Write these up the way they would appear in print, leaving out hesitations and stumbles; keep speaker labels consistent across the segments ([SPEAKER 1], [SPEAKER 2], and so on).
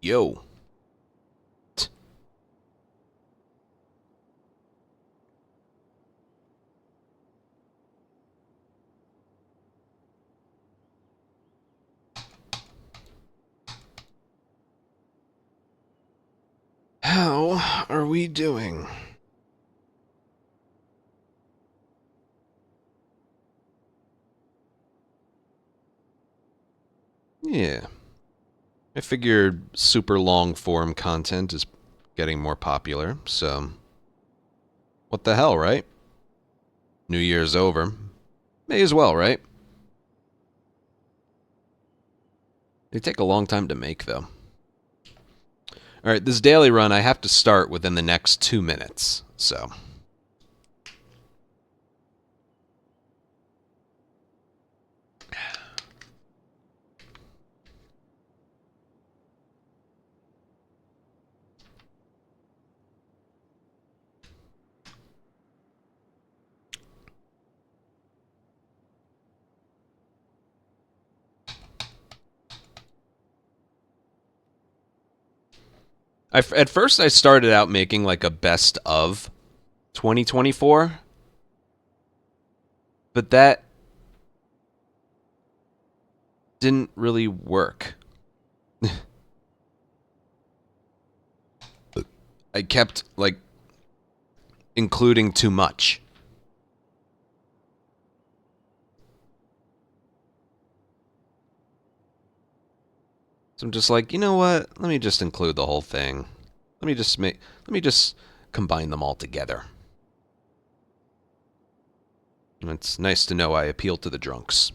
[SPEAKER 1] Yo. How are we doing? Yeah. I figured super long form content is getting more popular, so what the hell, right? New Year's over. May as well, right? They take a long time to make, though. Alright, this daily run I have to start within the next 2 minutes, so... At first I started out making like a best of 2024, but that didn't really work. I kept, like, including too much. So I'm just like, you know what? Let me just include the whole thing. Let me just combine them all together. It's nice to know I appeal to the drunks.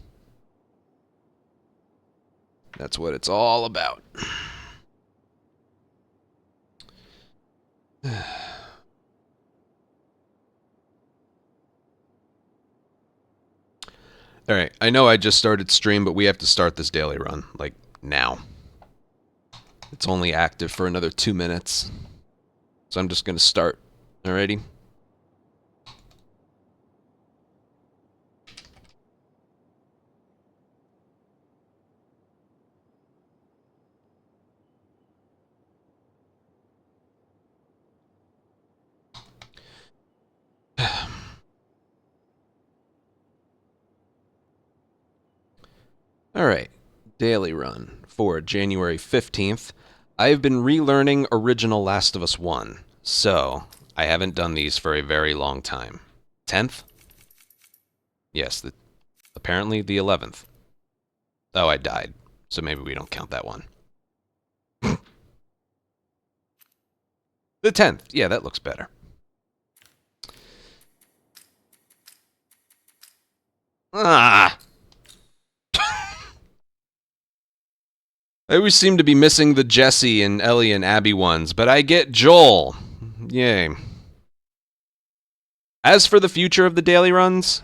[SPEAKER 1] That's what it's all about. Alright, I know I just started stream, but we have to start this daily run, like, now. It's only active for another 2 minutes. So I'm just gonna start. Alrighty? Alright, daily run for January 15th. I have been relearning original Last of Us 1, so I haven't done these for a very long time. 10th? Yes, apparently the 11th. Oh, I died, so maybe we don't count that one. The 10th, yeah, that looks better. Ah! I always seem to be missing the Jesse and Ellie and Abby ones, but I get Joel. Yay. As for the future of the daily runs,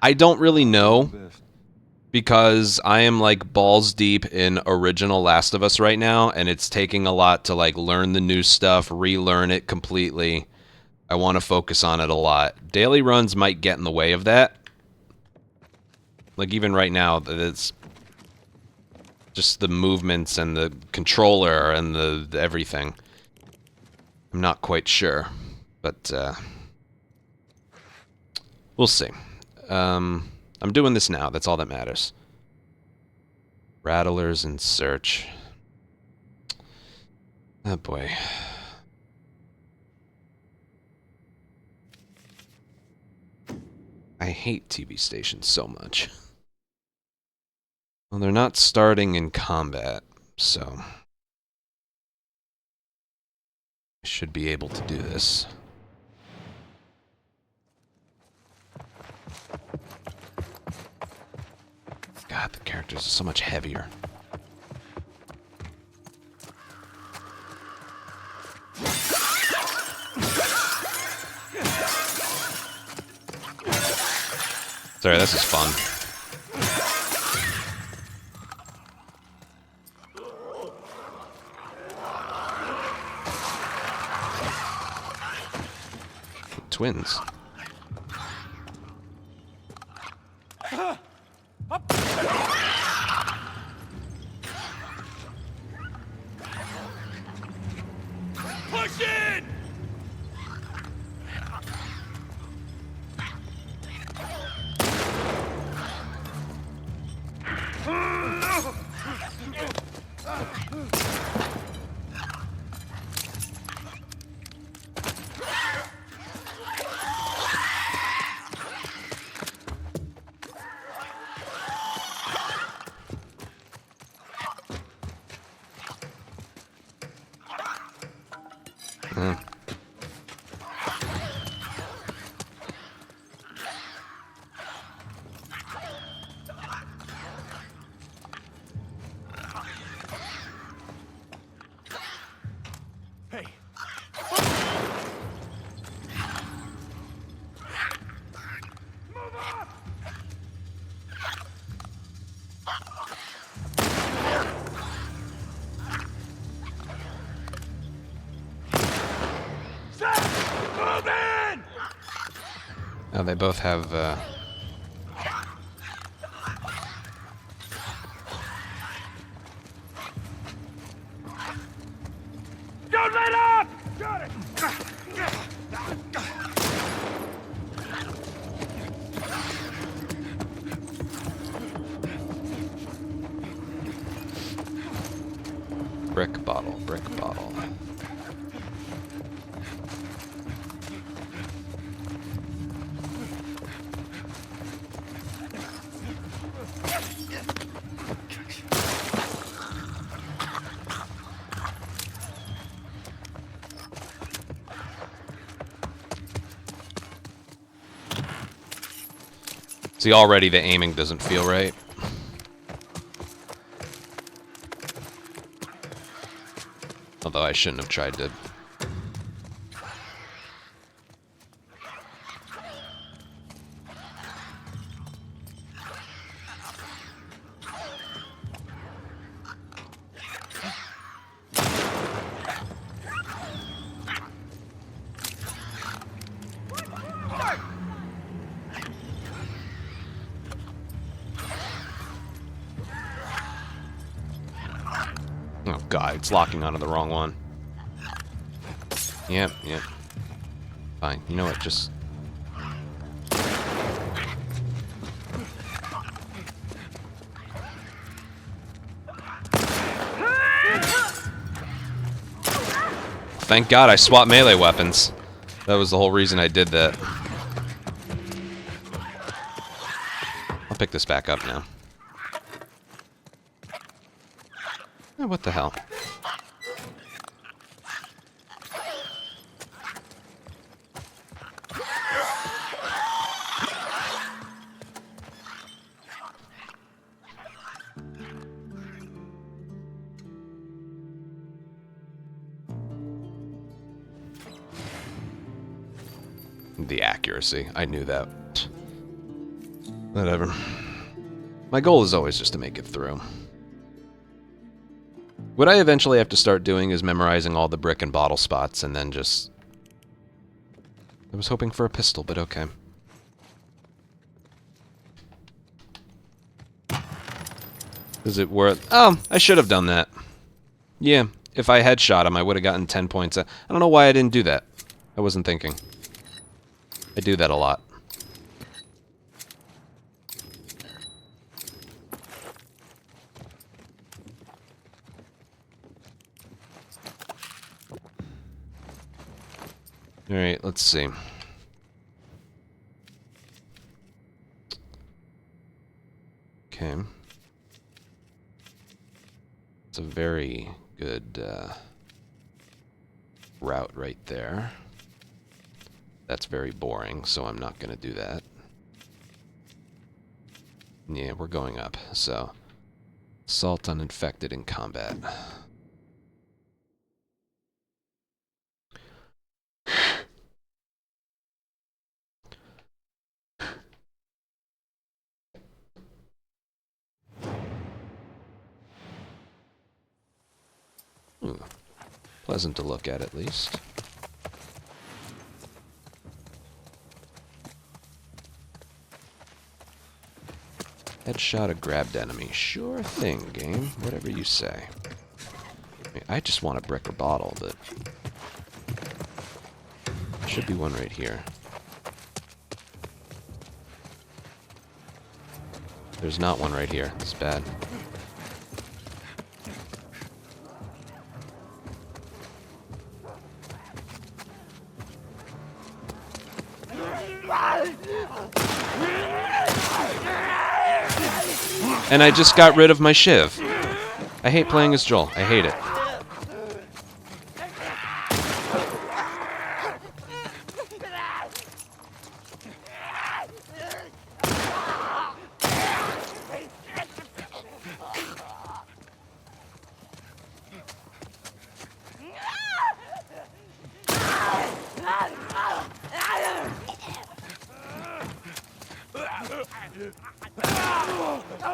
[SPEAKER 1] I don't really know, because I am like balls deep in original Last of Us right now, and it's taking a lot to like learn the new stuff, relearn it completely. I want to focus on it a lot. Daily runs might get in the way of that. Like even right now, it's just the movements and the controller and the everything. I'm not quite sure, but we'll see. I'm doing this now. That's all that matters. Rattlers and search. Oh boy. I hate TV stations so much. Well, they're not starting in combat, so I should be able to do this. God, the characters are so much heavier. Sorry, this is fun. Twins. Oh, they both have,
[SPEAKER 2] Don't let up! Got it!
[SPEAKER 1] brick bottle, brick bottle. See, already the aiming doesn't feel right. Although I shouldn't have tried to... Oh god, it's locking onto the wrong one. Yep, yep. Fine, you know what, just... Thank god I swapped melee weapons. That was the whole reason I did that. I'll pick this back up now. Oh, what the hell? The accuracy. I knew that. Whatever. My goal is always just to make it through. What I eventually have to start doing is memorizing all the brick and bottle spots and then just... I was hoping for a pistol, but okay. Is it worth... Oh, I should have done that. Yeah, if I had shot him, I would have gotten 10 points. I don't know why I didn't do that. I wasn't thinking. I do that a lot. Alright, let's see. Okay. It's a very good route right there. That's very boring, so I'm not going to do that. Yeah, we're going up, so... Assault on infected in combat. Ooh. Pleasant to look at least. Headshot a grabbed enemy. Sure thing, game. Whatever you say. I just want a brick or bottle, but... There should be one right here. There's not one right here. It's bad. And I just got rid of my shiv. I hate playing as Joel. I hate it.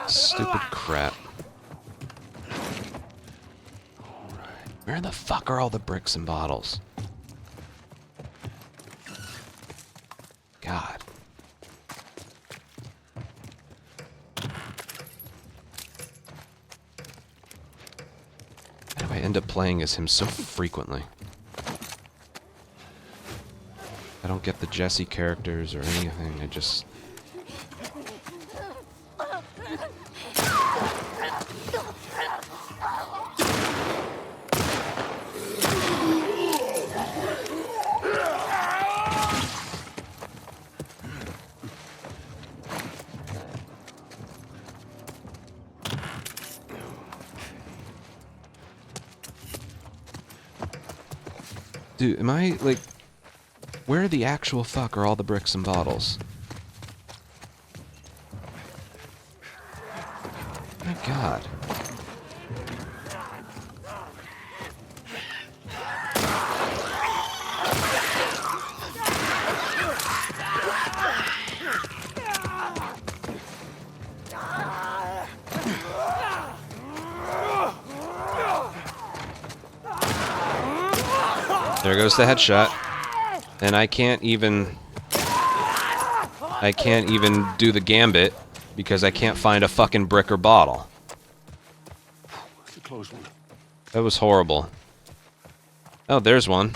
[SPEAKER 1] Stupid crap. Where the fuck are all the bricks and bottles? God. Why do I end up playing as him so frequently? I don't get the Jesse characters or anything, I just... Dude, am I, like... Where the actual fuck are all the bricks and bottles? My God. There goes the headshot. And I can't even do the gambit because I can't find a fucking brick or bottle.
[SPEAKER 2] That's a close one.
[SPEAKER 1] That was horrible. Oh, there's one.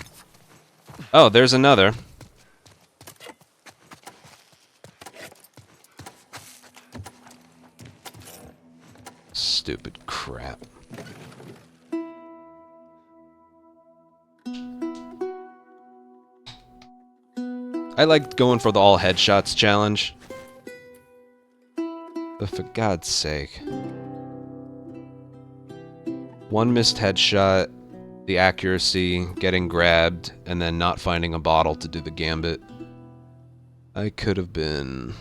[SPEAKER 1] Oh, there's another. Stupid crap. I liked going for the all headshots challenge. But for God's sake. One missed headshot, the accuracy, getting grabbed, and then not finding a bottle to do the gambit. I could have been...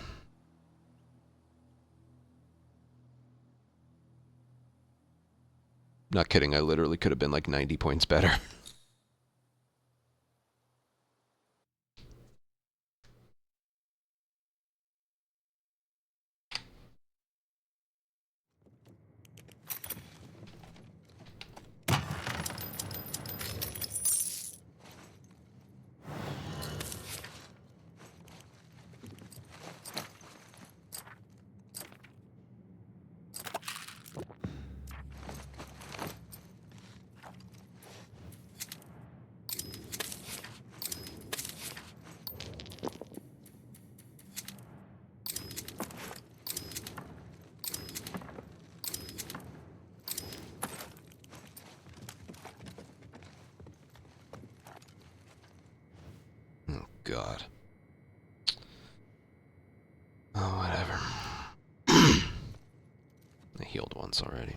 [SPEAKER 1] Not kidding, I literally could have been like 90 points better. God. Oh, whatever. I healed once already.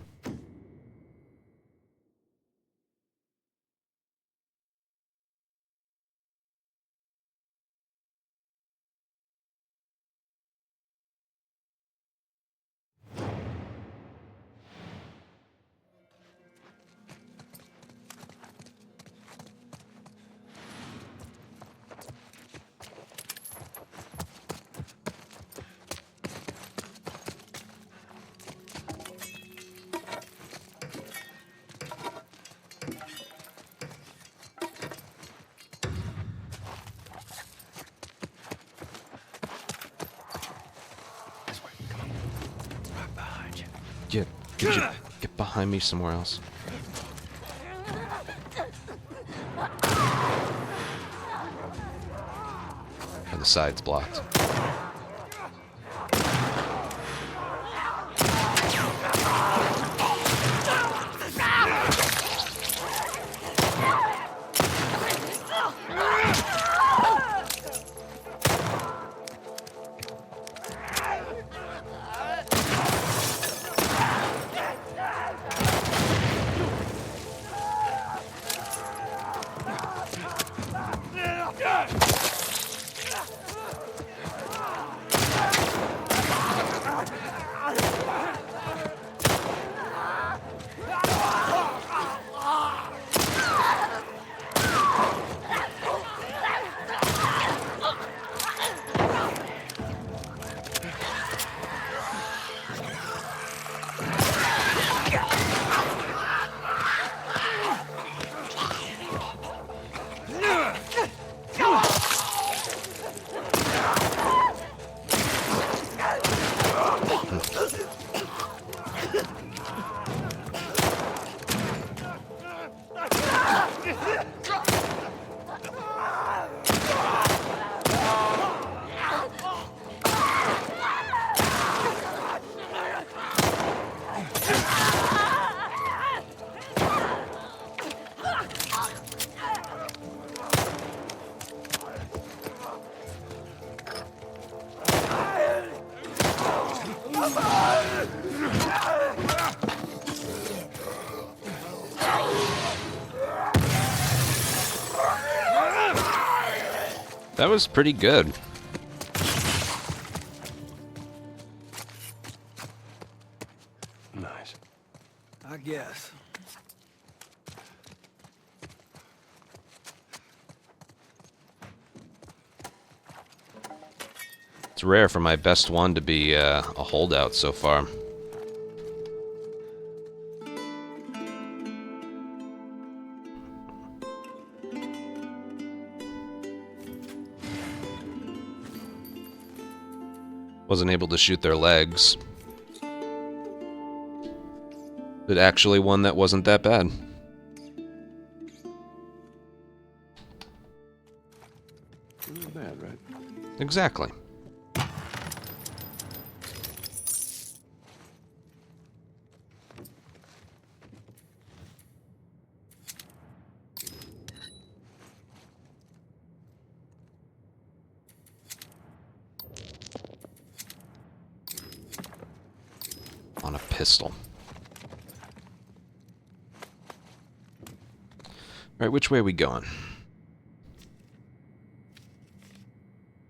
[SPEAKER 1] Get behind me somewhere else. And the side's blocked. That was pretty good.
[SPEAKER 2] Nice.
[SPEAKER 3] I guess.
[SPEAKER 1] It's rare for my best one to be a holdout so far. Wasn't able to shoot their legs. But actually one that wasn't that bad.
[SPEAKER 2] Not bad, right?
[SPEAKER 1] Exactly. On a pistol. Alright, which way are we going?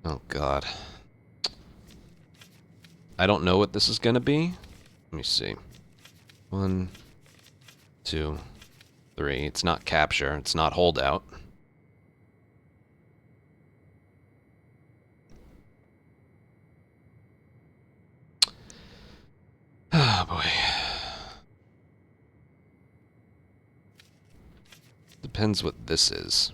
[SPEAKER 1] Oh god. I don't know what this is gonna be. Let me see. 1, 2, 3. It's not capture. It's not holdout. Oh boy. Depends what this is.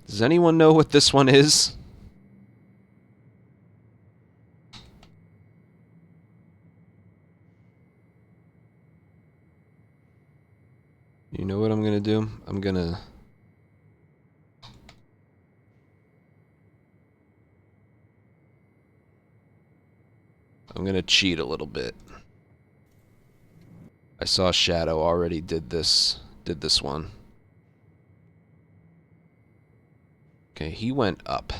[SPEAKER 1] Does anyone know what this one is? You know what I'm gonna do? I'm gonna cheat a little bit. I saw Shadow already did this one. Okay, he went up.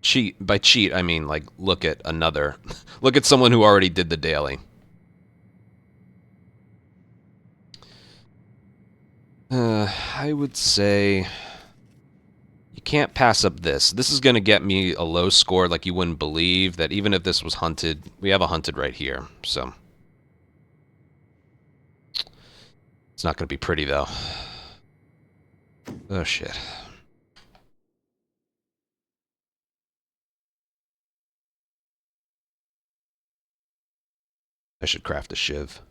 [SPEAKER 1] Cheat, by cheat I mean like look at another look at someone who already did the daily. I would say you can't pass up this. This is going to get me a low score like you wouldn't believe, that even if this was hunted, we have a hunted right here, so. It's not going to be pretty, though. Oh, shit. I should craft a shiv.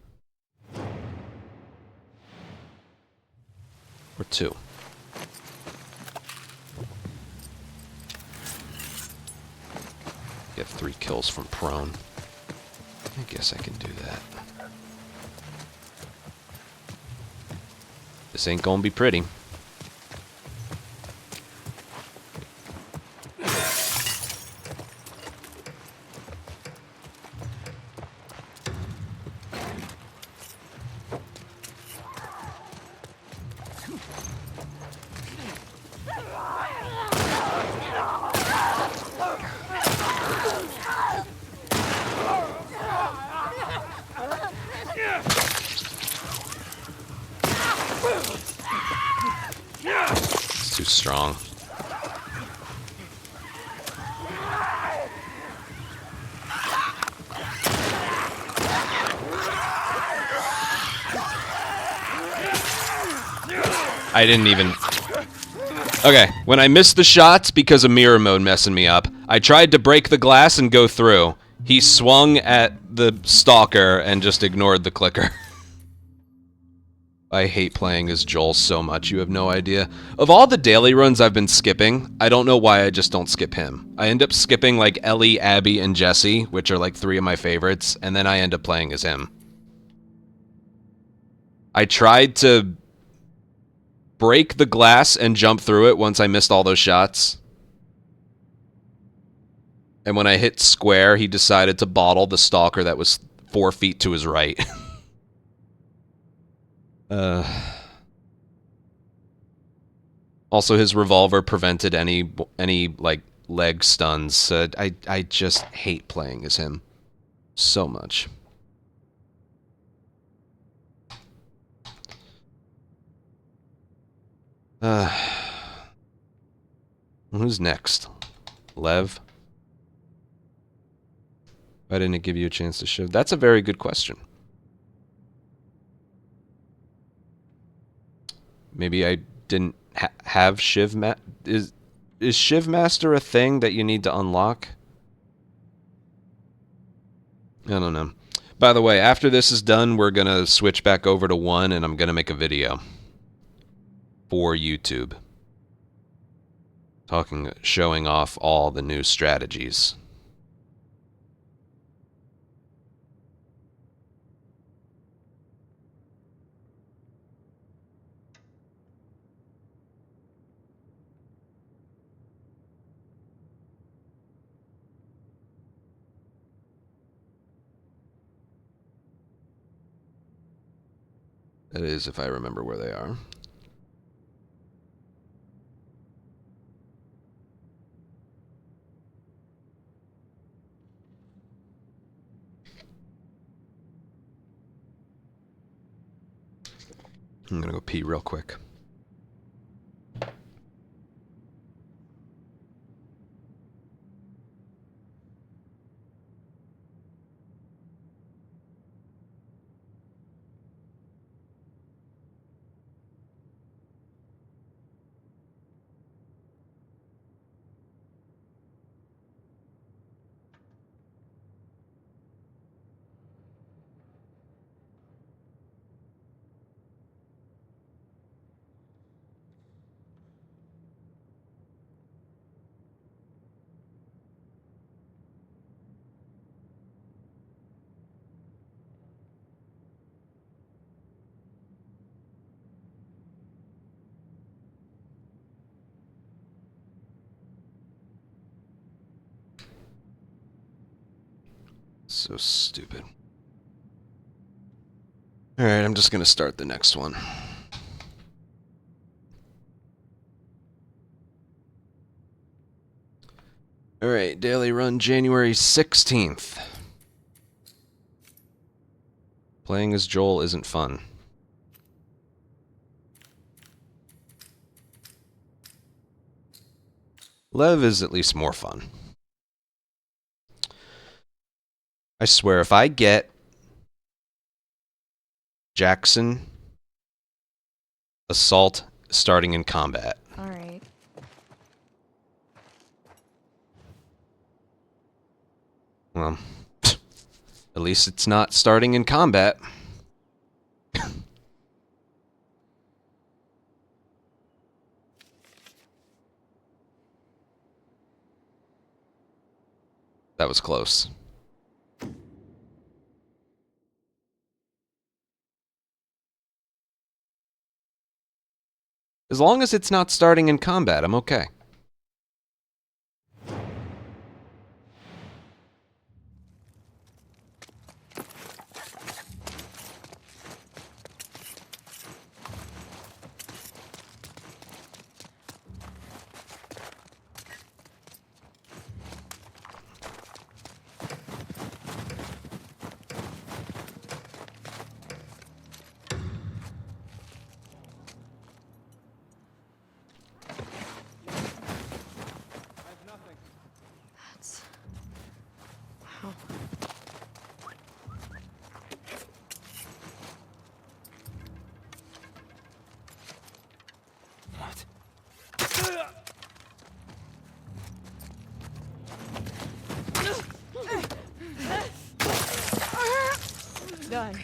[SPEAKER 1] Or 2. Get 3 kills from prone. I guess I can do that. This ain't gonna be pretty. It's too strong. I didn't even... Okay, when I missed the shots because of mirror mode messing me up, I tried to break the glass and go through. He swung at the stalker and just ignored the clicker. I hate playing as Joel so much, you have no idea. Of all the daily runs I've been skipping, I don't know why I just don't skip him. I end up skipping like Ellie, Abby, and Jesse, which are like 3 of my favorites, and then I end up playing as him. I tried to break the glass and jump through it once I missed all those shots. And when I hit square, he decided to bottle the stalker that was 4 feet to his right. Also, his revolver prevented any like leg stuns. I just hate playing as him so much. Who's next? Lev? Why didn't it give you a chance to show? That's a very good question. Maybe I didn't have Shiv Is Shiv Master a thing that you need to unlock? I don't know. By the way, after this is done, we're going to switch back over to 1, and I'm going to make a video for YouTube. Showing off all the new strategies. That is, if I remember where they are. I'm gonna go pee real quick. So stupid. Alright, I'm just gonna start the next one. Alright, daily run January 16th. Playing as Joel isn't fun. Lev is at least more fun. I swear, if I get Jackson assault starting in combat.
[SPEAKER 4] All right.
[SPEAKER 1] Well, at least it's not starting in combat. That was close. As long as it's not starting in combat, I'm okay.
[SPEAKER 4] That's... Wow.
[SPEAKER 3] What?
[SPEAKER 4] Done.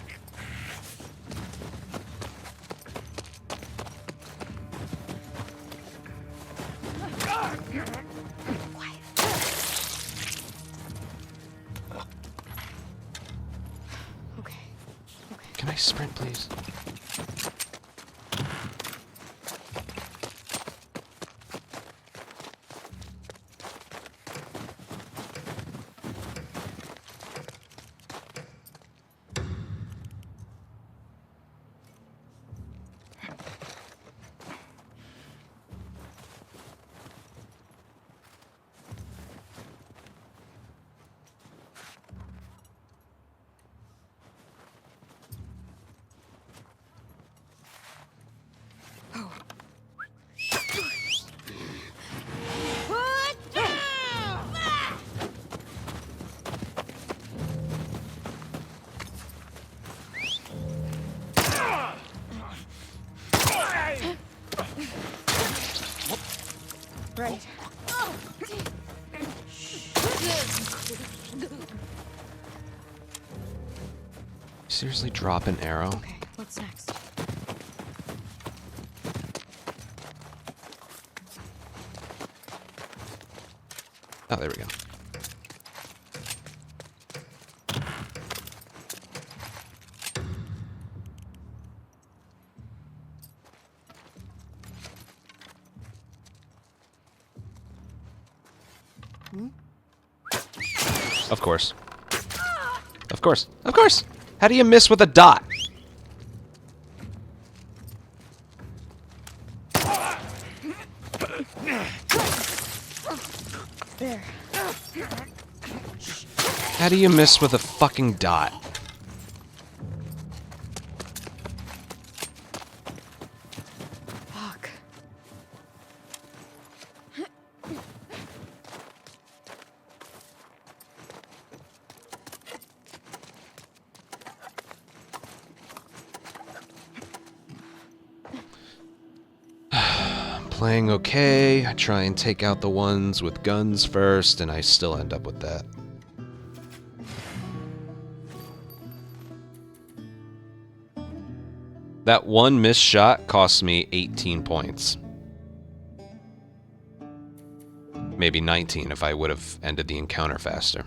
[SPEAKER 4] Okay.
[SPEAKER 1] Can I sprint, please?
[SPEAKER 4] Right.
[SPEAKER 1] Seriously, drop an arrow?
[SPEAKER 4] Okay, what's next?
[SPEAKER 1] Oh, there we go. Of course. Of course. Of course! How do you miss with a dot?
[SPEAKER 4] There.
[SPEAKER 1] How do you miss with a fucking dot?
[SPEAKER 4] Fuck.
[SPEAKER 1] Playing okay. I try and take out the ones with guns first, and I still end up with that. That one missed shot cost me 18 points. Maybe 19 if I would have ended the encounter faster.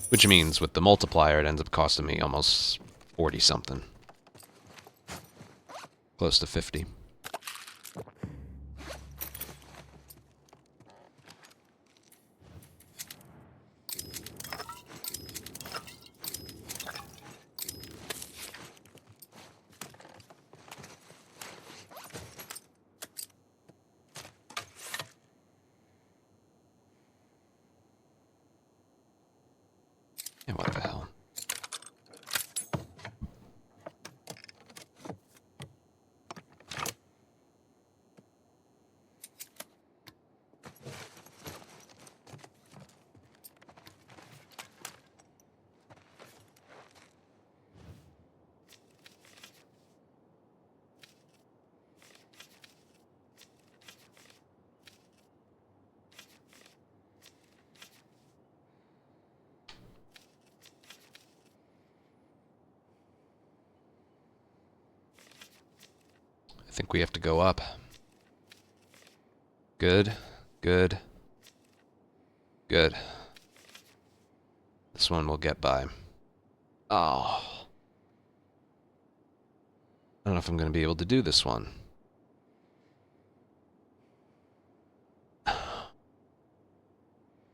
[SPEAKER 1] Which means with the multiplier it ends up costing me almost 40 something. Close to 50. Yeah, what the hell? I think we have to go up. Good, good, good. This one will get by. Oh. I don't know if I'm going to be able to do this one.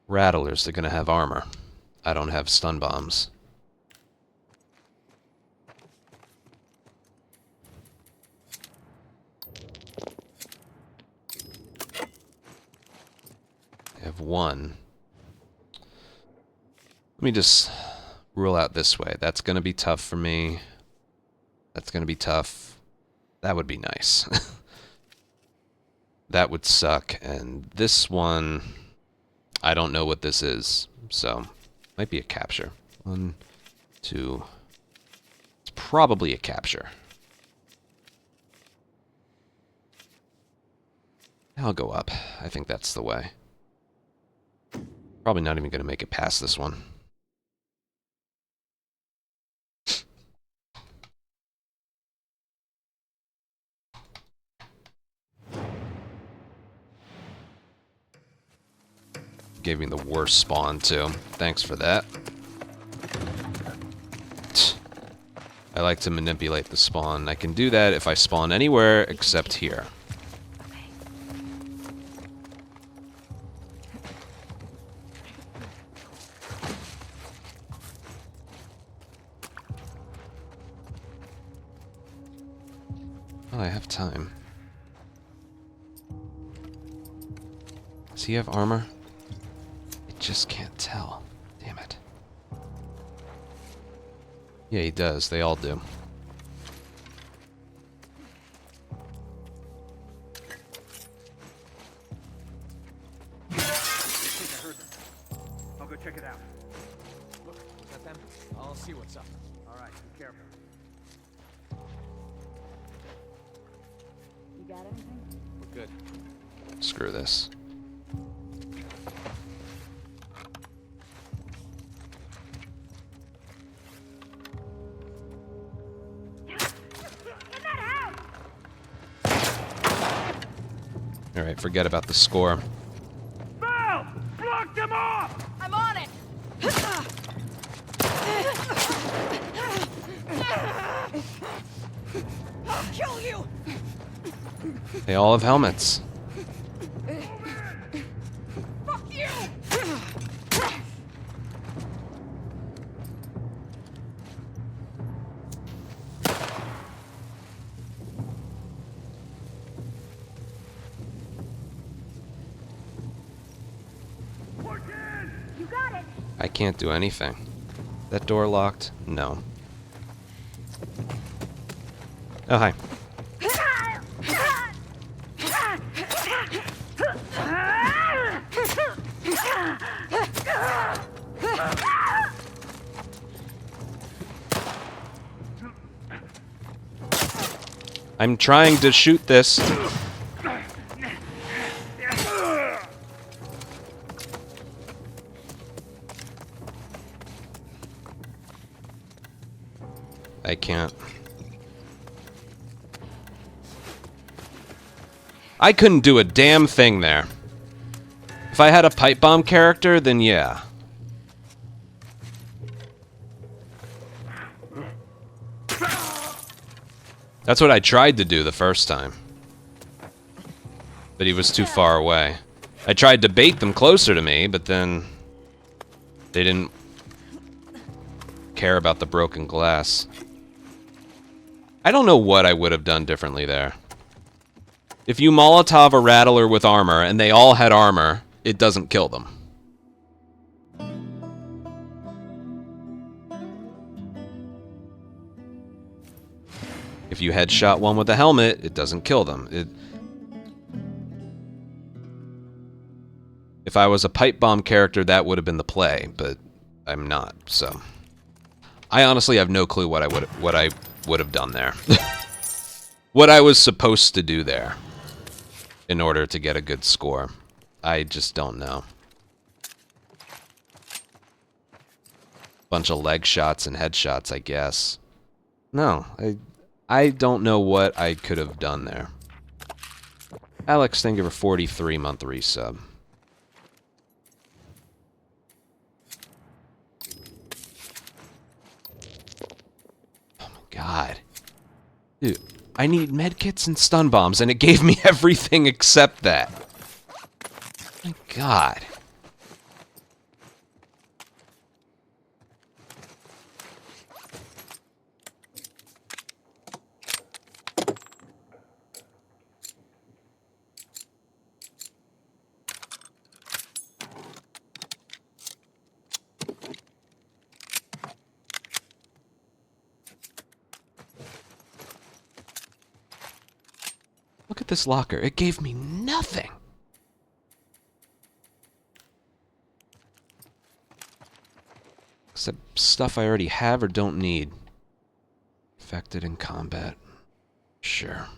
[SPEAKER 1] Rattlers, they're going to have armor. I don't have stun bombs. I have one. Let me just rule out this way. That's going to be tough for me. That's going to be tough. That would be nice. That would suck. And this one, I don't know what this is. So, might be a capture. 1, 2. It's probably a capture. I'll go up. I think that's the way. Probably not even going to make it past this one. Gave me the worst spawn, too. Thanks for that. I like to manipulate the spawn. I can do that if I spawn anywhere except here. Oh, I have time. Does he have armor? I just can't tell. Damn it. Yeah, he does. They all do.
[SPEAKER 3] check it out.
[SPEAKER 5] Look, got them? I'll see what's up.
[SPEAKER 3] All right, be careful.
[SPEAKER 4] You got anything?
[SPEAKER 5] We're good.
[SPEAKER 1] Screw this. Alright, forget about the score.
[SPEAKER 3] Val! Block them off!
[SPEAKER 4] I'm on it! I'll kill you!
[SPEAKER 1] They all have helmets.
[SPEAKER 4] Fuck you! You got it!
[SPEAKER 1] I can't do anything. That door locked? No. Oh, hi. I'm trying to shoot this. I can't. I couldn't do a damn thing there. If I had a pipe bomb character, then yeah. That's what I tried to do the first time. But he was too far away. I tried to bait them closer to me, but then they didn't care about the broken glass. I don't know what I would have done differently there. If you Molotov a Rattler with armor, and they all had armor, it doesn't kill them. If you headshot one with a helmet, it doesn't kill them. If I was a pipe bomb character, that would have been the play, but I'm not, so... I honestly have no clue what I would have done there. What I was supposed to do there in order to get a good score. I just don't know. Bunch of leg shots and headshots, I guess. No, I don't know what I could have done there. Alex, thank you for 43-month resub. Oh my god. Dude, I need medkits and stun bombs, and it gave me everything except that. My god. Look at this locker. It gave me nothing. Except stuff I already have or don't need. Affected in combat. Sure.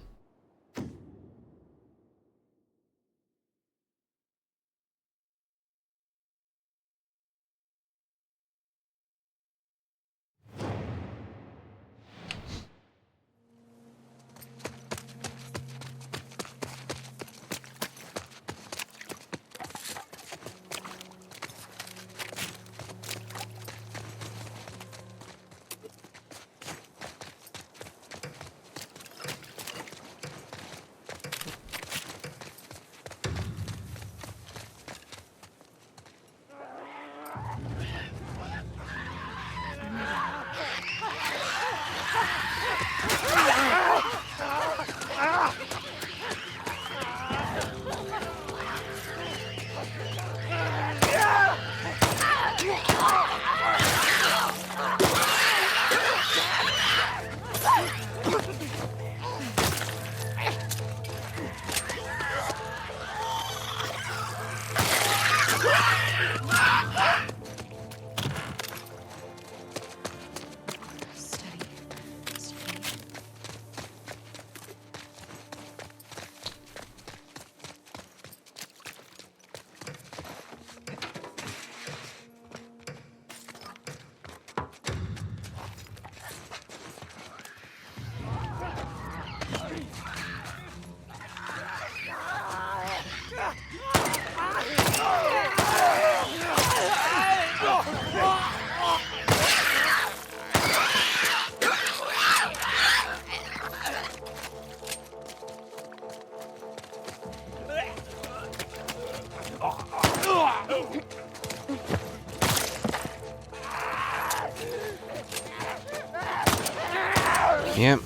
[SPEAKER 1] Yep.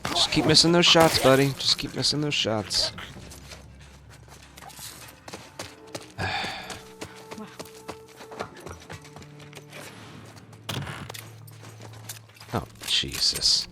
[SPEAKER 1] Just keep missing those shots, buddy. Just keep missing those shots. Oh, Jesus.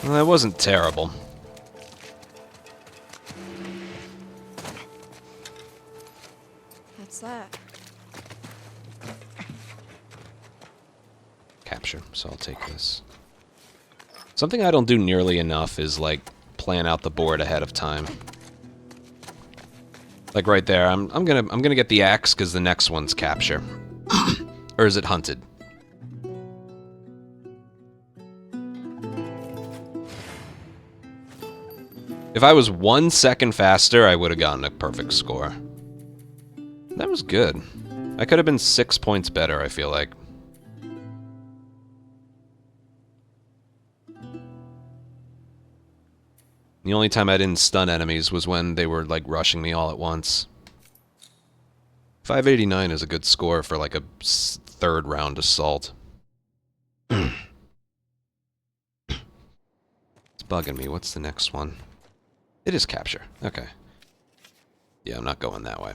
[SPEAKER 1] Well, that wasn't terrible.
[SPEAKER 4] What's that?
[SPEAKER 1] Capture, so I'll take this. Something I don't do nearly enough is, like, plan out the board ahead of time. Like right there, I'm gonna get the axe because the next one's capture. Or is it hunted? If I was 1 second faster, I would have gotten a perfect score. That was good. I could have been 6 points better, I feel like. The only time I didn't stun enemies was when they were, like, rushing me all at once. 589 is a good score for, like, a third round assault. It's bugging me. What's the next one? It is capture. Okay. Yeah, I'm not going that way.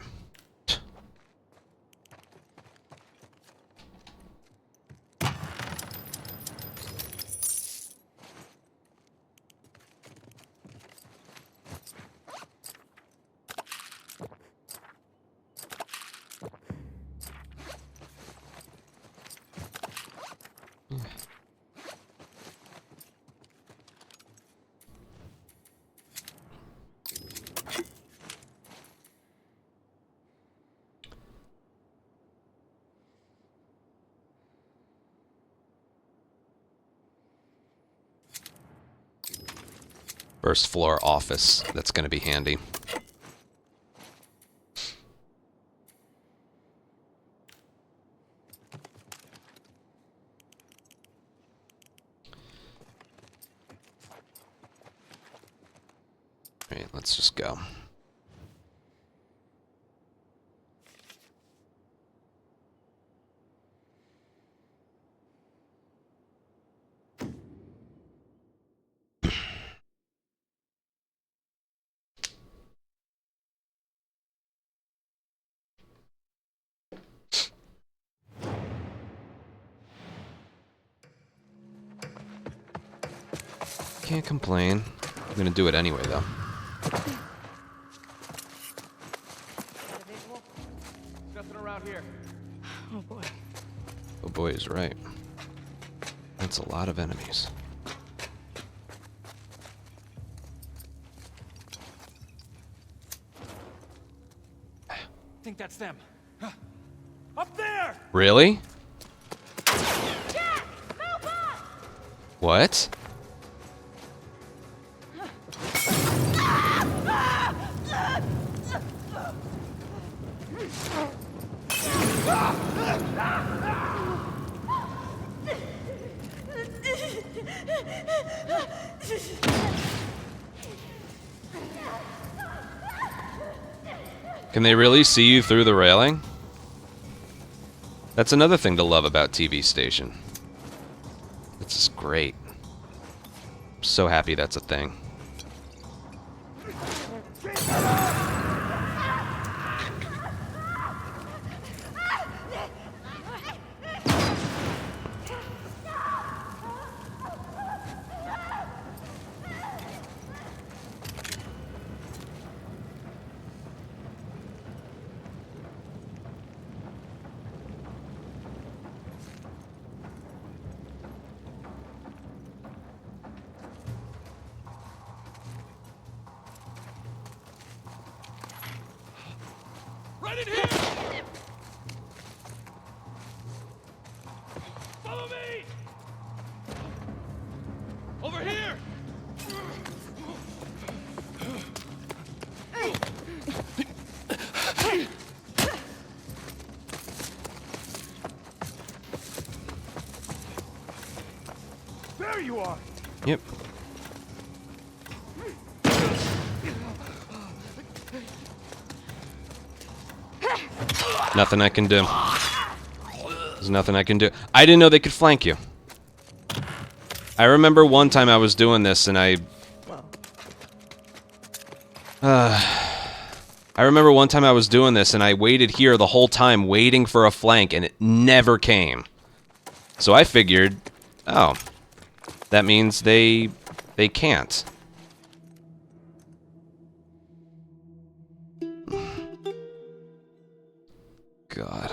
[SPEAKER 1] First floor office. That's going to be handy. Alright, let's just go. Can't complain. I'm gonna do it anyway, though.
[SPEAKER 5] Nothing around here.
[SPEAKER 4] Oh boy.
[SPEAKER 1] Oh boy, is right. That's a lot of enemies.
[SPEAKER 5] I think that's them. Up there!
[SPEAKER 1] Really?
[SPEAKER 4] Jack! Help us!
[SPEAKER 1] What? Can they really see you through the railing? That's another thing to love about TV station. It's just great. I'm so happy that's a thing.
[SPEAKER 3] There you are.
[SPEAKER 1] Yep. Nothing I can do. There's nothing I can do. I didn't know they could flank you. I remember one time I was doing this and I remember one time I was doing this and I waited here the whole time waiting for a flank and it never came. So I figured, oh, that means they can't. God.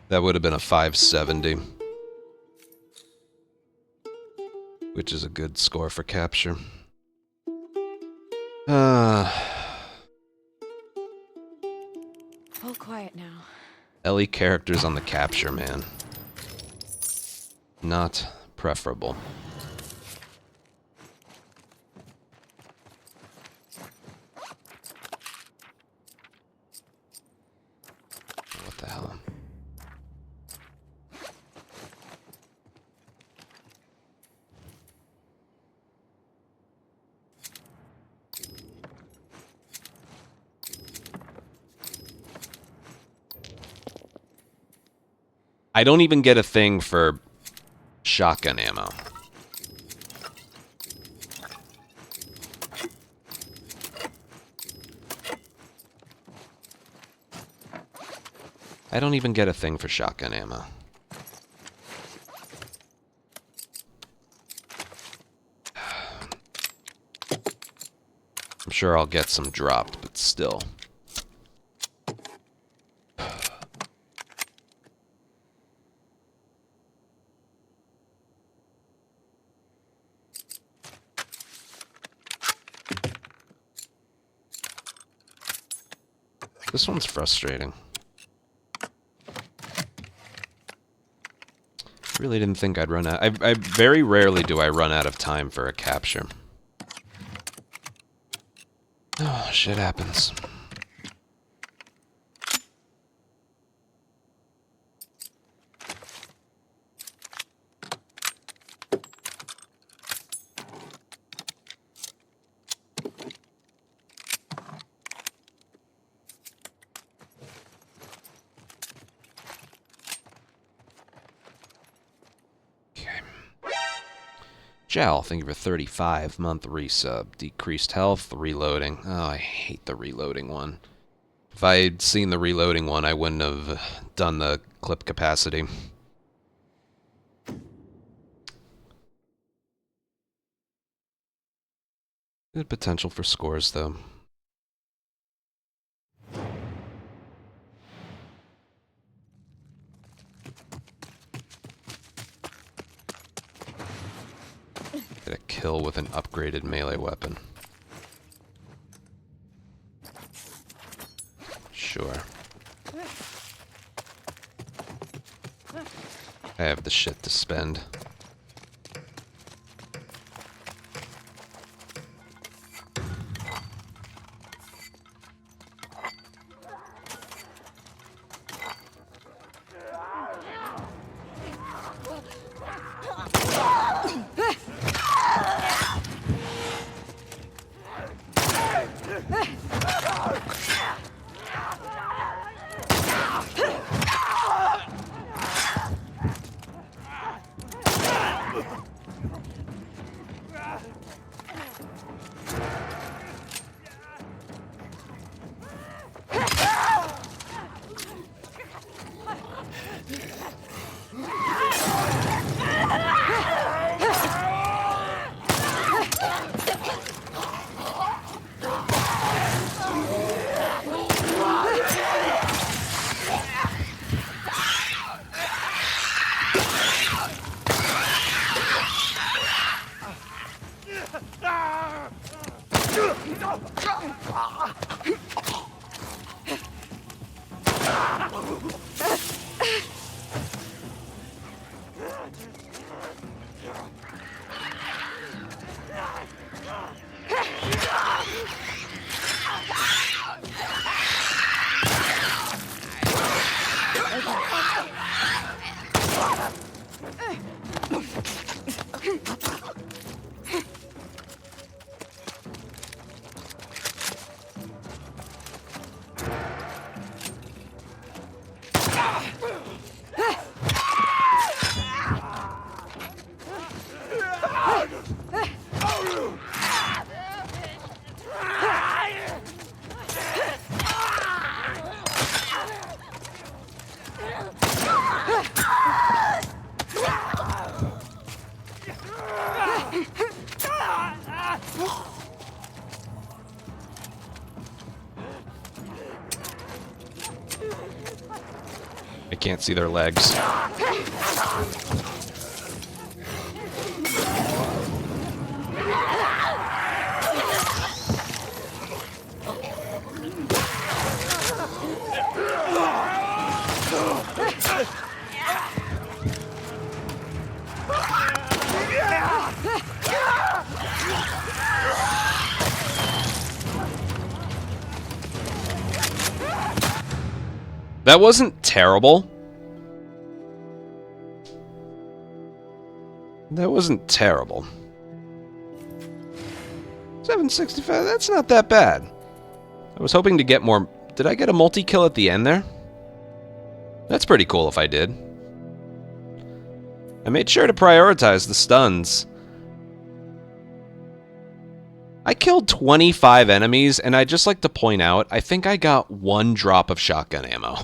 [SPEAKER 1] That would have been a 570. Which is a good score for capture.
[SPEAKER 4] All quiet now.
[SPEAKER 1] Ellie characters on the capture, man. Not preferable. What the hell? I don't even get a thing for shotgun ammo. I don't even get a thing for shotgun ammo. I'm sure I'll get some dropped, but still. This one's frustrating. Really didn't think I'd run out. I very rarely do I run out of time for a capture. Oh, shit happens. Jal, thank you for 35-month resub. Decreased health, reloading. Oh, I hate the reloading one. If I had seen the reloading one, I wouldn't have done the clip capacity. Good potential for scores, though. Get a kill with an upgraded melee weapon. Sure. I have the shit to spend. I can't see their legs. That wasn't terrible. That wasn't terrible. 765, that's not that bad. I was hoping to get more... Did I get a multi-kill at the end there? That's pretty cool if I did. I made sure to prioritize the stuns. I killed 25 enemies, and I'd just like to point out, I think I got 1 drop of shotgun ammo.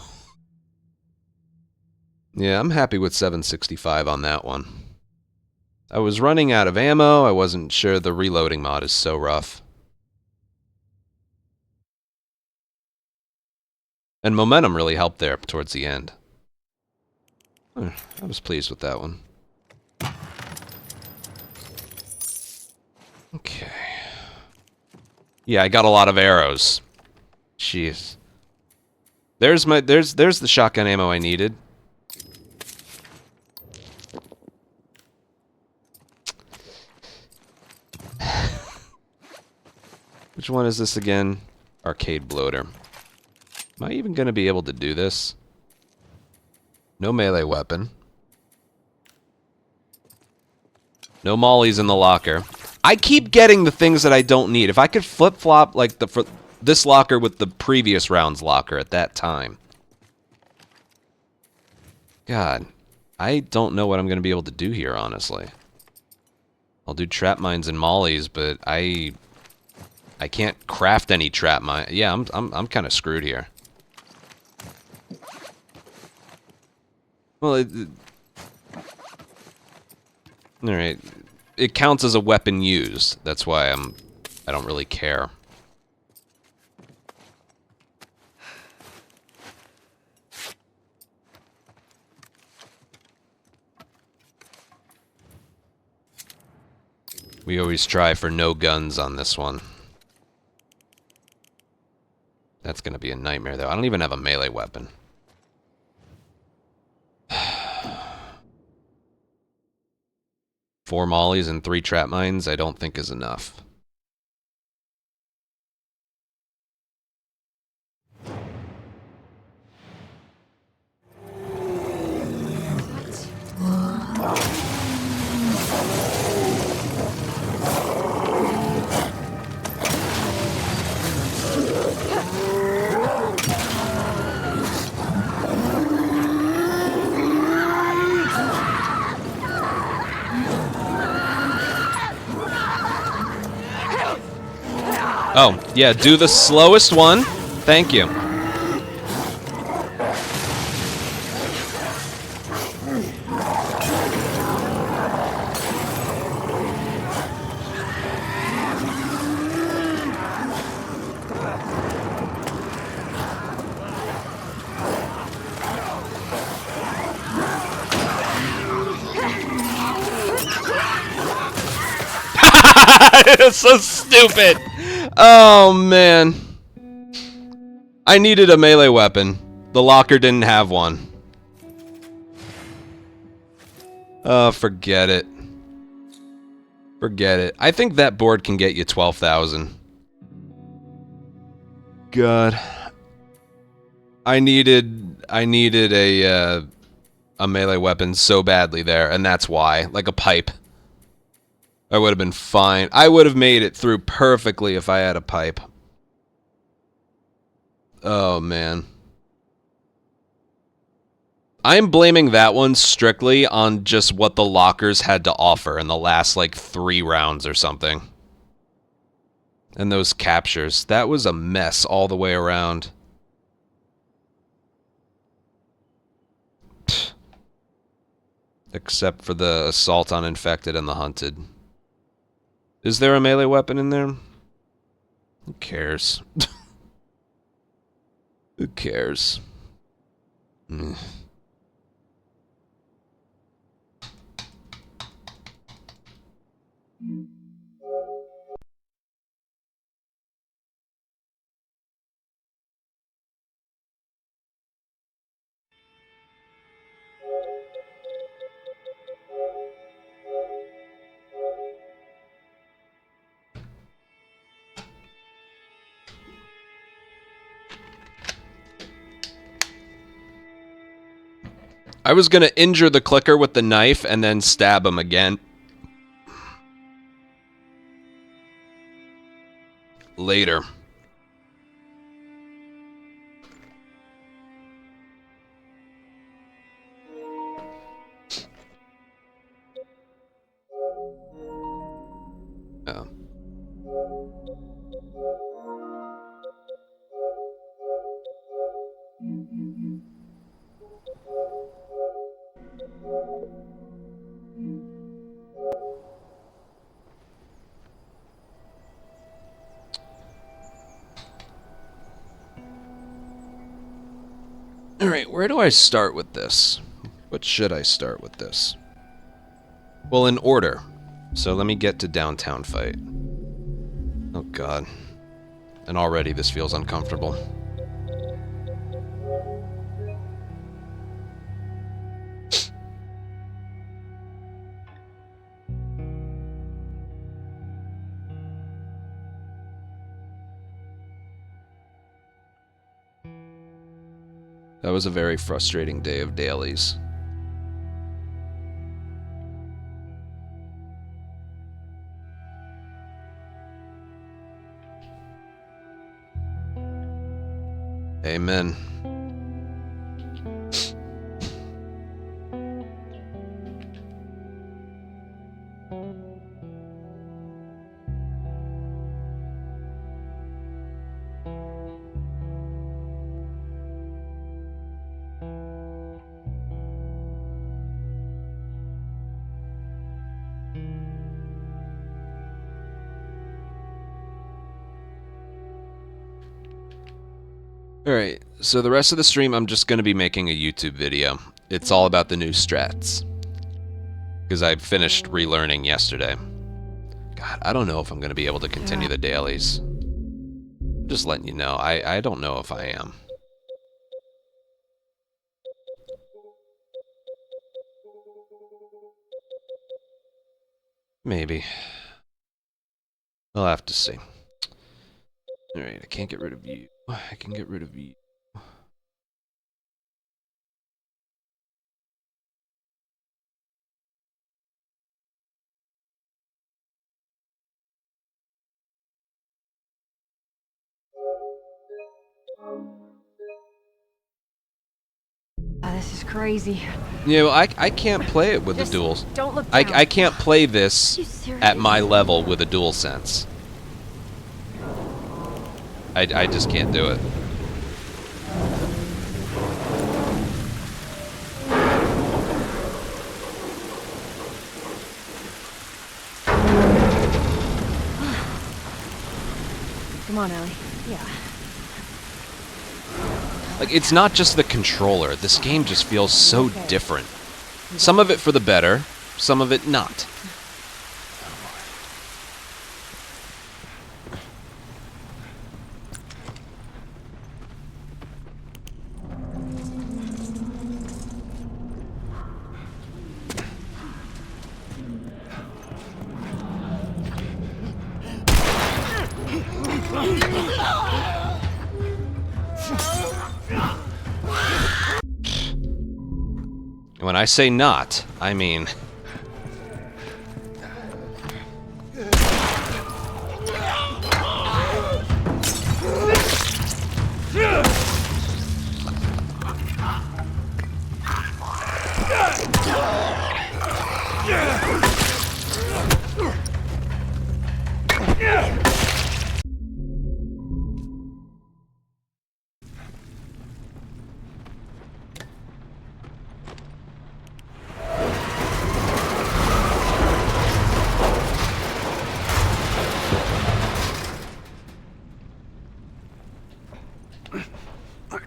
[SPEAKER 1] Yeah, I'm happy with 765 on that one. I was running out of ammo, I wasn't sure the reloading mod is so rough. And momentum really helped there towards the end. I was pleased with that one. Okay. Yeah, I got a lot of arrows. Jeez. There's the shotgun ammo I needed. Which one is this again? Arcade bloater. Am I even going to be able to do this? No melee weapon. No mollies in the locker. I keep getting the things that I don't need. If I could flip-flop like this locker with the previous round's locker at that time. God, I don't know what I'm going to be able to do here, honestly. I'll do trap mines and mollies, but I can't craft any trap mine. Yeah, I'm kind of screwed here. Well, all right. It counts as a weapon used. That's why I don't really care. We always try for no guns on this one. That's going to be a nightmare, though. I don't even have a melee weapon. Four mollies and 3 trap mines, I don't think is enough. Oh, yeah, do the slowest one. Thank you. It's so stupid. Oh, man. I needed a melee weapon. The locker didn't have one. Oh, forget it. Forget it. I think that board can get you 12,000. God. I needed a melee weapon so badly there, and that's why. Like a pipe. I would have been fine. I would have made it through perfectly if I had a pipe. Oh, man. I'm blaming that one strictly on just what the lockers had to offer in the last, like, 3 rounds or something. And those captures. That was a mess all the way around. Except for the assault on infected and the hunted. Is there a melee weapon in there? Who cares? Who cares? I was gonna injure the clicker with the knife and then stab him again. Later. Oh. Alright, where do I start with this? What should I start with this? Well, in order. So let me get to downtown fight. Oh god. And already this feels uncomfortable. That was a very frustrating day of dailies. Amen. Alright, so the rest of the stream I'm just going to be making a YouTube video. It's all about the new strats. Because I finished relearning yesterday. God, I don't know if I'm going to be able to continue the dailies. Just letting you know, I don't know if I am. Maybe. I'll have to see. Alright, I can't get rid of you. I can get rid of you.
[SPEAKER 4] This is crazy.
[SPEAKER 1] You know, I can't play it with the duals.
[SPEAKER 4] Don't look down.
[SPEAKER 1] I can't play this
[SPEAKER 4] You serious?
[SPEAKER 1] at my level with a dual sense. I just can't do it.
[SPEAKER 4] Come on, Ellie. Yeah.
[SPEAKER 1] Like, it's not just the controller. This game just feels so different. Some of it for the better, some of it not. And when I say not, I mean...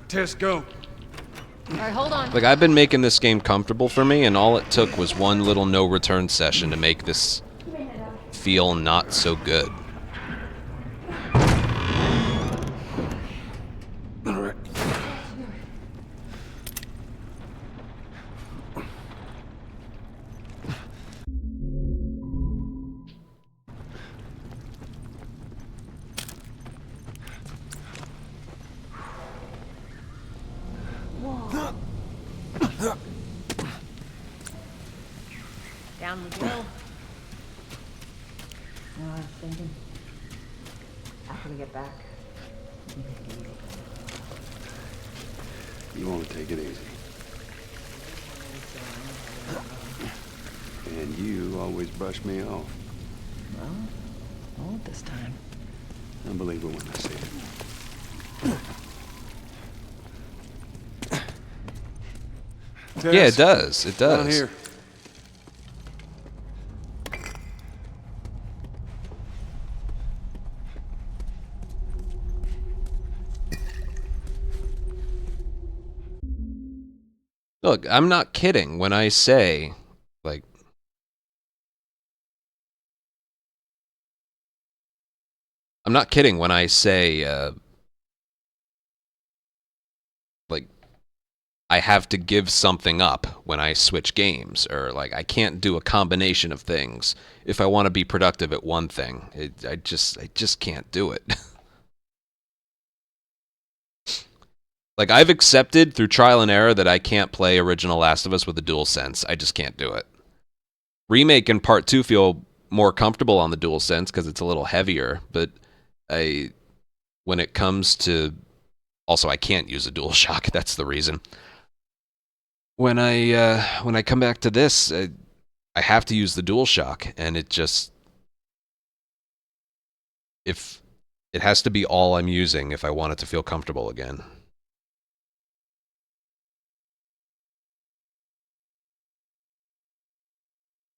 [SPEAKER 2] Tess, go.
[SPEAKER 4] All right, hold on.
[SPEAKER 1] Like, I've been making this game comfortable for me, and all it took was one little no-return session to make this feel not so good.
[SPEAKER 2] All right.
[SPEAKER 4] Down we go.
[SPEAKER 6] No, I was thinking, after we get back,
[SPEAKER 2] You want to take it easy. And you always brush me off.
[SPEAKER 6] well, I won't this time.
[SPEAKER 2] I believe it when I see it.
[SPEAKER 1] Yeah, it does. It does.
[SPEAKER 2] Down here.
[SPEAKER 1] Look, I'm not kidding when I say, like... I'm not kidding when I say, like, I have to give something up when I switch games, or, like, I can't do a combination of things if I want to be productive at one thing. I just can't do it. Like, I've accepted through trial and error that I can't play original Last of Us with a DualSense. I just can't do it. Remake and Part 2 feel more comfortable on the DualSense because it's a little heavier, but when it comes to... Also, I can't use a DualShock. That's the reason. When I come back to this, I have to use the DualShock, and it just... If it has to be all I'm using if I want it to feel comfortable again.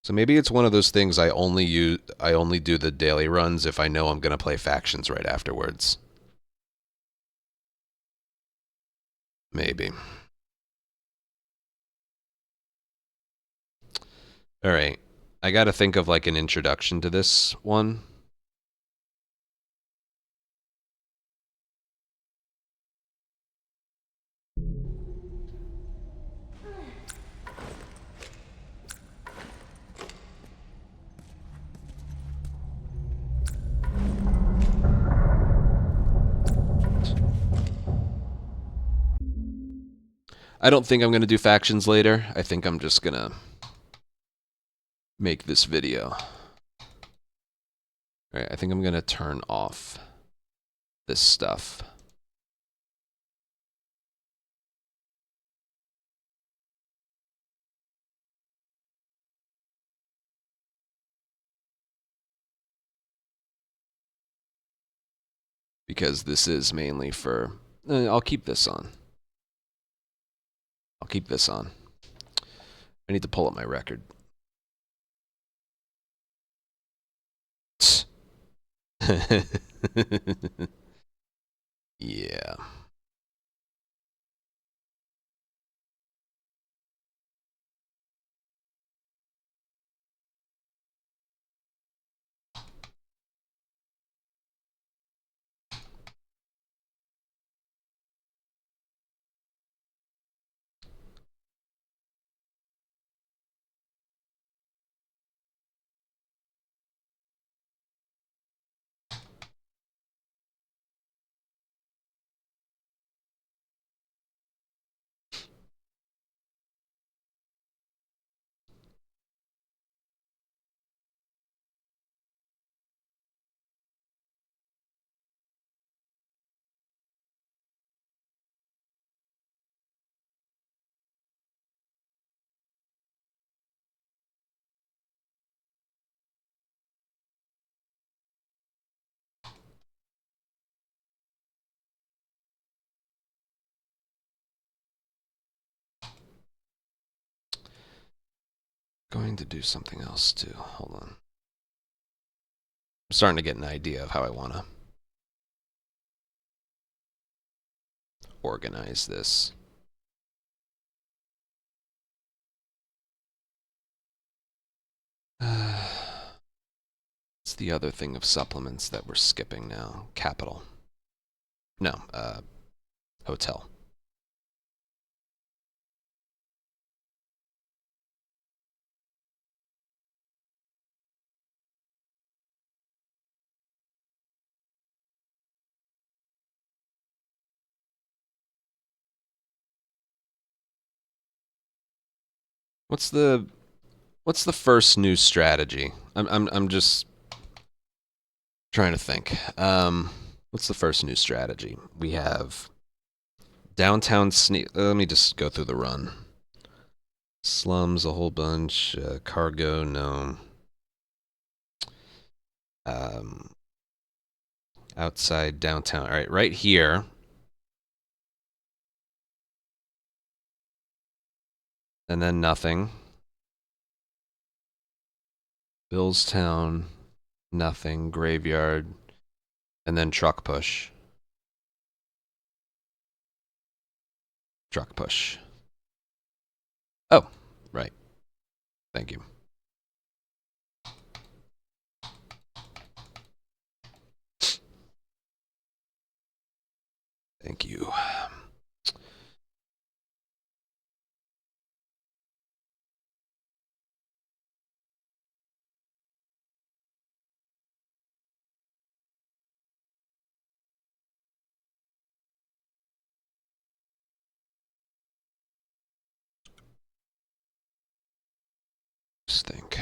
[SPEAKER 1] So maybe it's one of those things I only do the daily runs if I know I'm going to play factions right afterwards. Maybe. All right. I got to think of like an introduction to this one. I don't think I'm going to do factions later. I think I'm just going to make this video. All right, I think I'm going to turn off this stuff. Because this is mainly for... I'll keep this on. I'll keep this on. I need to pull up my record. Yeah. Going to do something else too. Hold on. I'm starting to get an idea of how I want to organize this. It's the other thing of supplements that we're skipping now. Capital. No, hotel. What's the first new strategy? I'm just trying to think. What's the first new strategy? We have downtown sneak. Let me just go through the run. Slums, a whole bunch. Cargo, no. Outside downtown. All right, right here. And then nothing. Billstown, nothing. Graveyard, and then truck push. Truck push. Oh, right. Thank you. Thank you. Just think.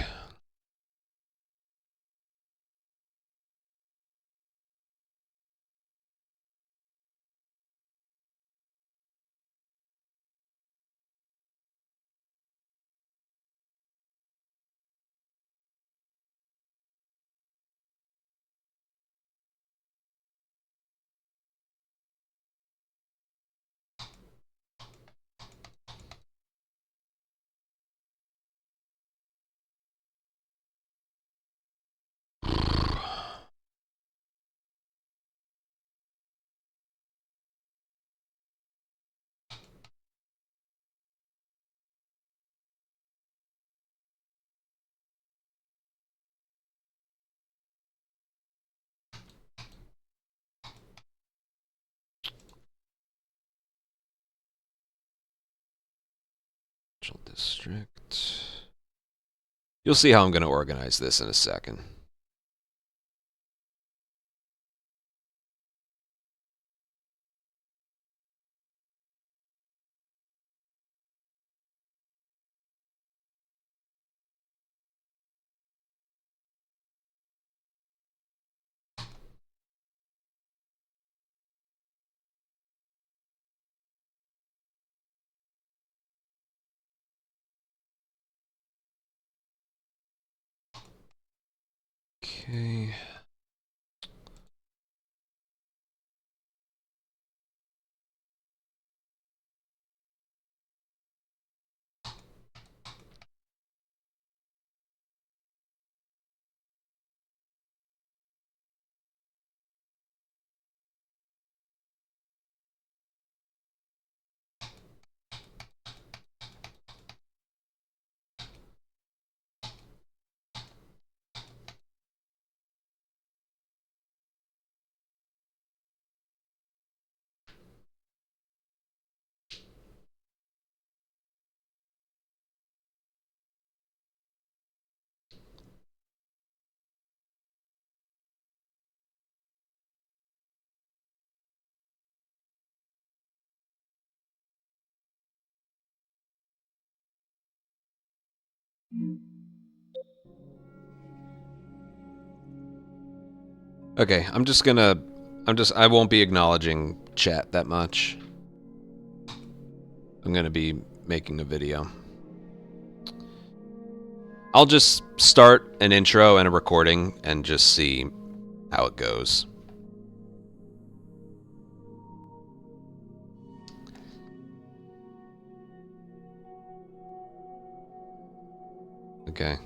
[SPEAKER 1] District. You'll see how I'm going to organize this in a second. Okay. Okay, I won't be acknowledging chat that much. I'm gonna be making a video. I'll just start an intro and a recording and just see how it goes. Okay.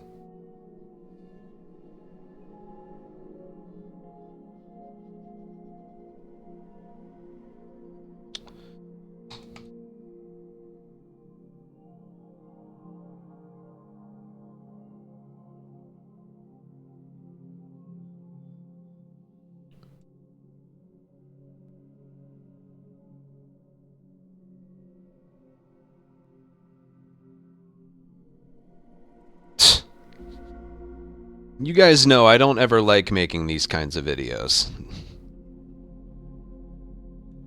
[SPEAKER 1] You guys know I don't ever like making these kinds of videos.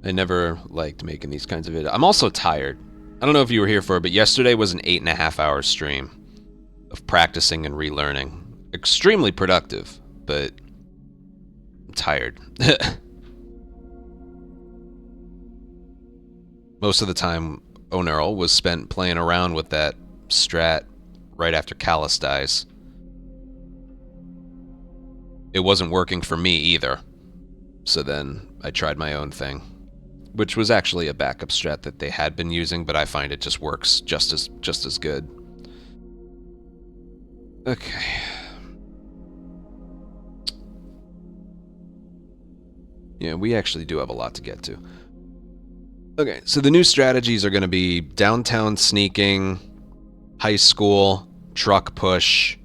[SPEAKER 1] I never liked making these kinds of videos. I'm also tired. I don't know if you were here for it, but yesterday was an 8.5-hour stream of practicing and relearning. Extremely productive, but I'm tired. Most of the time, O'Nearl was spent playing around with that strat right after Callus dies. It wasn't working for me either. So then I tried my own thing, which was actually a backup strat that they had been using, but I find it just works just as good. Okay. Yeah, we actually do have a lot to get to. Okay, so the new strategies are going to be downtown sneaking, high school, truck push,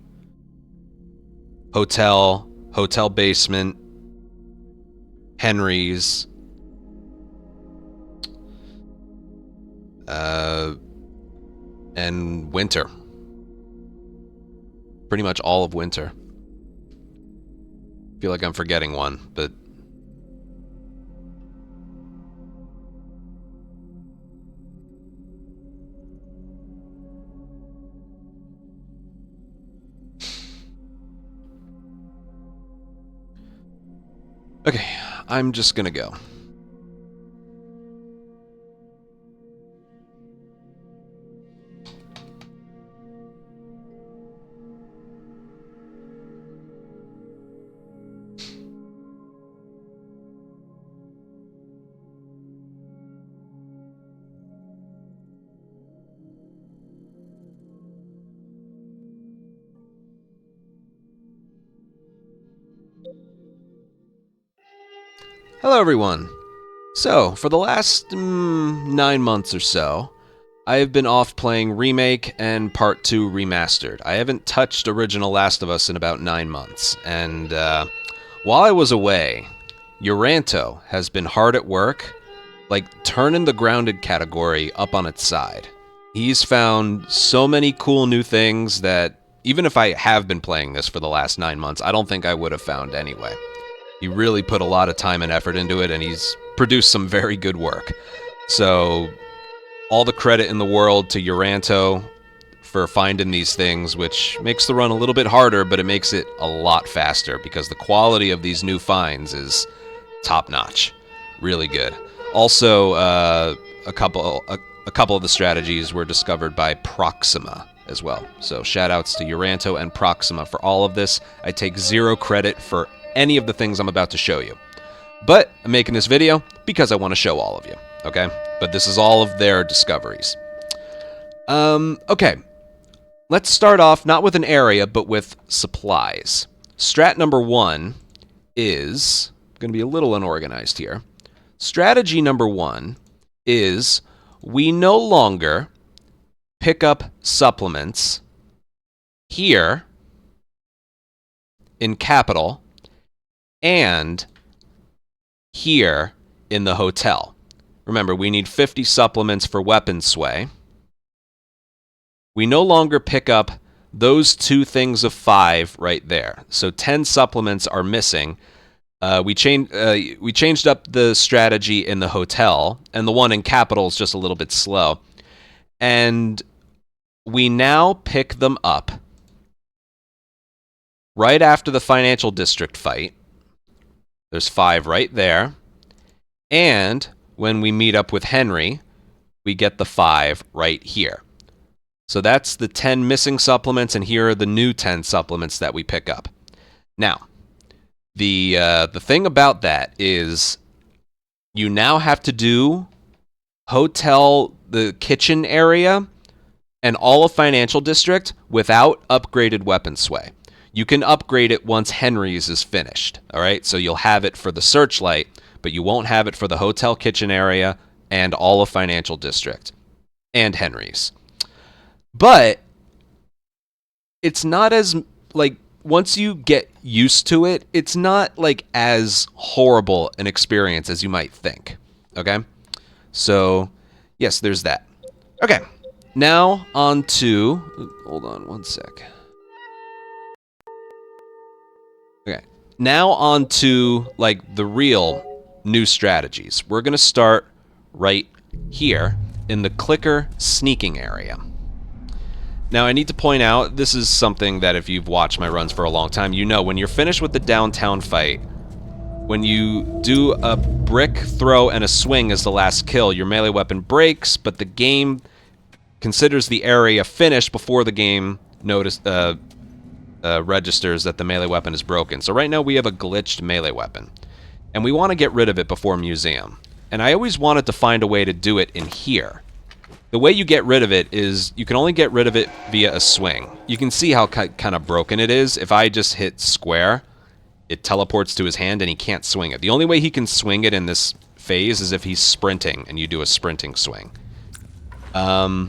[SPEAKER 1] hotel basement, Henry's, and winter. Pretty much all of winter. Feel like I'm forgetting one, but okay, I'm just gonna go. Hello everyone! So, for the last 9 months or so, I have been off playing Remake and Part 2 Remastered. I haven't touched original Last of Us in about 9 months, and while I was away, Uranto has been hard at work, like turning the grounded category up on its side. He's found so many cool new things that even if I have been playing this for the last 9 months, I don't think I would have found anyway. He really put a lot of time and effort into it, and he's produced some very good work. So, all the credit in the world to Uranto for finding these things, which makes the run a little bit harder, but it makes it a lot faster because the quality of these new finds is top-notch. Really good. Also, a couple of the strategies were discovered by Proxima as well. So, shout-outs to Uranto and Proxima for all of this. I take zero credit for any of the things I'm about to show you. But I'm making this video because I want to show all of you, okay? But this is all of their discoveries. Okay. Let's start off not with an area, but with supplies. Strat number 1 is going to be a little unorganized here. Strategy number 1 is we no longer pick up supplements here in capital and here in the hotel. Remember, we need 50 supplements for weapon sway. We no longer pick up those 2 things of 5 right there. So 10 supplements are missing. We changed up the strategy in the hotel, and the one in capital is just a little bit slow. And we now pick them up right after the financial district fight. There's 5 right there. And when we meet up with Henry, we get the 5 right here. So that's the 10 missing supplements, and here are the new 10 supplements that we pick up. Now, the thing about that is you now have to do the kitchen area and all of Financial District without upgraded weapon sway. You can upgrade it once Henry's is finished, all right? So you'll have it for the Searchlight, but you won't have it for the hotel kitchen area and all of Financial District and Henry's. But it's not as, like, once you get used to it, it's not, like, as horrible an experience as you might think, okay? So, yes, there's that. Okay, now on to... Hold on one sec. Okay, now on to, like, the real new strategies. We're going to start right here in the clicker sneaking area. Now, I need to point out, this is something that if you've watched my runs for a long time, you know when you're finished with the downtown fight, when you do a brick throw and a swing as the last kill, your melee weapon breaks, but the game considers the area finished before the game registers that the melee weapon is broken. So right now we have a glitched melee weapon, and we want to get rid of it before Museum. And I always wanted to find a way to do it in here. The way you get rid of it is you can only get rid of it via a swing. You can see how kind of broken it is. If I just hit square, it teleports to his hand and he can't swing it. The only way he can swing it in this phase is if he's sprinting and you do a sprinting swing. So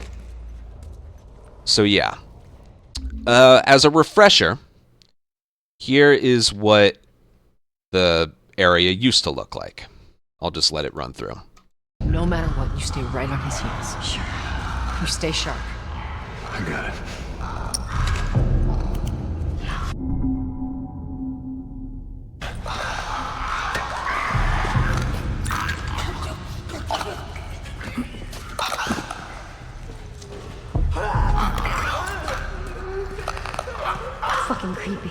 [SPEAKER 1] yeah. As a refresher, here is what the area used to look like. I'll just let it run through.
[SPEAKER 6] No matter what, you stay right on his heels. Sure. You stay sharp.
[SPEAKER 2] I got it.
[SPEAKER 6] Fucking creepy.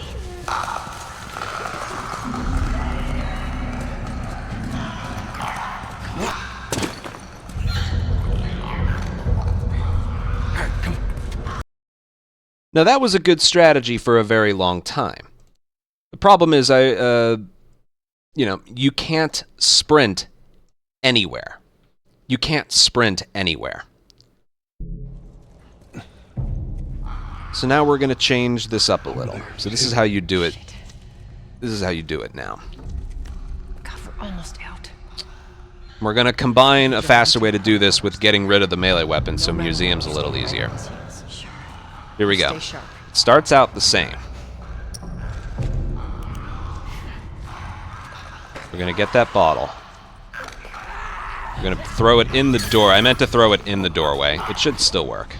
[SPEAKER 1] Now that was a good strategy for a very long time. The problem is you can't sprint anywhere. You can't sprint anywhere. So now we're going to change this up a little. So this is how you do it. This is how you do it now.
[SPEAKER 6] God, we're almost out.
[SPEAKER 1] We're going to combine a faster way to do this with getting rid of the melee weapon, so Museum's a little easier. Here we go. It starts out the same. We're going to get that bottle. We're going to throw it in the door. I meant to throw it in the doorway. It should still work.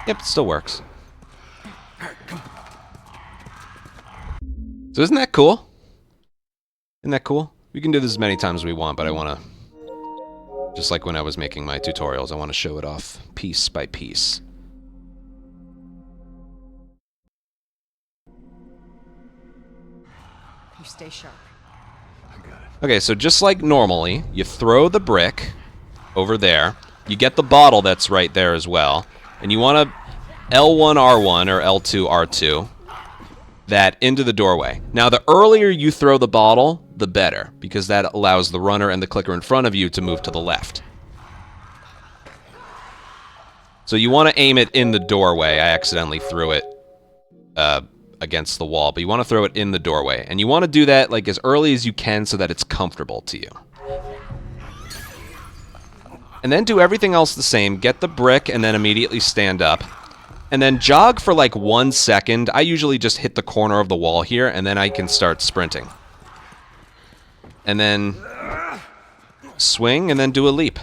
[SPEAKER 1] Yep, it still works. So isn't that cool? Isn't that cool? We can do this as many times as we want, but I want to... Just like when I was making my tutorials, I want to show it off piece by piece.
[SPEAKER 6] You stay sharp.
[SPEAKER 1] Okay, so just like normally, you throw the brick over there. You get the bottle that's right there as well. And you want to L1 R1 or L2 R2 that into the doorway. Now, the earlier you throw the bottle, the better, because that allows the runner and the clicker in front of you to move to the left. So you want to aim it in the doorway. I accidentally threw it against the wall, but you want to throw it in the doorway. And you want to do that like as early as you can so that it's comfortable to you. And then do everything else the same. Get the brick and then immediately stand up. And then jog for like 1 second. I usually just hit the corner of the wall here, and then I can start sprinting. And then swing, and then do a leap.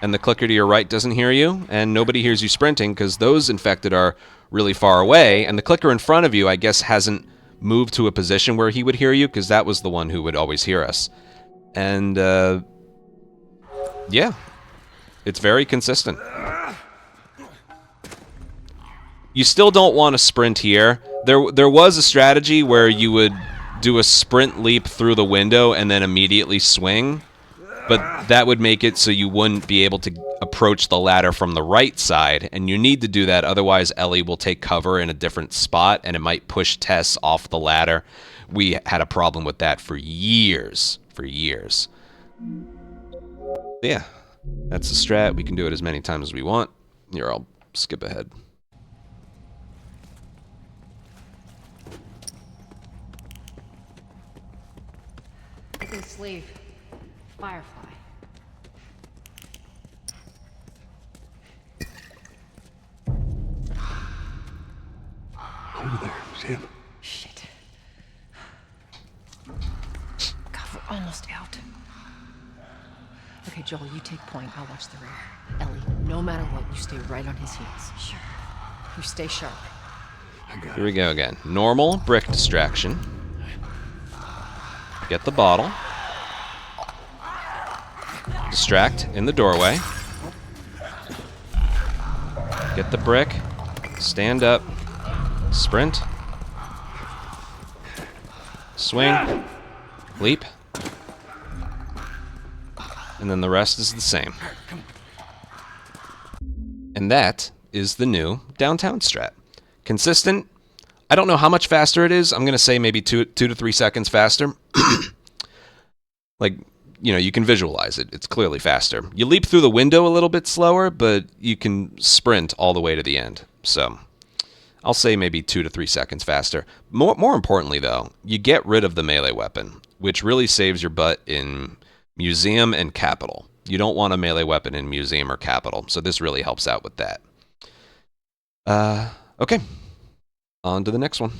[SPEAKER 1] And the clicker to your right doesn't hear you, and nobody hears you sprinting, because those infected are really far away, and the clicker in front of you, I guess, hasn't moved to a position where he would hear you, because that was the one who would always hear us. And, yeah. It's very consistent. You still don't want to sprint here. There was a strategy where you would do a sprint leap through the window and then immediately swing, but that would make it so you wouldn't be able to approach the ladder from the right side, and you need to do that, otherwise Ellie will take cover in a different spot, and it might push Tess off the ladder. We had a problem with that for years. Yeah, that's the strat. We can do it as many times as we want. Here, I'll skip ahead.
[SPEAKER 4] Look at the sleeve. Firefly.
[SPEAKER 2] Over there. See him?
[SPEAKER 6] Shit. God, we're almost out. Okay, Joel, you take point. I'll watch the rear. Ellie, no matter what, you stay right on his heels. Sure. You stay sharp.
[SPEAKER 2] I got
[SPEAKER 1] Here
[SPEAKER 2] it.
[SPEAKER 1] we go again. Normal brick distraction. Get the bottle. Distract in the doorway. Get the brick. Stand up. Sprint. Swing. Leap. And then the rest is the same. And that is the new downtown strat. Consistent. I don't know how much faster it is. I'm going to say maybe 2 to 3 seconds faster. Like, you know, you can visualize it. It's clearly faster. You leap through the window a little bit slower, but you can sprint all the way to the end. So I'll say maybe 2 to 3 seconds faster. More importantly, though, you get rid of the melee weapon, which really saves your butt in Museum and Capital. You don't want a melee weapon in Museum or Capital, so this really helps out with that. Okay. On to the next one.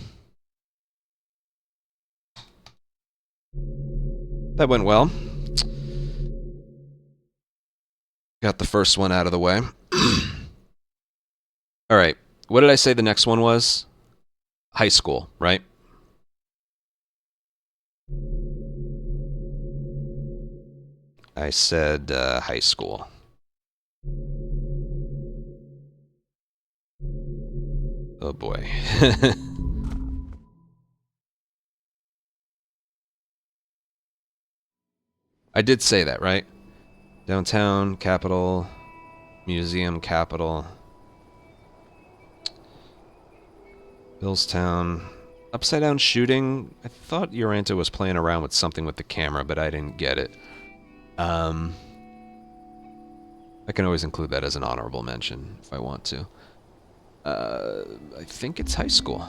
[SPEAKER 1] That went well. Got the first one out of the way. All right. What did I say the next one was? High school, right? I said high school. Oh boy. I did say that, right? Downtown, Capital, Museum, Capital, Billstown, upside down shooting. I thought Uranta was playing around with something with the camera, but I didn't get it. I can always include that as an honorable mention if I want to. I think it's high school.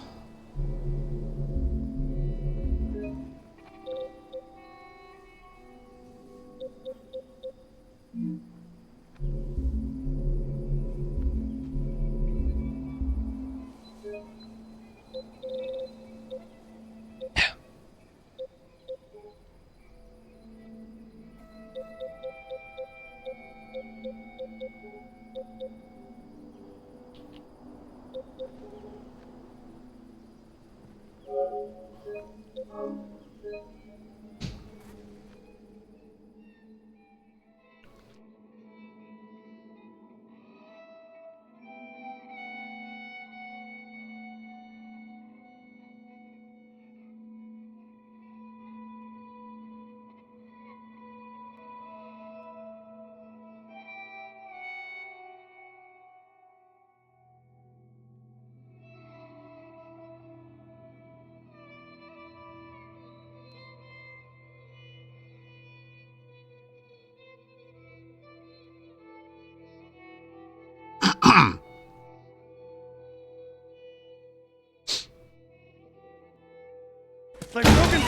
[SPEAKER 3] It's like broken.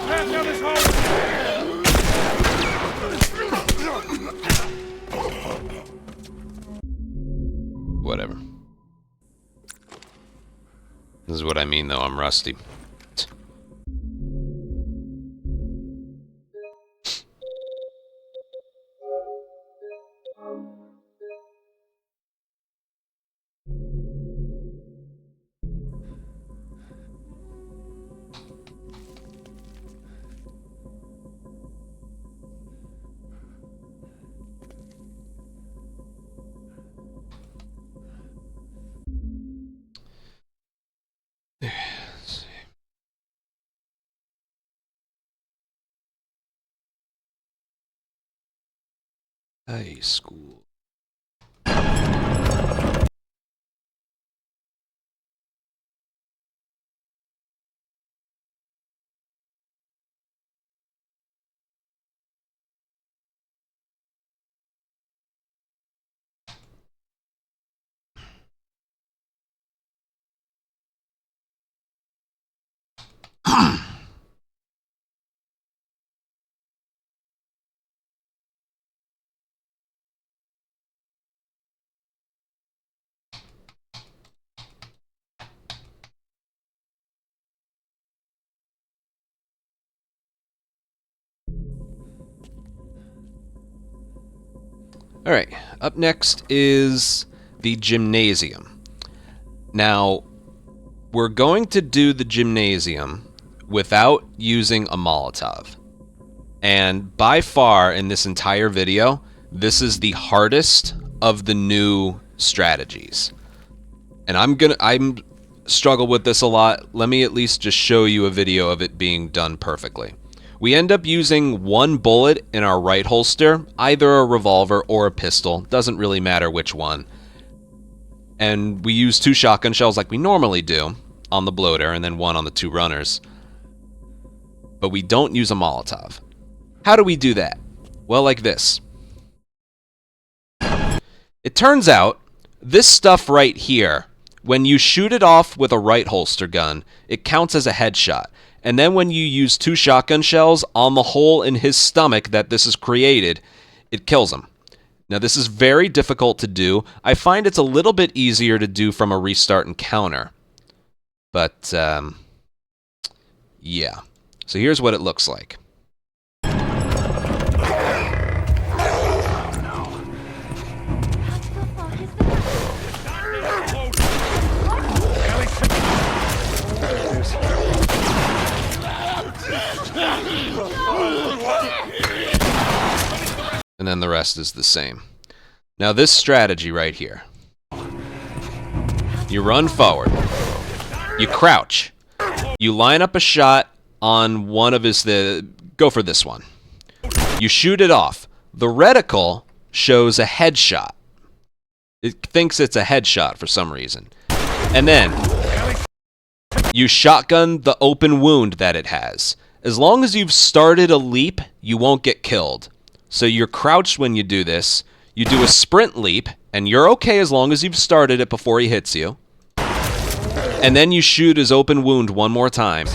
[SPEAKER 3] Pass down this hole.
[SPEAKER 1] Whatever. This is what I mean, though. I'm rusty. High school. Alright, up next is the gymnasium. Now, we're going to do the gymnasium without using a Molotov. And by far, in this entire video, this is the hardest of the new strategies. And I'm struggle with this a lot. Let me at least just show you a video of it being done perfectly. We end up using one bullet in our right holster, either a revolver or a pistol, doesn't really matter which one. And we use 2 shotgun shells like we normally do on the bloater, and then 1 on the 2 runners. But we don't use a Molotov. How do we do that? Well, like this. It turns out, this stuff right here, when you shoot it off with a right holster gun, it counts as a headshot. And then when you use 2 shotgun shells on the hole in his stomach that this has created, it kills him. Now, this is very difficult to do. I find it's a little bit easier to do from a restart encounter. But, yeah. So here's what it looks like. And then the rest is the same. Now this strategy right here. You run forward. You crouch. You line up a shot on one of his... Go for this one. You shoot it off. The reticle shows a headshot. It thinks it's a headshot for some reason. And then you shotgun the open wound that it has. As long as you've started a leap, you won't get killed. So you're crouched when you do this. You do a sprint leap, and you're okay as long as you've started it before he hits you. And then you shoot his open wound one more time,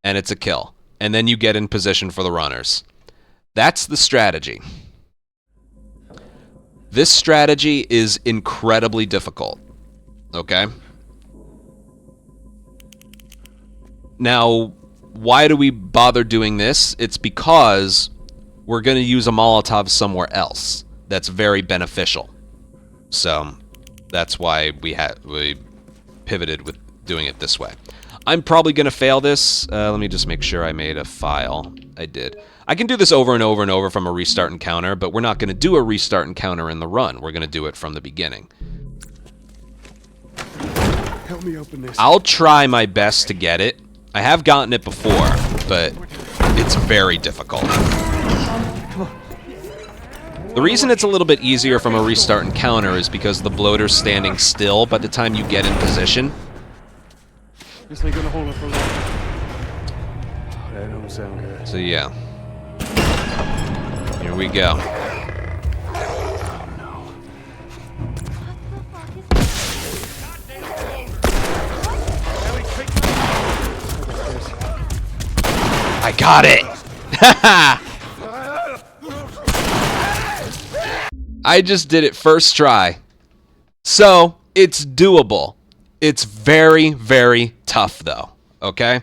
[SPEAKER 1] and it's a kill. And then you get in position for the runners. That's the strategy. This strategy is incredibly difficult. Okay? Now, why do we bother doing this? It's because we're going to use a Molotov somewhere else that's very beneficial. So that's why we pivoted with doing it this way. I'm probably going to fail this. Let me just make sure I made a file. I did. I can do this over and over and over from a restart encounter, but we're not going to do a restart encounter in the run. We're going to do it from the beginning.
[SPEAKER 2] Help me open this.
[SPEAKER 1] I'll try my best to get it. I have gotten it before, but it's very difficult. The reason it's a little bit easier from a restart encounter is because the bloater's standing still by the time you get in position.
[SPEAKER 2] This ain't gonna hold up for long. That don't sound good.
[SPEAKER 1] So yeah. Here we go. I got it! I just did it first try. So, it's doable. It's very, very tough, though. Okay?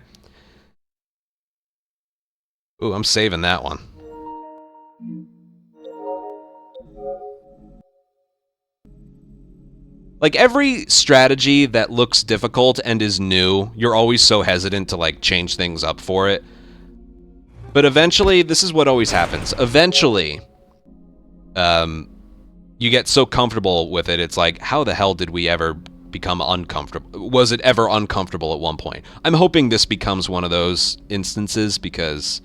[SPEAKER 1] Ooh, I'm saving that one. Like, every strategy that looks difficult and is new, you're always so hesitant to, like, change things up for it. But eventually, this is what always happens. Eventually, you get so comfortable with it, it's like, how the hell did we ever become uncomfortable? Was it ever uncomfortable at one point? I'm hoping this becomes one of those instances because,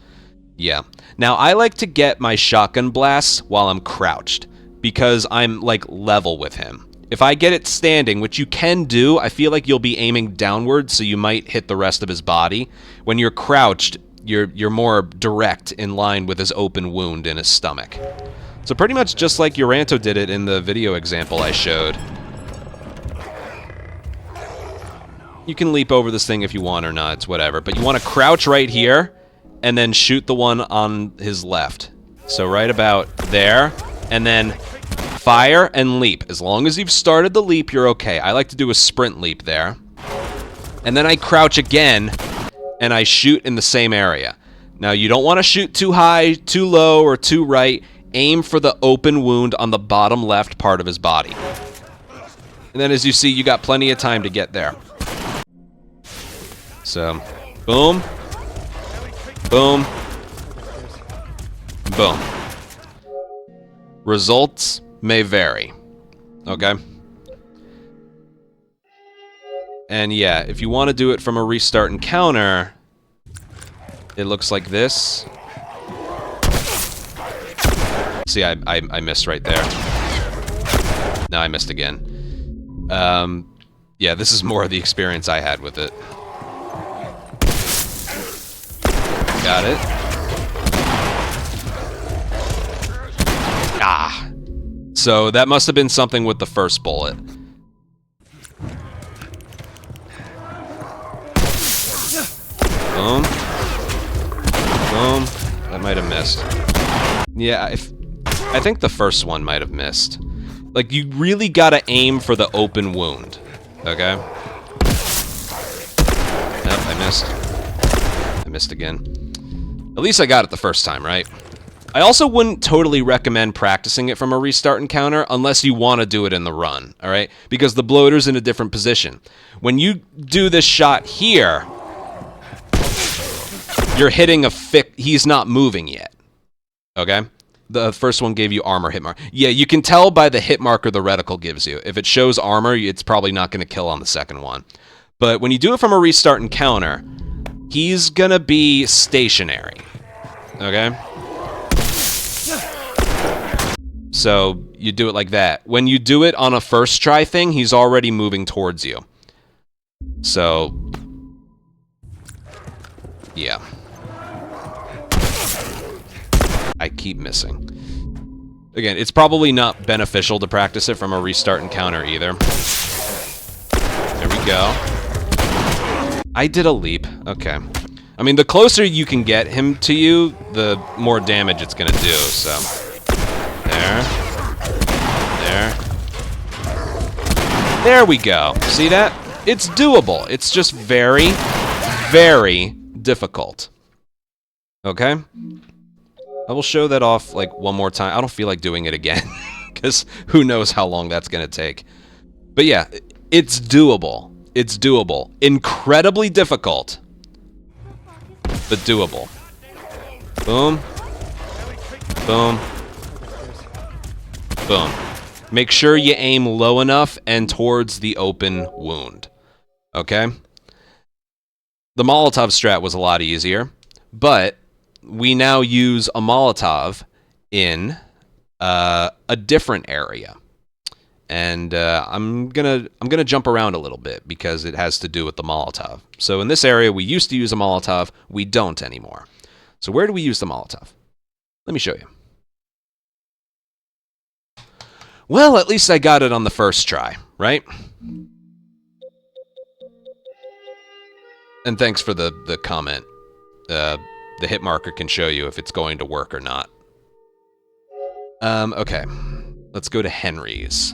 [SPEAKER 1] Yeah. Now, I like to get my shotgun blasts while I'm crouched, because I'm, like, level with him. If I get it standing, which you can do, I feel like you'll be aiming downward, so you might hit the rest of his body. When you're crouched, you're more direct in line with his open wound in his stomach. So pretty much just like Uranto did it in the video example I showed. You can leap over this thing if you want or not, it's whatever. But you want to crouch right here, and then shoot the one on his left. So right about there, and then fire and leap. As long as you've started the leap, you're okay. I like to do a sprint leap there. And then I crouch again, and I shoot in the same area. Now, you don't want to shoot too high, too low, or too right. Aim for the open wound on the bottom left part of his body. And then as you see, you got plenty of time to get there. So, boom. Boom. Boom. Results may vary. Okay? And yeah, if you want to do it from a restart encounter, it looks like this. See, I missed right there. No, I missed again. Yeah, this is more of the experience I had with it. Got it. Ah. So that must have been something with the first bullet. Boom. Boom. That might have missed. Yeah, I think the first one might have missed. Like, you really gotta aim for the open wound. Okay? Nope, I missed. I missed again. At least I got it the first time, right? I also wouldn't totally recommend practicing it from a restart encounter unless you want to do it in the run, alright? Because the bloater's in a different position. When you do this shot here, you're hitting a he's not moving yet. Okay? The first one gave you armor hit mark. Yeah, you can tell by the hit marker the reticle gives you. If it shows armor, it's probably not going to kill on the second one. But when you do it from a restart encounter, he's going to be stationary. Okay? So, you do it like that. When you do it on a first try thing, he's already moving towards you. So, yeah. I keep missing. Again, it's probably not beneficial to practice it from a restart encounter either. There we go. I did a leap. Okay. I mean, the closer you can get him to you, the more damage it's gonna do, so. There. There. There we go. See that? It's doable. It's just very, very difficult. Okay? I will show that off, like, one more time. I don't feel like doing it again, because who knows how long that's going to take. But yeah, it's doable. It's doable. Incredibly difficult, but doable. Boom. Boom. Boom. Make sure you aim low enough and towards the open wound. Okay? The Molotov strat was a lot easier, but we now use a Molotov in a different area. And I'm gonna jump around a little bit because it has to do with the Molotov. So in this area, we used to use a Molotov. We don't anymore. So where do we use the Molotov? Let me show you. Well, at least I got it on the first try, right? And thanks for the comment. The hit marker can show you if it's going to work or not. Okay. Let's go to Henry's.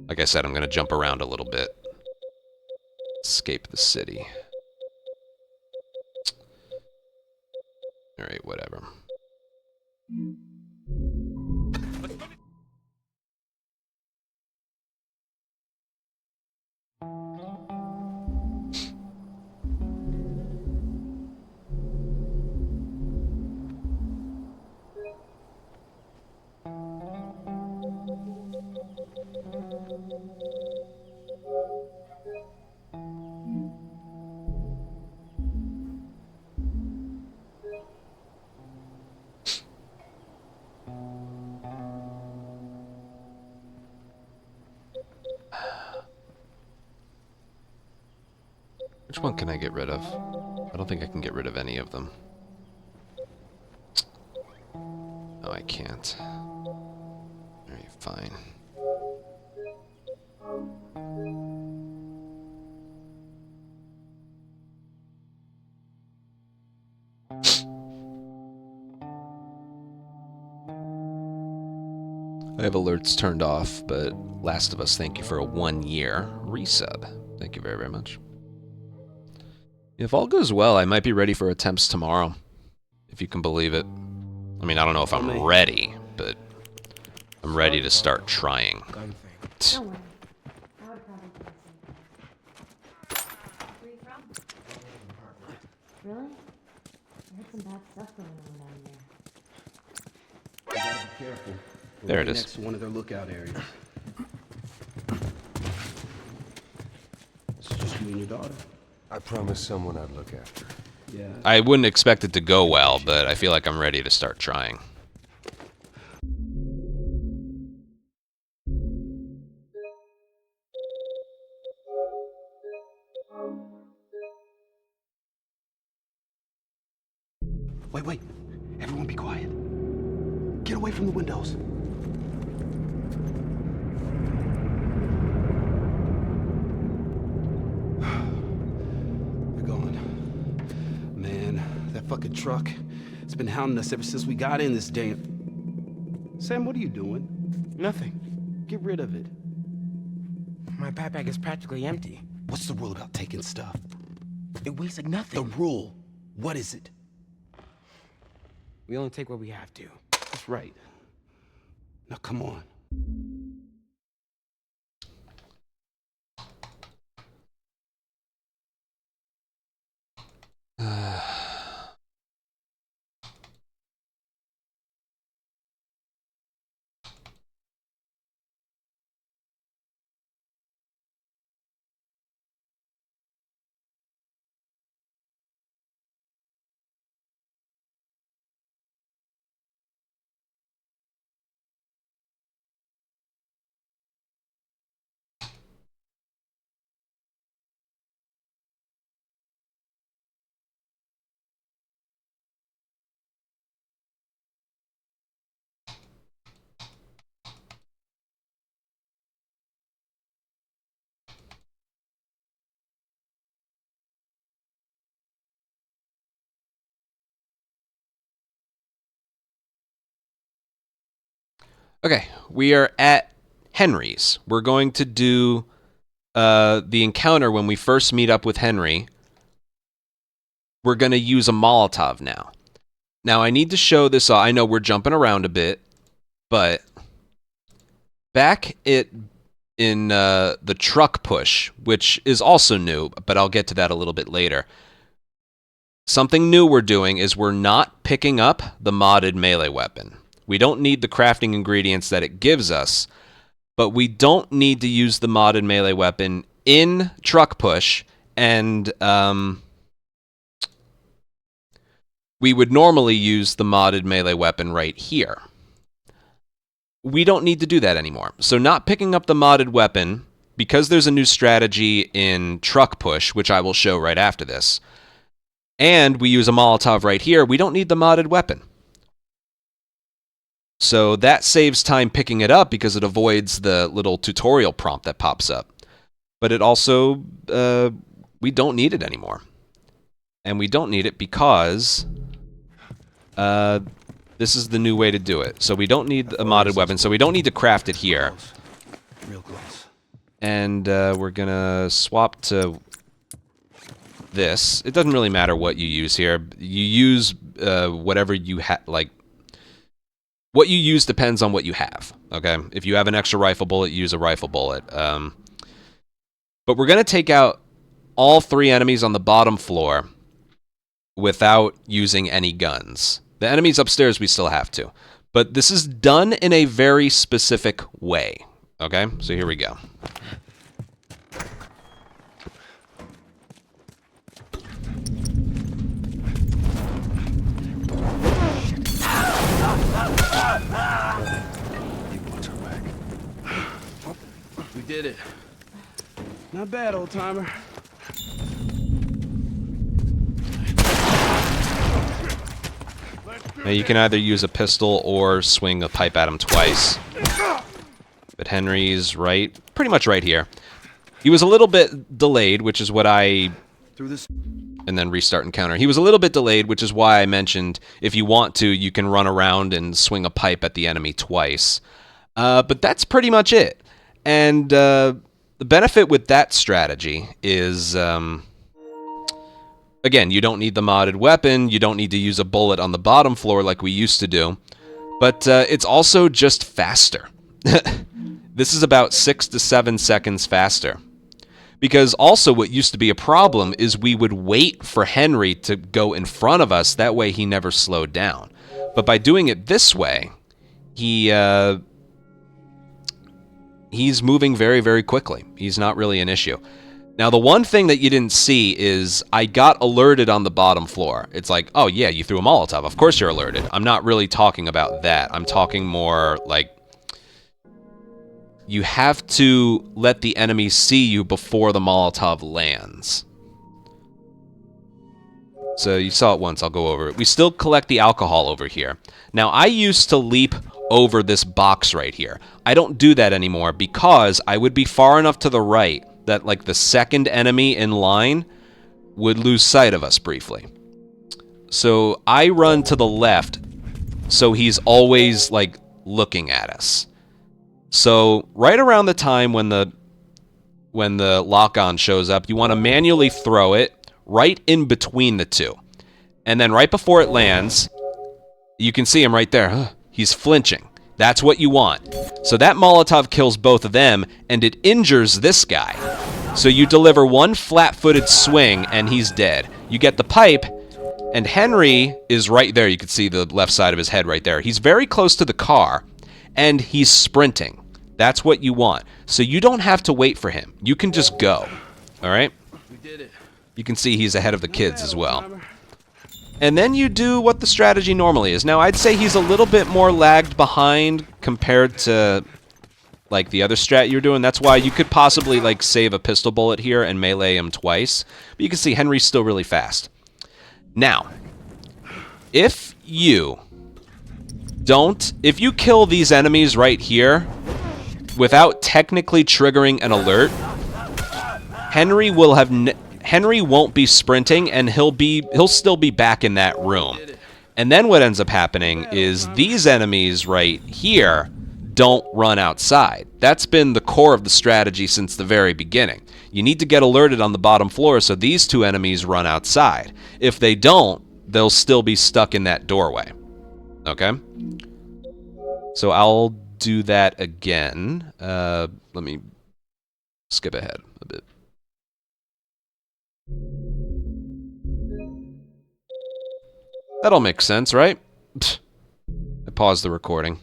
[SPEAKER 1] Like I said, I'm going to jump around a little bit. Escape the city. Alright, whatever. one can I get rid of? I don't think I can get rid of any of them. No, I can't. Alright, fine. I have alerts turned off, but Last of Us, thank you for a 1-year resub. Thank you very, very much. If all goes well, I might be ready for attempts tomorrow, if you can believe it. I mean, I don't know if I'm ready, but I'm ready to start trying.
[SPEAKER 4] Don't worry. I would probably do the same thing. Where you from? Really? I heard some bad stuff going on down there.
[SPEAKER 7] You gotta be careful. We're
[SPEAKER 1] There
[SPEAKER 7] right
[SPEAKER 1] it is.
[SPEAKER 7] next to one of their lookout areas. It's just you and your daughter.
[SPEAKER 2] I promised someone I'd look after.
[SPEAKER 7] Yeah.
[SPEAKER 1] I wouldn't expect it to go well, but I feel like I'm ready to start trying.
[SPEAKER 7] Wait. Everyone be quiet. Get away from the windows. They're gone. Man, that fucking truck. It's been hounding us ever since we got in this damn... Sam, what are you doing?
[SPEAKER 8] Nothing.
[SPEAKER 7] Get rid of it.
[SPEAKER 8] My backpack is practically empty.
[SPEAKER 7] What's the rule about taking stuff?
[SPEAKER 8] It weighs like
[SPEAKER 7] The
[SPEAKER 8] nothing.
[SPEAKER 7] rule. What is it?
[SPEAKER 8] We only take what we have to.
[SPEAKER 7] That's right. Now come on.
[SPEAKER 1] Okay, we are at Henry's. We're going to do the encounter when we first meet up with Henry. We're going to use a Molotov now. Now, I need to show this. I know we're jumping around a bit, but back in the truck push, which is also new, but I'll get to that a little bit later. Something new we're doing is we're not picking up the modded melee weapon. We don't need the crafting ingredients that it gives us, but we don't need to use the modded melee weapon in truck push, and we would normally use the modded melee weapon right here. We don't need to do that anymore. So not picking up the modded weapon, because there's a new strategy in truck push, which I will show right after this, and we use a Molotov right here, we don't need the modded weapon. So that saves time picking it up because it avoids the little tutorial prompt that pops up. But it also, we don't need it anymore. And we don't need it because this is the new way to do it. So we don't need a modded weapon, so we don't need to craft it here.
[SPEAKER 7] Real close.
[SPEAKER 1] And we're going to swap to this. It doesn't really matter what you use here. You use whatever you have, like, what you use depends on what you have, okay? If you have an extra rifle bullet, use a rifle bullet. But we're going to take out all 3 enemies on the bottom floor without using any guns. The enemies upstairs, we still have to. But this is done in a very specific way, okay? So here we go.
[SPEAKER 7] We did it. Not bad, old timer.
[SPEAKER 1] Now you can either use a pistol or swing a pipe at him twice. But Henry's right, pretty much right here. He was a little bit delayed, which is what I...
[SPEAKER 7] Through this.
[SPEAKER 1] And then restart encounter. He was a little bit delayed, which is why I mentioned if you want to, you can run around and swing a pipe at the enemy twice. But that's pretty much it. And the benefit with that strategy is, again, you don't need the modded weapon. You don't need to use a bullet on the bottom floor like we used to do. But it's also just faster. This is about 6 to 7 seconds faster. Because also what used to be a problem is we would wait for Henry to go in front of us. That way he never slowed down. But by doing it this way, he's moving very, very quickly. He's not really an issue. Now, the one thing that you didn't see is I got alerted on the bottom floor. It's like, oh yeah, you threw a Molotov. Of course you're alerted. I'm not really talking about that. I'm talking more like you have to let the enemy see you before the Molotov lands. So you saw it once, I'll go over it. We still collect the alcohol over here. Now, I used to leap over this box right here. I don't do that anymore because I would be far enough to the right that, like, the second enemy in line would lose sight of us briefly. So I run to the left so he's always, like, looking at us. So right around the time when the lock-on shows up, you want to manually throw it right in between the two. And then right before it lands, you can see him right there. He's flinching. That's what you want. So that Molotov kills both of them, and it injures this guy. So you deliver one flat-footed swing, and he's dead. You get the pipe, and Henry is right there. You can see the left side of his head right there. He's very close to the car, and he's sprinting. That's what you want. So you don't have to wait for him. You can just go. All right?
[SPEAKER 7] We did it.
[SPEAKER 1] You can see he's ahead of the kids as well. And then you do what the strategy normally is. Now, I'd say he's a little bit more lagged behind compared to, like, the other strat you're doing. That's why you could possibly, like, save a pistol bullet here and melee him twice. But you can see Henry's still really fast. Now, if you kill these enemies right here without technically triggering an alert, Henry won't be sprinting, and he'll still be back in that room. And then what ends up happening is these enemies right here don't run outside. That's been the core of the strategy since the very beginning. You need to get alerted on the bottom floor so these two enemies run outside. If they don't, they'll still be stuck in that doorway. Okay? So I'll do that again. Let me skip ahead a bit. That'll make sense, right? I paused the recording.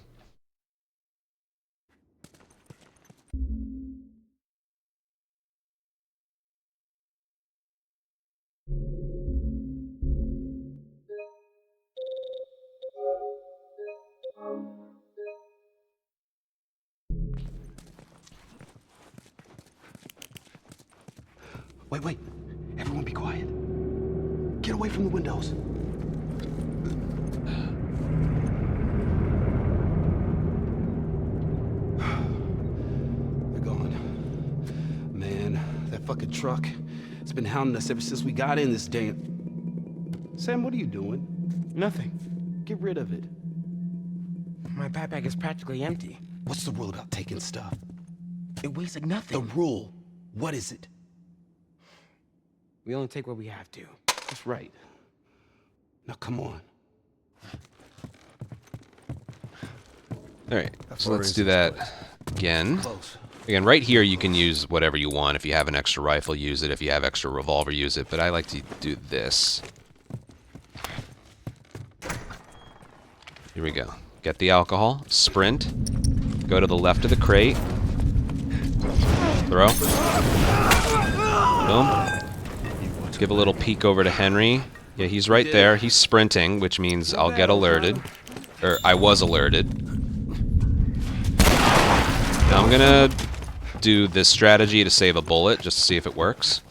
[SPEAKER 7] Wait. Everyone be quiet. Get away from the windows. They're gone. Man, that fucking truck, it's been hounding us ever since we got in this damn... Sam, what are you doing?
[SPEAKER 8] Nothing.
[SPEAKER 7] Get rid of it.
[SPEAKER 8] My backpack is practically empty.
[SPEAKER 7] What's the rule about taking stuff?
[SPEAKER 8] It weighs like
[SPEAKER 7] The
[SPEAKER 8] nothing.
[SPEAKER 7] rule. What is it?
[SPEAKER 8] We only take what we have to.
[SPEAKER 7] That's right. Now come on.
[SPEAKER 1] Alright,
[SPEAKER 2] How
[SPEAKER 1] so
[SPEAKER 2] far
[SPEAKER 1] let's
[SPEAKER 2] is
[SPEAKER 1] do
[SPEAKER 2] this
[SPEAKER 1] that again.
[SPEAKER 7] Close.
[SPEAKER 1] Again, right here you can use whatever you want. If you have an extra rifle, use it. If you have extra revolver, use it. But I like to do this. Here we go. Get the alcohol. Sprint. Go to the left of the crate. Throw. Boom. Give a little peek over to Henry. Yeah, he's right there. He's sprinting, which means I'll get alerted. Or, I was alerted. Now I'm gonna do this strategy to save a bullet, just to see if it works.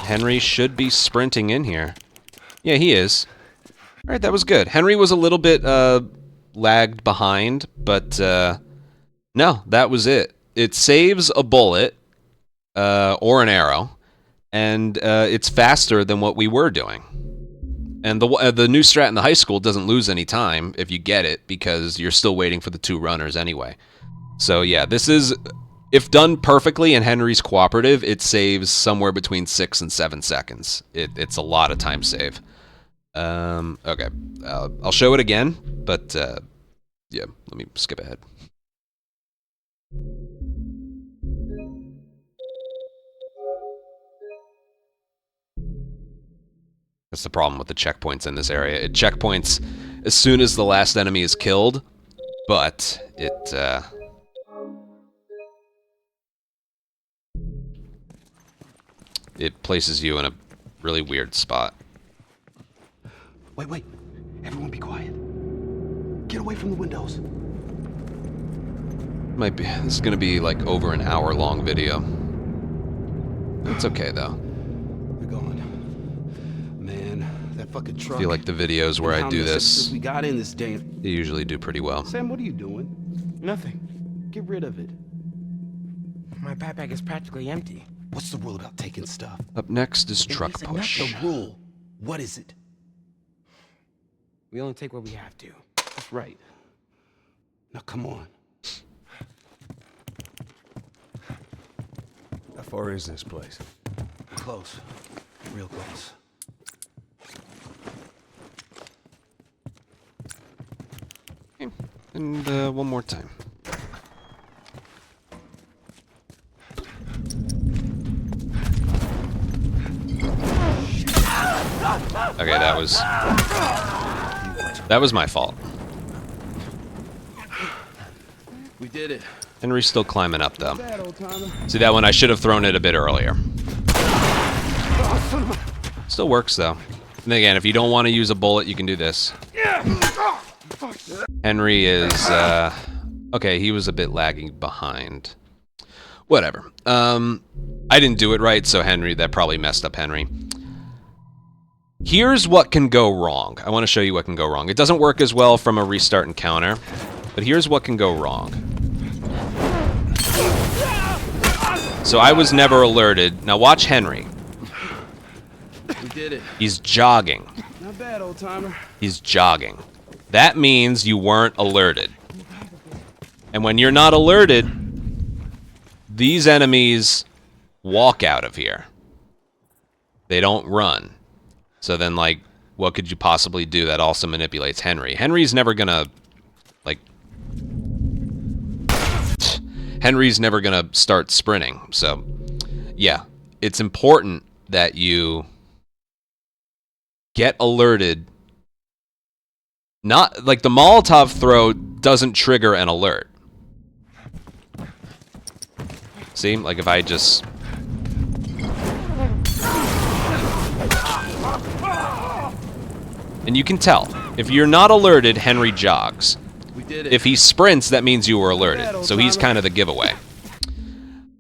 [SPEAKER 1] Henry should be sprinting in here. Yeah, he is. All right, that was good. Henry was a little bit lagged behind, but no, that was it. It saves a bullet or an arrow, and it's faster than what we were doing. And the new strat in the high school doesn't lose any time if you get it, because you're still waiting for the 2 runners anyway. So yeah, this is, if done perfectly and Henry's cooperative, it saves somewhere between 6 and 7 seconds. It's a lot of time save. Okay, I'll show it again, but yeah, let me skip ahead. That's the problem with the checkpoints in this area. It checkpoints as soon as the last enemy is killed, but it places you in a really weird spot.
[SPEAKER 7] Wait. Everyone be quiet. Get away from the windows.
[SPEAKER 1] This is gonna be like over an hour-long video. It's okay though.
[SPEAKER 7] They're gone. Man, that fucking truck.
[SPEAKER 1] I feel like the videos where I do this,
[SPEAKER 7] Since we got in this damn.
[SPEAKER 1] they usually do pretty well.
[SPEAKER 7] Sam, what are you doing?
[SPEAKER 8] Nothing.
[SPEAKER 7] Get rid of it.
[SPEAKER 8] My backpack is practically empty.
[SPEAKER 7] What's the rule about taking stuff?
[SPEAKER 1] Up next is truck
[SPEAKER 8] isn't
[SPEAKER 1] push.
[SPEAKER 7] The rule. What is it?
[SPEAKER 8] We only take what we have to.
[SPEAKER 7] That's right. Now come on.
[SPEAKER 2] How far is this place?
[SPEAKER 7] Close. Real close.
[SPEAKER 1] And one more time. Okay, that was my fault.
[SPEAKER 7] We did it.
[SPEAKER 1] Henry's still climbing up though.
[SPEAKER 7] Bad, old timer.
[SPEAKER 1] See that one? I should have thrown it a bit earlier. Still works though. And again, if you don't want to use a bullet, you can do this. Henry is okay, he was a bit lagging behind. Whatever. I didn't do it right, so Henry, that probably messed up Henry. Here's what can go wrong. I want to show you what can go wrong. It doesn't work as well from a restart encounter, but here's what can go wrong. So I was never alerted. Now watch Henry.
[SPEAKER 7] We did it.
[SPEAKER 1] He's jogging.
[SPEAKER 7] Not bad, old timer.
[SPEAKER 1] He's jogging. That means you weren't alerted. And when you're not alerted, these enemies walk out of here. They don't run. So then, like, what could you possibly do that also manipulates Henry? Henry's never gonna, like... Henry's never gonna start sprinting. So, yeah. It's important that you get alerted. Not, like, the Molotov throw doesn't trigger an alert. See? Like, if I just... And you can tell. If you're not alerted, Henry jogs.
[SPEAKER 7] We did it.
[SPEAKER 1] If he sprints, that means you were alerted. So he's kind of the giveaway.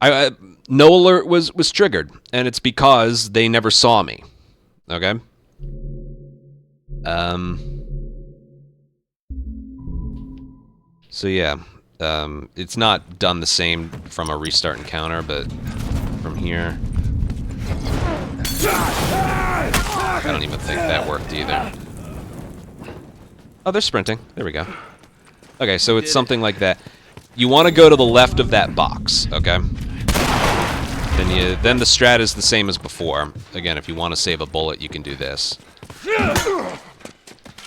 [SPEAKER 1] No alert was triggered, and it's because they never saw me. Okay? So yeah. It's not done the same from a restart encounter, but from here... I don't even think that worked either. Oh, they're sprinting. There we go. Okay, so it's something like that. You want to go to the left of that box, okay? Then the strat is the same as before. Again, if you want to save a bullet, you can do this.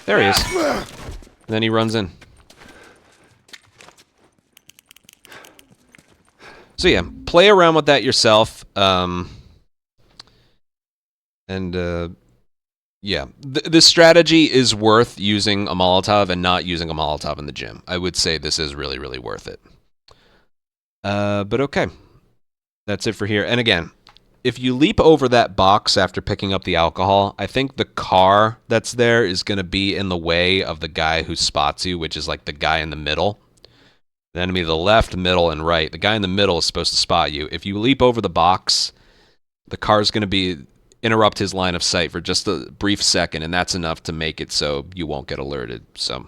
[SPEAKER 1] There he is. And then he runs in. So yeah, play around with that yourself. Yeah, this strategy is worth using a Molotov and not using a Molotov in the gym. I would say this is really, really worth it. But okay. That's it for here. And again, if you leap over that box after picking up the alcohol, I think the car that's there is going to be in the way of the guy who spots you, which is like the guy in the middle. The enemy to the left, middle, and right. The guy in the middle is supposed to spot you. If you leap over the box, the car's going to be... interrupt his line of sight for just a brief second, and that's enough to make it so you won't get alerted. So,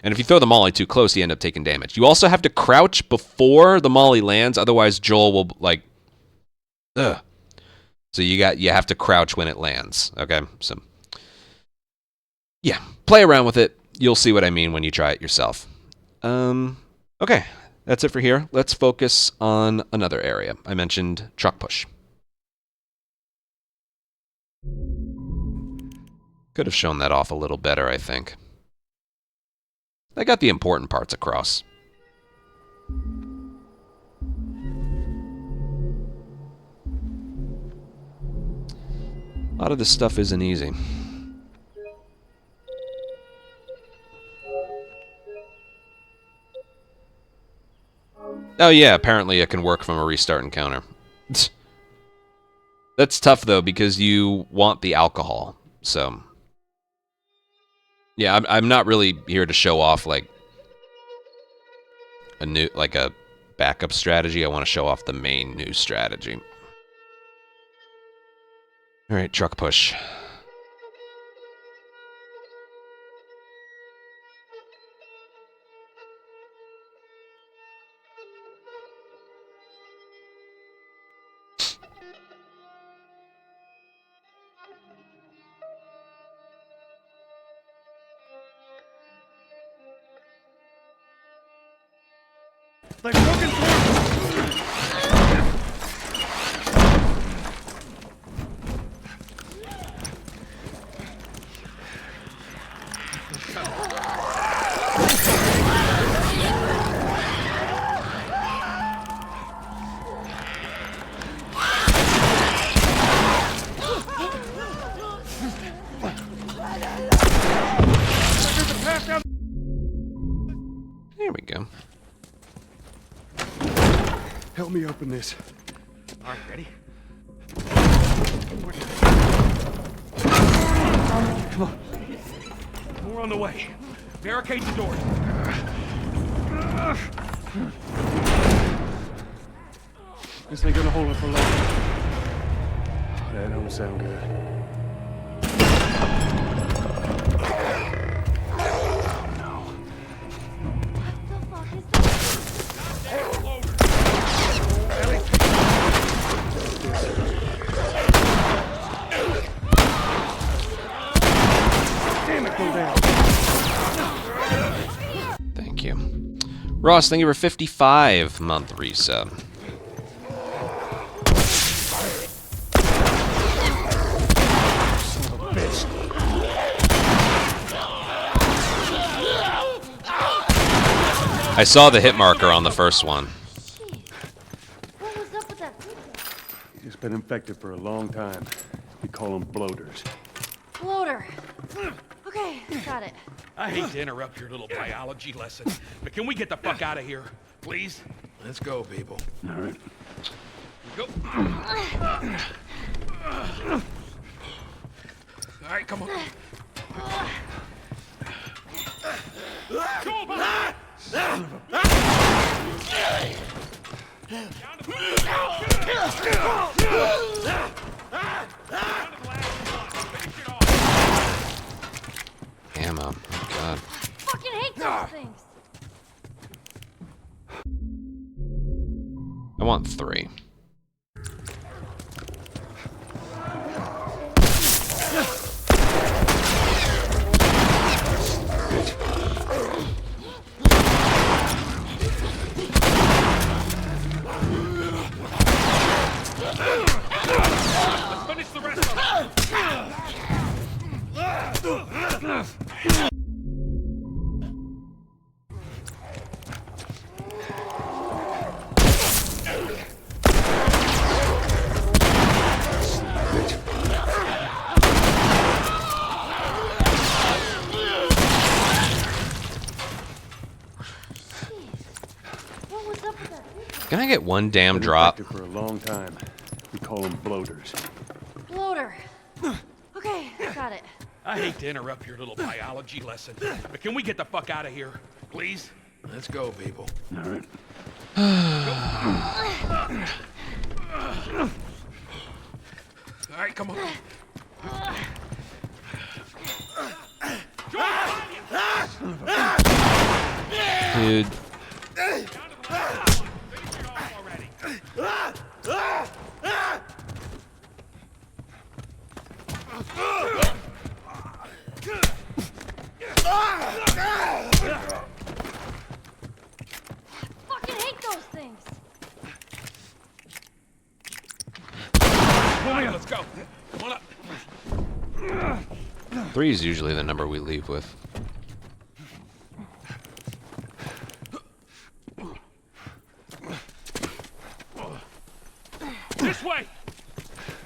[SPEAKER 1] and if you throw the molly too close, you end up taking damage. You also have to crouch before the molly lands, otherwise Joel will like. Ugh. So you have to crouch when it lands. Okay, so yeah, play around with it. You'll see what I mean when you try it yourself. Okay, that's it for here. Let's focus on another area. I mentioned truck push. Could have shown that off a little better, I think. I got the important parts across. A lot of this stuff isn't easy. Oh yeah, apparently it can work from a restart encounter. That's tough though, because you want the alcohol, so... Yeah, I'm not really here to show off like a backup strategy. I want to show off the main new strategy. All right, truck push.
[SPEAKER 3] They're cooking through!
[SPEAKER 1] There we go.
[SPEAKER 2] Help me open this.
[SPEAKER 5] All right, ready?
[SPEAKER 3] Come on. More on the way.
[SPEAKER 5] Barricade the door.
[SPEAKER 3] This ain't gonna hold it for long.
[SPEAKER 2] That don't sound good.
[SPEAKER 1] Thank you. Ross, thank you for 55-month resub. I saw the hit marker on the first one.
[SPEAKER 4] What was up with that pizza?
[SPEAKER 2] He's just been infected for a long time. We call them bloaters.
[SPEAKER 4] Floater. Okay, got it.
[SPEAKER 5] I hate to interrupt your little biology lesson, but can we get the fuck out of here, please?
[SPEAKER 7] Let's go, people.
[SPEAKER 2] All right.
[SPEAKER 5] Go. All right, come on.
[SPEAKER 1] Ammo. Oh, God.
[SPEAKER 4] Fucking hate those things.
[SPEAKER 1] I want 3.
[SPEAKER 5] Let's finish the rest of them.
[SPEAKER 4] What was up with that pizza?
[SPEAKER 1] Can I get one damn
[SPEAKER 2] Been
[SPEAKER 1] drop?
[SPEAKER 2] infected for a long time. We call them bloaters.
[SPEAKER 4] Floater. Okay, got it.
[SPEAKER 5] I hate to interrupt your little biology lesson, but can we get the fuck out of here, please?
[SPEAKER 7] Let's go, people.
[SPEAKER 2] All right.
[SPEAKER 5] All All right, come on.
[SPEAKER 1] Dude.
[SPEAKER 4] Fucking hate those things.
[SPEAKER 5] Come on, let's go. Come on up.
[SPEAKER 1] 3 is usually the number we leave with.
[SPEAKER 5] This way.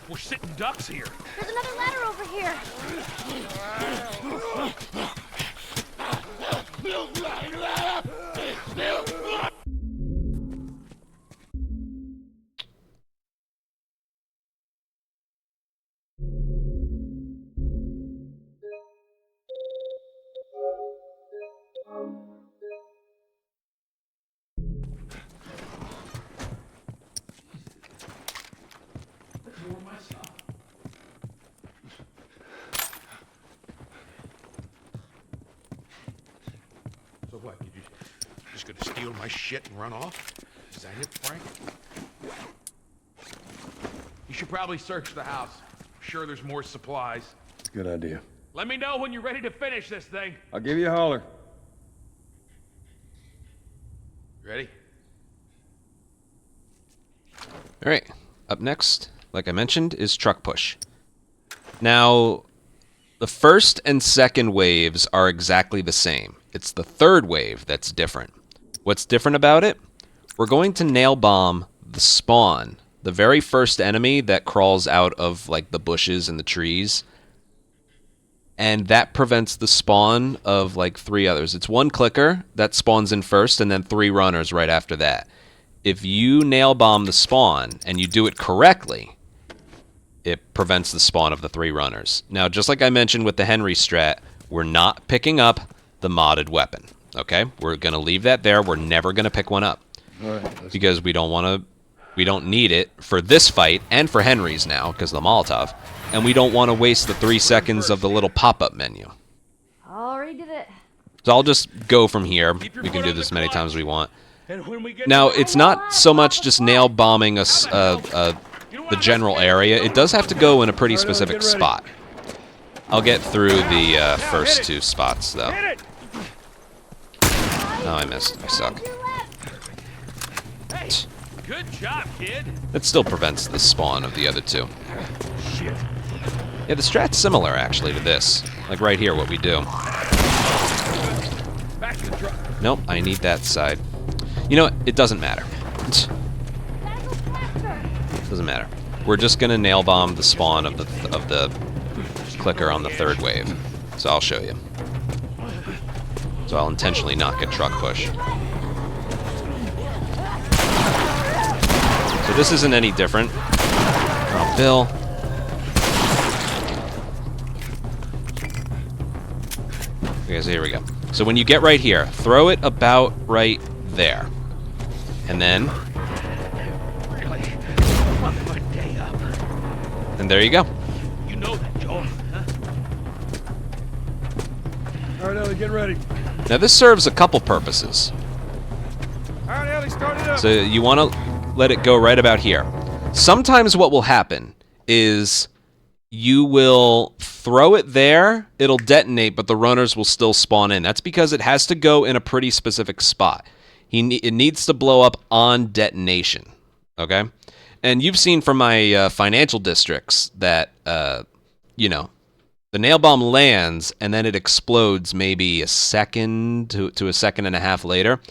[SPEAKER 5] We're sitting ducks here.
[SPEAKER 4] There's another ladder over here.
[SPEAKER 5] So what? You just gonna steal my shit and run off? Is that it, Frank? You should probably search the house. I'm sure there's more supplies.
[SPEAKER 2] It's a good idea.
[SPEAKER 5] Let me know when you're ready to finish this thing.
[SPEAKER 2] I'll give you a holler.
[SPEAKER 5] Ready?
[SPEAKER 1] All right. Up next, like I mentioned, is truck push. Now, the first and second waves are exactly the same. It's the third wave that's different. What's different about it? We're going to nail bomb the spawn, the very first enemy that crawls out of like the bushes and the trees. And that prevents the spawn of like 3 others. It's 1 clicker that spawns in first and then 3 runners right after that. If you nail bomb the spawn and you do it correctly, it prevents the spawn of the 3 runners. Now, just like I mentioned with the Henry strat, we're not picking up the modded weapon. Okay? We're going to leave that there. We're never going to pick one up.
[SPEAKER 2] All right,
[SPEAKER 1] Because we don't need it for this fight and for Henry's now because of the Molotov. And we don't want to waste the 3 seconds of the little pop-up menu.
[SPEAKER 4] Already did it.
[SPEAKER 1] So I'll just go from here.
[SPEAKER 5] Keep your
[SPEAKER 1] We can
[SPEAKER 5] foot
[SPEAKER 1] do
[SPEAKER 5] on
[SPEAKER 1] this
[SPEAKER 5] the
[SPEAKER 1] many
[SPEAKER 5] clutch.
[SPEAKER 1] times as we want.
[SPEAKER 5] And when we get
[SPEAKER 1] Now,
[SPEAKER 5] to
[SPEAKER 1] it's not so much just nail bombing us the general area. It does have to go in a pretty specific spot. I'll get through the first 2 spots, though.
[SPEAKER 5] hit it.
[SPEAKER 1] Oh, I missed. I suck.
[SPEAKER 5] Hey, good job, kid.
[SPEAKER 1] That still prevents the spawn of the other 2.
[SPEAKER 5] Shit.
[SPEAKER 1] Yeah, the strat's similar, actually, to this. Like right here, what we do.
[SPEAKER 5] Back to the truck.
[SPEAKER 1] Nope, I need that side. You know what? It doesn't matter.
[SPEAKER 4] Gotta go faster.
[SPEAKER 1] Doesn't matter. We're just gonna nail bomb the spawn of the clicker on the 3rd wave. So I'll show you. So I'll intentionally not get truck push. So this isn't any different. Oh, Bill. Okay, so here we go. So when you get right here, throw it about right there. And then...
[SPEAKER 5] Really? What a day up.
[SPEAKER 1] And there you go.
[SPEAKER 5] You know that, Joel, huh?
[SPEAKER 2] All right, Ellie, get ready.
[SPEAKER 1] Now this serves a couple purposes.
[SPEAKER 2] All right, Ellie, start it up.
[SPEAKER 1] So you want to let it go right about here. Sometimes what will happen is you will throw it there, it'll detonate, but the runners will still spawn in. That's because it has to go in a pretty specific spot. It needs to blow up on detonation, okay? And you've seen from my financial districts that, you know, the nail bomb lands and then it explodes maybe a second to a second and a half later.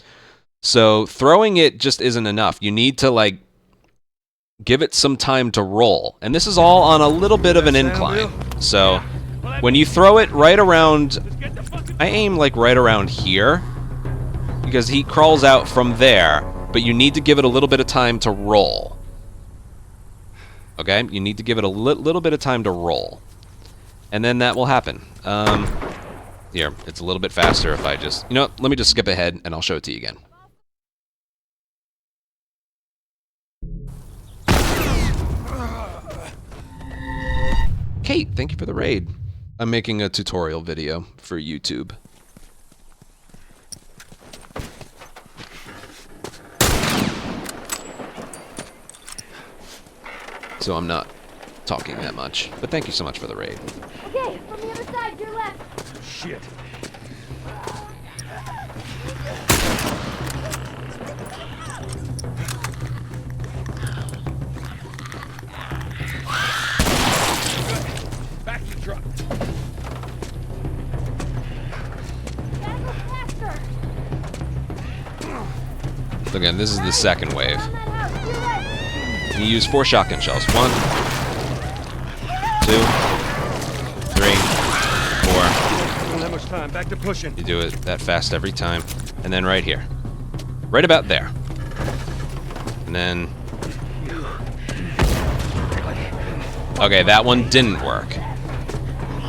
[SPEAKER 1] So throwing it just isn't enough. You need to, like, give it some time to roll. And this is all on a little bit of an incline. So when you throw it right around, I aim like right around here because he crawls out from there, but you need to give it a little bit of time to roll. Okay? You need to give it a little bit of time to roll. And then that will happen. Here, it's a little bit faster if I just... You know what? Let me just skip ahead and I'll show it to you again. Kate, thank you for the raid. I'm making a tutorial video for YouTube. So I'm not talking that much. But thank you so much for the raid.
[SPEAKER 4] Okay, from the other side, your left.
[SPEAKER 3] Shit.
[SPEAKER 5] Back to the truck.
[SPEAKER 4] Gotta go faster.
[SPEAKER 1] So again, this is the second wave.
[SPEAKER 4] Around that house, your right.
[SPEAKER 1] You use 4 shotgun shells. 1, 2, 3, 4.
[SPEAKER 3] Don't have much time. Back to pushing.
[SPEAKER 1] You do it that fast every time. And then right here. Right about there. And then... Okay, that one didn't work.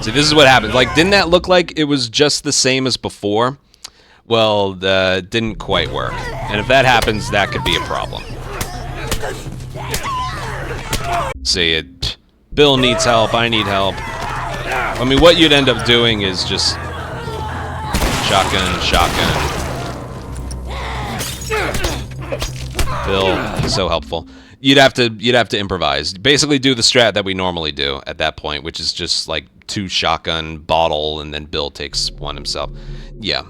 [SPEAKER 1] See, this is what happened. Like, didn't that look like it was just the same as before? Well, didn't quite work. And if that happens, that could be a problem. See, Bill needs help, I need help. I mean, what you'd end up doing is just... Shotgun. Bill, he's so helpful. You'd have to improvise. Basically do the strat that we normally do at that point, which is just like 2 shotgun, bottle, and then Bill takes 1 himself. Yeah.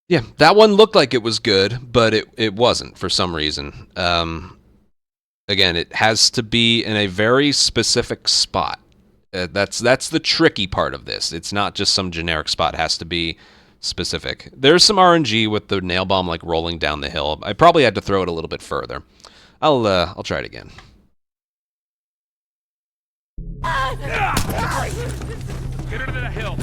[SPEAKER 1] Yeah, that one looked like it was good, but it wasn't for some reason. Again, it has to be in a very specific spot. That's the tricky part of this. It's not just some generic spot. It has to be specific. There's some RNG with the nail bomb like rolling down the hill. I probably had to throw it a little bit further. I'll try it again.
[SPEAKER 5] Get her to the hill.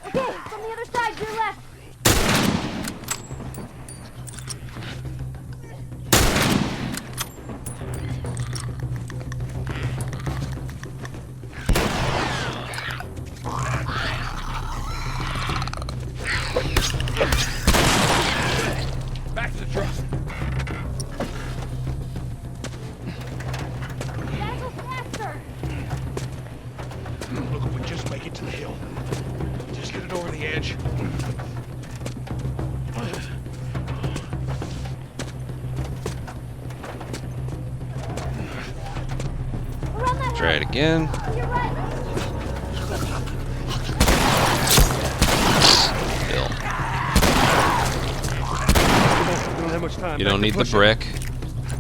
[SPEAKER 4] Okay, from the other side, your left.
[SPEAKER 5] Back to the truck.
[SPEAKER 4] Gotta go faster.
[SPEAKER 5] Look, if we just make it to the hill. Just get it over the edge.
[SPEAKER 4] Around that
[SPEAKER 1] Try it again.
[SPEAKER 4] house, your right.
[SPEAKER 1] Bill.
[SPEAKER 3] Don't have much time.
[SPEAKER 1] You
[SPEAKER 3] Back
[SPEAKER 1] don't
[SPEAKER 3] to
[SPEAKER 1] need the
[SPEAKER 3] pushing.
[SPEAKER 1] brick.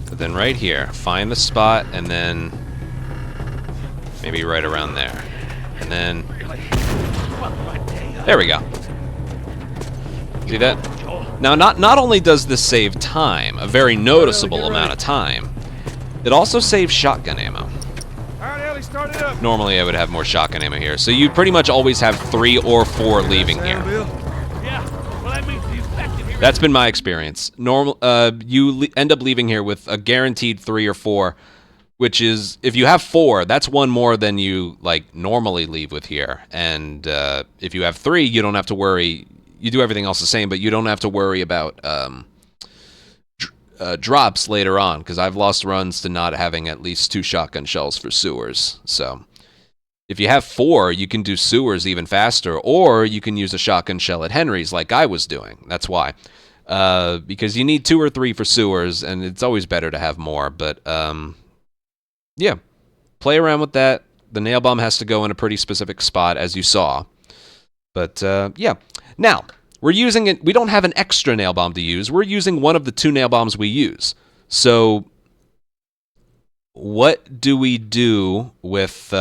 [SPEAKER 1] But then right here, find the spot, and then maybe right around there. And then... There we go. See that? Now, not only does this save time, a very noticeable amount of time, it also saves shotgun ammo.
[SPEAKER 3] All right, Ellie, start it up.
[SPEAKER 1] Normally, I would have more shotgun ammo here. So you pretty much always have 3 or 4 leaving
[SPEAKER 3] Sound,
[SPEAKER 1] here.
[SPEAKER 3] Bill?
[SPEAKER 5] Yeah, well, that means the infected here.
[SPEAKER 1] That's been my experience. You end up leaving here with a guaranteed 3 or 4, which is, if you have 4, that's 1 more than you like normally leave with here. And if you have 3, you don't have to worry. You do everything else the same, but you don't have to worry about drops later on, because I've lost runs to not having at least 2 shotgun shells for sewers. So if you have 4, you can do sewers even faster, or you can use a shotgun shell at Henry's like I was doing. That's why. Because you need 2 or 3 for sewers, and it's always better to have more. But yeah, play around with that. The nail bomb has to go in a pretty specific spot, as you saw. But yeah. Now, we're using it. We don't have an extra nail bomb to use. We're using one of the 2 nail bombs we use. So what do we do with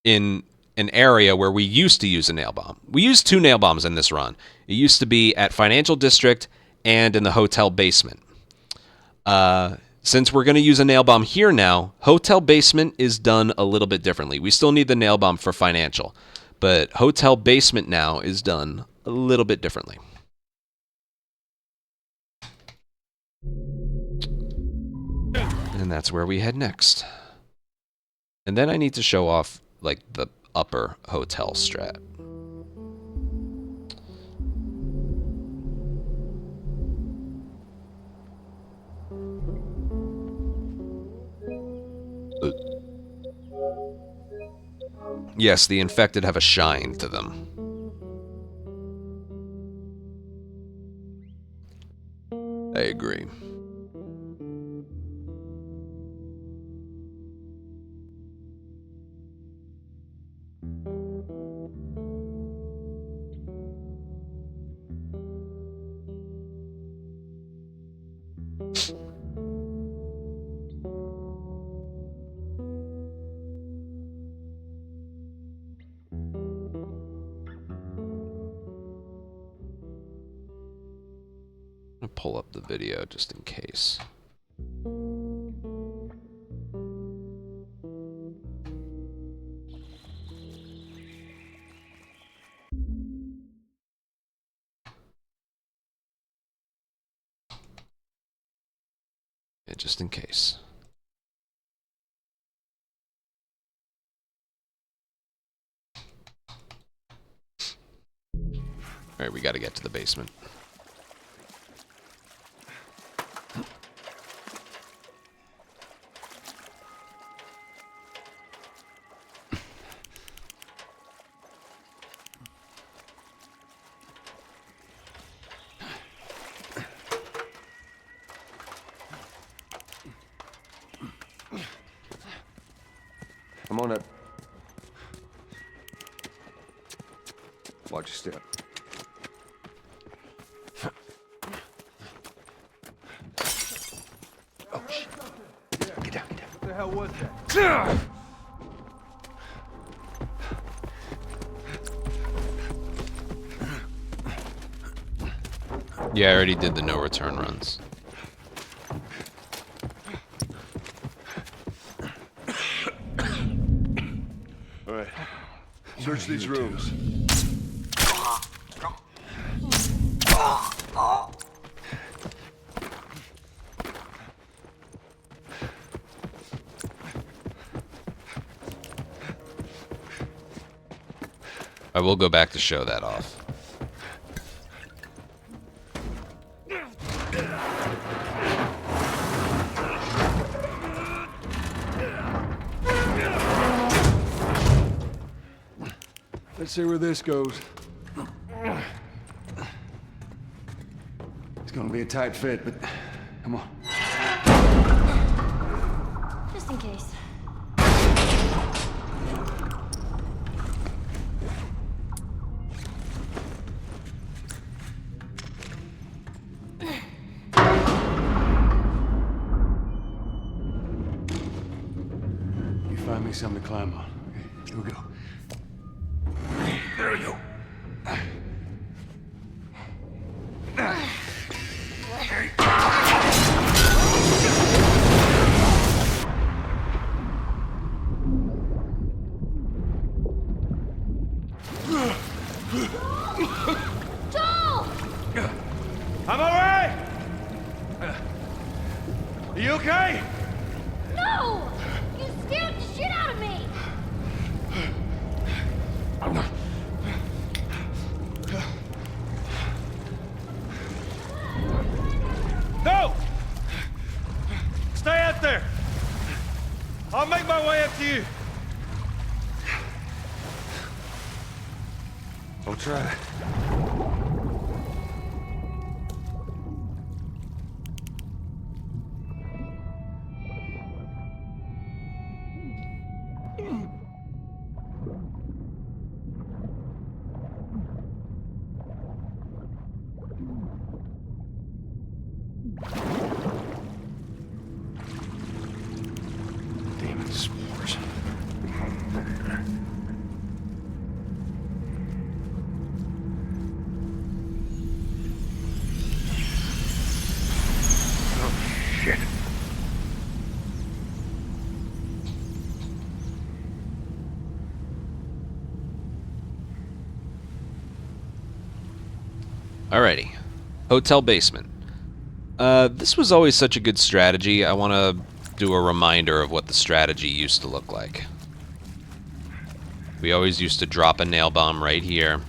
[SPEAKER 1] in an area where we used to use a nail bomb? We used 2 nail bombs in this run. It used to be at Financial District and in the hotel basement. Since we're going to use a nail bomb here now, hotel basement is done a little bit differently. We still need the nail bomb for Financial, but hotel basement now is done a little bit differently. And that's where we head next. And then I need to show off like the upper hotel strat. Yes, the infected have a shine to them. I agree. I'll pull up the video just in case. Yeah, just in case. Alright, we gotta get to the basement.
[SPEAKER 9] I'm on it. Watch your step. Oh, shit. Get down, get down.
[SPEAKER 2] What the hell was that?
[SPEAKER 1] Yeah, I already did the no return runs.
[SPEAKER 2] All right. Search these rooms.
[SPEAKER 1] I will go back to show that off.
[SPEAKER 2] Let's see where this goes. It's gonna be a tight fit, but come on.
[SPEAKER 4] Just in case.
[SPEAKER 2] You find me something to climb on. Okay, here we go. There we go.
[SPEAKER 4] Joel!
[SPEAKER 3] I'm all right! Are you okay?
[SPEAKER 4] No! You scared the shit out of me!
[SPEAKER 3] No! Stay out there! I'll make my way up to you.
[SPEAKER 9] I'll try.
[SPEAKER 2] Damn it, spores.
[SPEAKER 1] Alrighty. Hotel basement. This was always such a good strategy. I want to do a reminder of what the strategy used to look like. We always used to drop a nail bomb right here.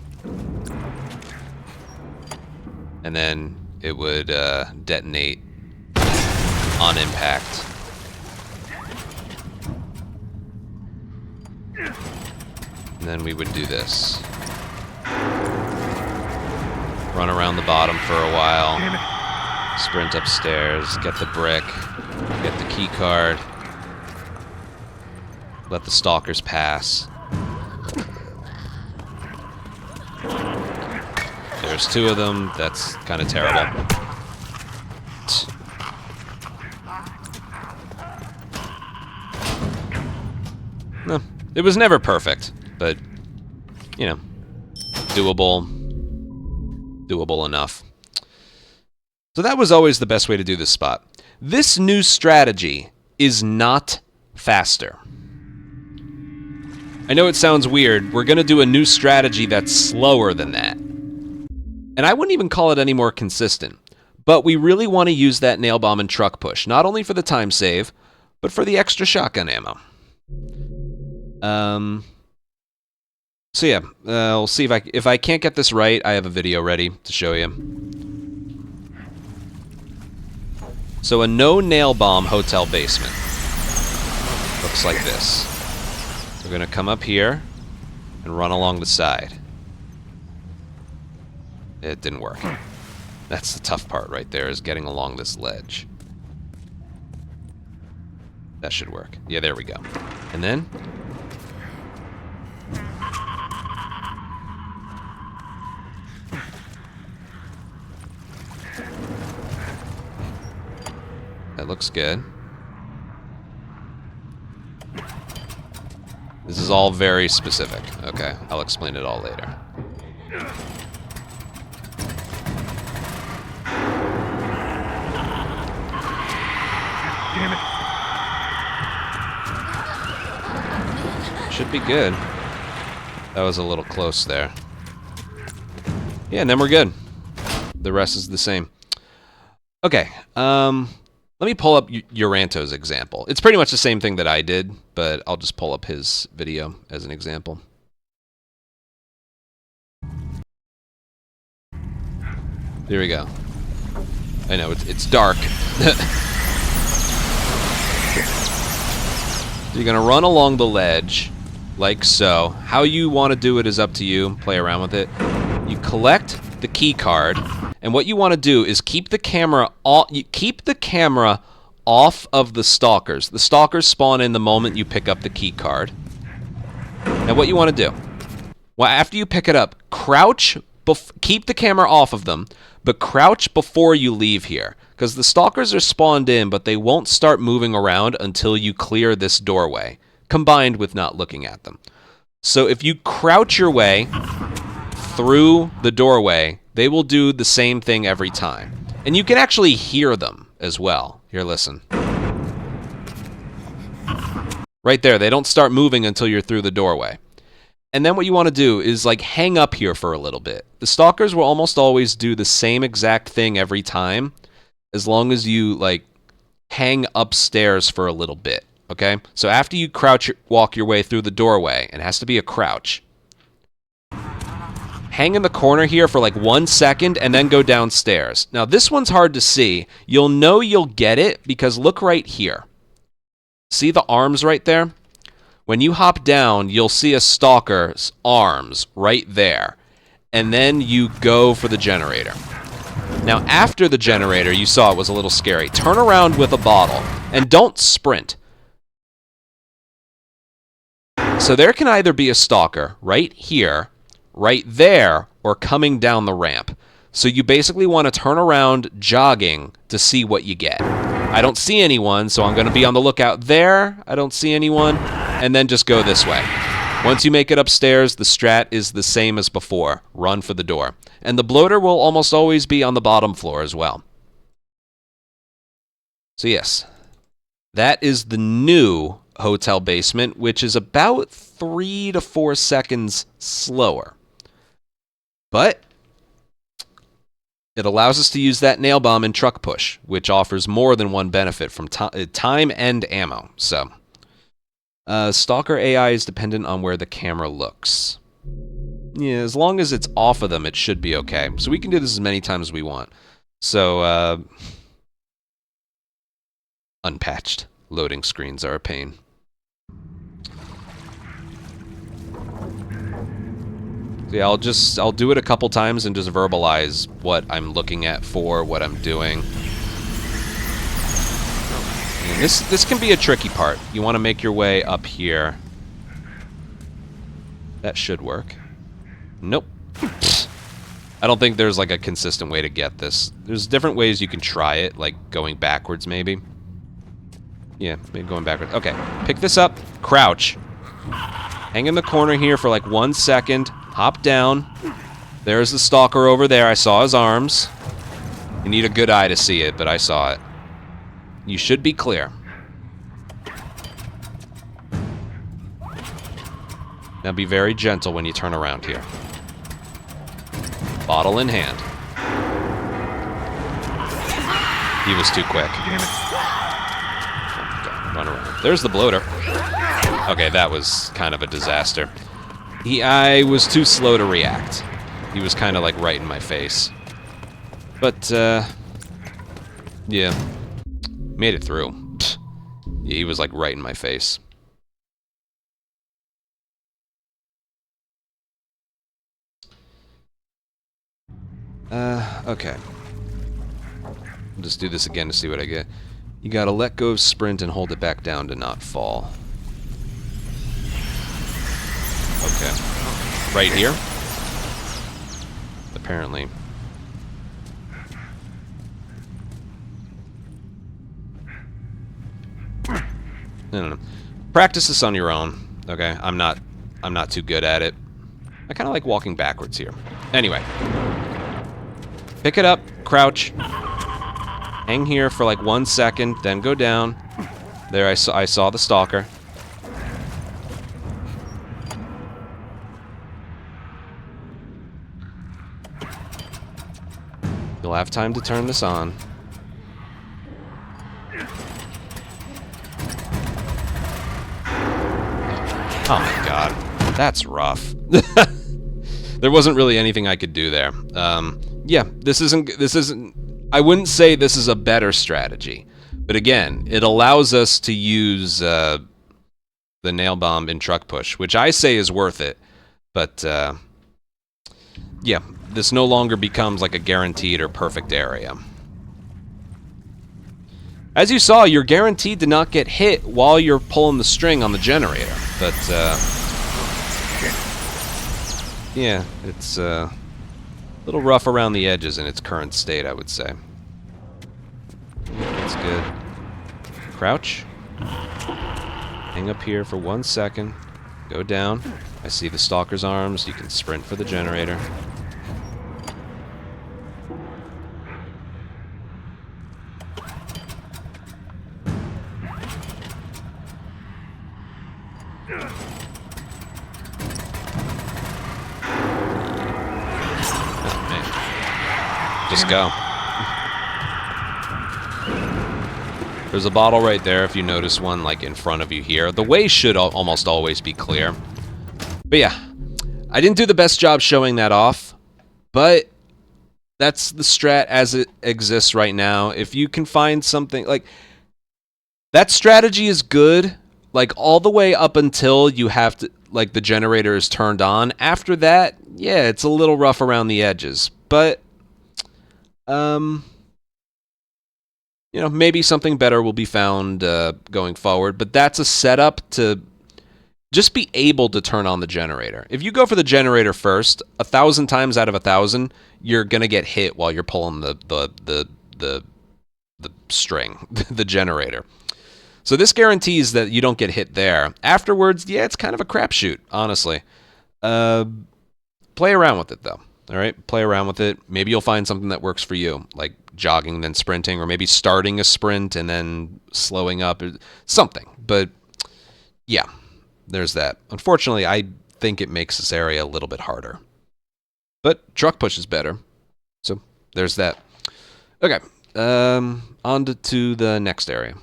[SPEAKER 1] And then it would detonate on impact. And then we would do this. Run around the bottom for a while. Sprint upstairs, get the brick, get the key card. Let the stalkers pass. There's 2 of them. That's kind of terrible. No, it was never perfect, but, you know, doable enough. So that was always the best way to do this spot. This new strategy is not faster. I know it sounds weird. We're going to do a new strategy that's slower than that. And I wouldn't even call it any more consistent. But we really want to use that nail bomb and truck push, not only for the time save, but for the extra shotgun ammo. So yeah, we'll see if I can't get this right. I have a video ready to show you. So a no nail bomb hotel basement looks like this. We're gonna come up here and run along the side. It didn't work. That's the tough part right there, is getting along this ledge. That should work. Yeah, there we go. And then that looks good. This is all very specific. Okay, I'll explain it all later.
[SPEAKER 3] Damn it.
[SPEAKER 1] Should be good. That was a little close there. Yeah, and then we're good. The rest is the same. Okay, let me pull up Uranto's example. It's pretty much the same thing that I did, but I'll just pull up his video as an example. Here we go. I know, it's dark. You're gonna run along the ledge, like so. How you want to do it is up to you. Play around with it. You collect the key card, and what you want to do is keep the camera off of the stalkers. The stalkers spawn in the moment you pick up the key card. Now what you want to do, well, after you pick it up, crouch, keep the camera off of them, but crouch before you leave here, because the stalkers are spawned in, but they won't start moving around until you clear this doorway, combined with not looking at them. So if you crouch your way through the doorway, they will do the same thing every time. And you can actually hear them as well. Here, listen. Right there, they don't start moving until you're through the doorway. And then what you want to do is like hang up here for a little bit. The stalkers will almost always do the same exact thing every time, as long as you like hang upstairs for a little bit, okay? So after you walk your way through the doorway, it has to be a crouch. Hang in the corner here for like 1 second and then go downstairs. Now this one's hard to see. You'll know you'll get it because look right here. See the arms right there? When you hop down, you'll see a stalker's arms right there. And then you go for the generator. Now after the generator, you saw it was a little scary. Turn around with a bottle and don't sprint. So there can either be a stalker right here, right there, or coming down the ramp. So you basically want to turn around jogging to see what you get. I don't see anyone, so I'm going to be on the lookout there. I don't see anyone. And then just go this way. Once you make it upstairs, the strat is the same as before. Run for the door. And the bloater will almost always be on the bottom floor as well. So yes, that is the new hotel basement, which is about 3 to 4 seconds slower. But it allows us to use that nail bomb and truck push, which offers more than one benefit from time and ammo. So, stalker AI is dependent on where the camera looks. Yeah, as long as it's off of them, it should be okay. So we can do this as many times as we want. So, unpatched loading screens are a pain. Yeah, I'll do it a couple times and just verbalize what I'm looking at for, what I'm doing. And this can be a tricky part. You want to make your way up here. That should work. Nope. I don't think there's like a consistent way to get this. There's different ways you can try it, like going backwards maybe. Yeah, maybe going backwards. Okay, pick this up, crouch. Hang in the corner here for like 1 second. Hop down. There's the stalker over there. I saw his arms. You need a good eye to see it, but I saw it. You should be clear. Now be very gentle when you turn around here. Bottle in hand. He was too quick. Oh, run around. There's the bloater. Okay, that was kind of a disaster. I was too slow to react. He was kind of like right in my face. But, yeah. Made it through. Pfft. Yeah, he was like right in my face. Okay. I'll just do this again to see what I get. You gotta let go of sprint and hold it back down to not fall. Okay. Right here? Apparently. No. Practice this on your own. Okay, I'm not too good at it. I kind of like walking backwards here. Anyway. Pick it up, crouch. Hang here for like 1 second, then go down. There, I saw the stalker. You'll have time to turn this on. Oh my god, that's rough. There wasn't really anything I could do there. Yeah, this isn't. I wouldn't say this is a better strategy, but again, it allows us to use the nail bomb in truck push, which I say is worth it. But yeah, this no longer becomes like a guaranteed or perfect area. As you saw, you're guaranteed to not get hit while you're pulling the string on the generator. But, yeah, it's a little rough around the edges in its current state, I would say. That's good. Crouch. Hang up here for 1 second. Go down. I see the stalker's arms. You can sprint for the generator. Just go. There's a bottle right there if you notice one like in front of you here. The way should almost always be clear. But yeah, I didn't do the best job showing that off, but that's the strat as it exists right now. If you can find something like that, strategy is good like all the way up until you have to like the generator is turned on. After that, yeah, it's a little rough around the edges, but you know, maybe something better will be found going forward, but that's a setup to just be able to turn on the generator. If you go for the generator first, 1,000 times out of 1,000, you're gonna get hit while you're pulling the string, the generator. So this guarantees that you don't get hit there. Afterwards, yeah, it's kind of a crapshoot, honestly. Play around with it though. All right, play around with it. Maybe you'll find something that works for you, like jogging then sprinting, or maybe starting a sprint and then slowing up, something. But yeah, there's that. Unfortunately, I think it makes this area a little bit harder. But truck push is better. So there's that. Okay, on to the next area.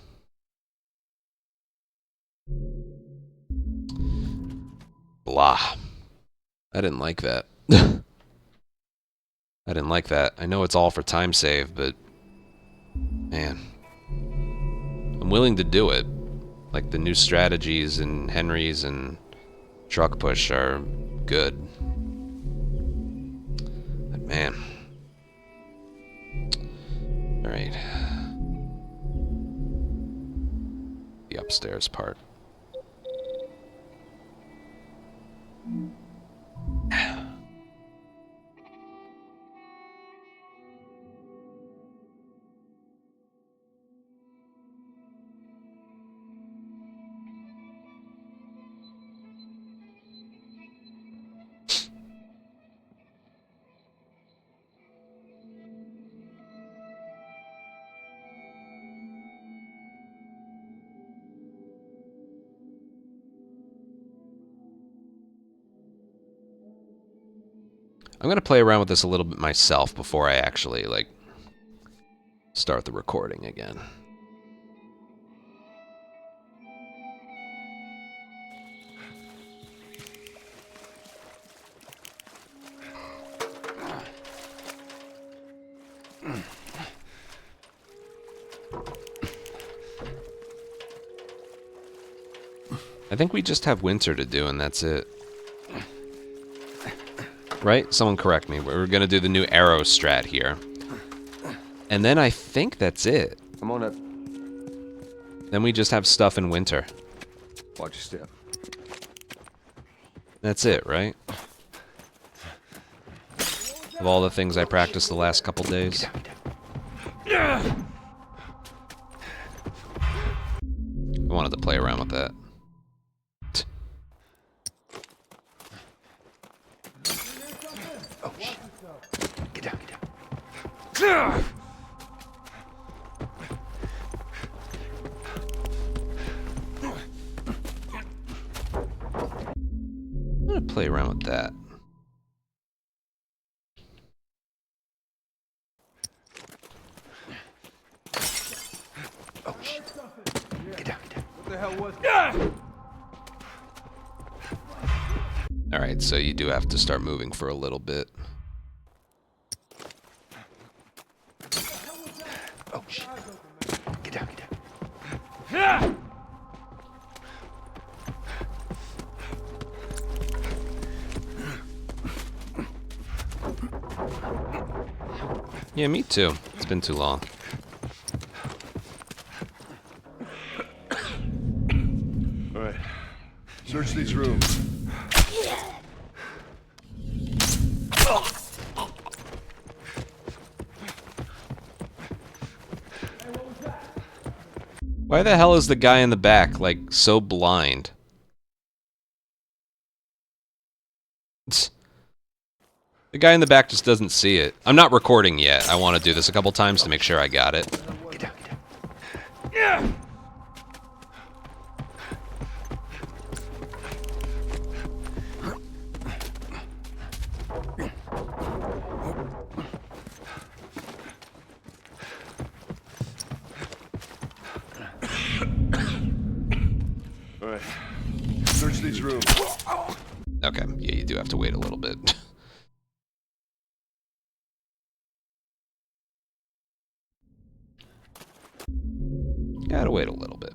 [SPEAKER 1] Blah. I didn't like that. I didn't like that. I know it's all for time save, but man, I'm willing to do it. Like the new strategies in Henry's and truck push are good. Man. Alright. The upstairs part. I'm gonna play around with this a little bit myself before I actually, like, start the recording again. I think we just have winter to do, and that's it. Right? Someone correct me. We're gonna do the new arrow strat here. And then I think that's it.
[SPEAKER 9] I'm on a...
[SPEAKER 1] Then we just have stuff in winter.
[SPEAKER 9] Watch your step.
[SPEAKER 1] That's it, right? Of all the things I practiced the last couple days. I wanted to play around with that.
[SPEAKER 9] Oh, shit. Get down, get down.
[SPEAKER 1] I'm gonna play around with that.
[SPEAKER 9] Oh, shit. Get down, get down.
[SPEAKER 3] What the hell was that?
[SPEAKER 1] Alright, so you do have to start moving for a little bit.
[SPEAKER 9] Oh, shit. Get down, get down.
[SPEAKER 1] Yeah, me too. It's been too long.
[SPEAKER 2] All right. Search these rooms.
[SPEAKER 1] Why the hell is the guy in the back, like, so blind? The guy in the back just doesn't see it. I'm not recording yet. I want to do this a couple times to make sure I got it.
[SPEAKER 9] Get down, get down.
[SPEAKER 2] All right. Search these rooms.
[SPEAKER 1] Okay, yeah, you do have to wait a little bit. Gotta wait a little bit.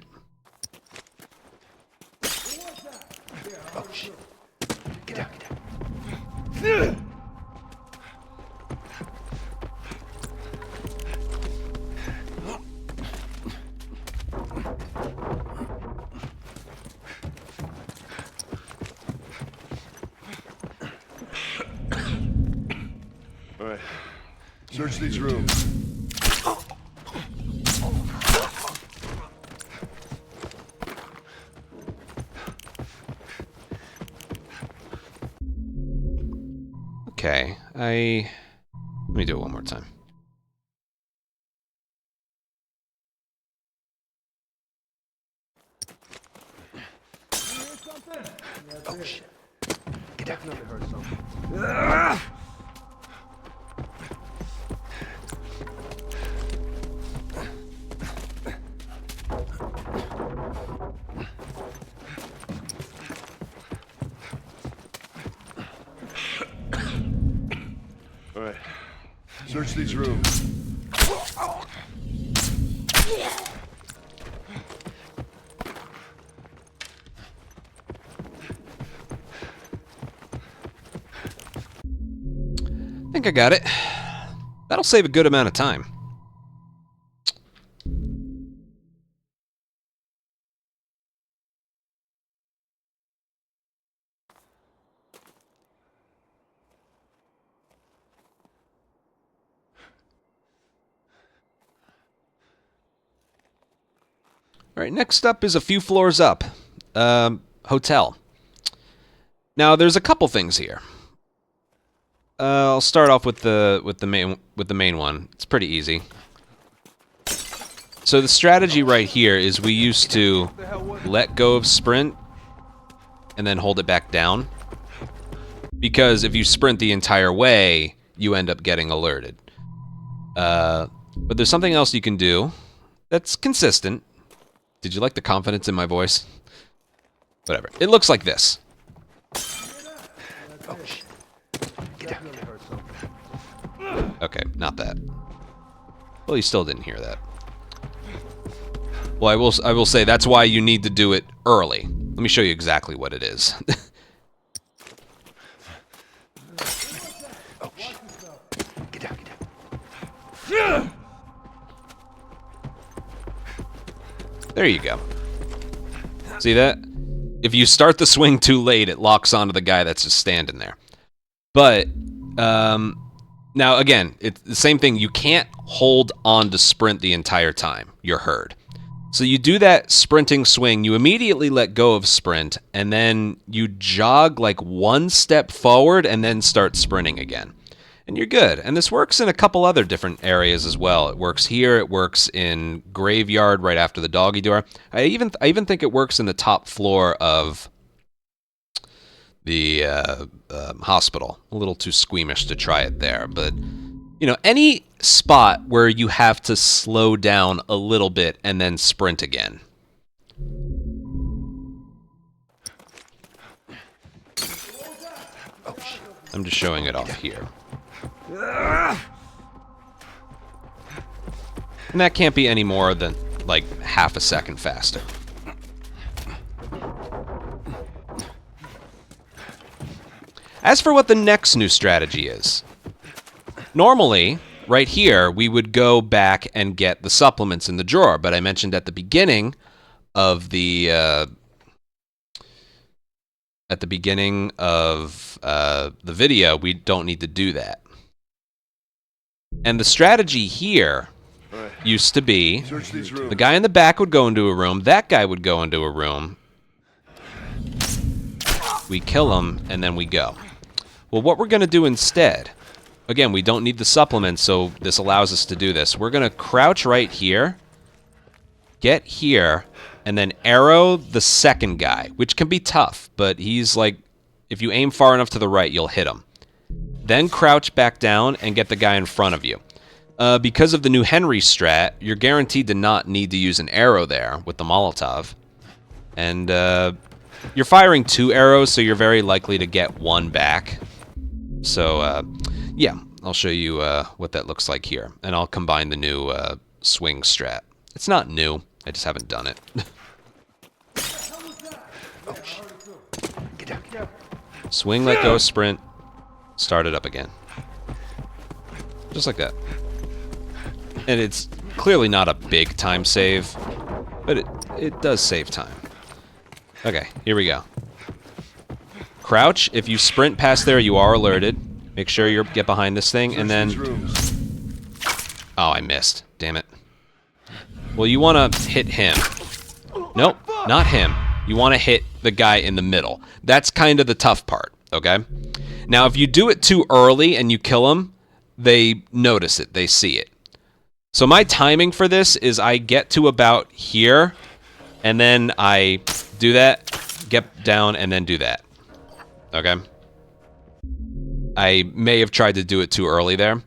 [SPEAKER 9] Oh, shit. Get down, get down.
[SPEAKER 2] All right. Search these rooms.
[SPEAKER 1] Okay, let me do it one more time.
[SPEAKER 9] Oh, shit. Get down, get down.
[SPEAKER 2] All right. Search these rooms.
[SPEAKER 1] I think I got it. That'll save a good amount of time. All right, next up is a few floors up. Hotel. Now, there's a couple things here. I'll start off with the main one. It's pretty easy. So the strategy right here is we used to let go of sprint and then hold it back down. Because if you sprint the entire way, you end up getting alerted. But there's something else you can do that's consistent. Did you like the confidence in my voice? Whatever. It looks like this. Oh, shit. Get down, get down. Okay, not that. Well, you still didn't hear that. Well, I will say that's why you need to do it early. Let me show you exactly what it is. Oh, shit. Get down, get down. There you go. See that? If you start the swing too late, it locks onto the guy that's just standing there. But, now again, it's the same thing. You can't hold on to sprint the entire time. You're heard. So you do that sprinting swing, you immediately let go of sprint, and then you jog like one step forward and then start sprinting again. And you're good. And this works in a couple other different areas as well. It works here. It works in Graveyard right after the doggy door. I even think it works in the top floor of the hospital. A little too squeamish to try it there, but you know, any spot where you have to slow down a little bit and then sprint again. Oh, shit. I'm just showing it off here. And that can't be any more than like half a second faster. As for what the next new strategy is, normally, right here, we would go back and get the supplements in the drawer, but I mentioned at the beginning of the video, we don't need to do that. And the strategy here used to be the guy in the back would go into a room, that guy would go into a room, we kill him, and then we go. Well, what we're going to do instead, again, we don't need the supplements, so this allows us to do this. We're going to crouch right here, get here, and then arrow the second guy, which can be tough, but he's like, if you aim far enough to the right, you'll hit him. Then crouch back down and get the guy in front of you. Because of the new Henry strat, you're guaranteed to not need to use an arrow there with the Molotov. And you're firing 2 arrows, so you're very likely to get 1 back. So, yeah, I'll show you what that looks like here. And I'll combine the new swing strat. It's not new, I just haven't done it. Oh, shit. Get down, get down. Swing, let go, sprint. Start it up again. Just like that. And it's clearly not a big time save, but it does save time. Okay, here we go. Crouch. If you sprint past there, you are alerted. Make sure you get behind this thing, and then... Oh, I missed. Damn it. Well, you want to hit him. Nope, not him. You want to hit the guy in the middle. That's kind of the tough part, okay? Now, if you do it too early and you kill them, they notice it. They see it. So my timing for this is I get to about here, and then I do that, get down, and then do that. Okay? I may have tried to do it too early there.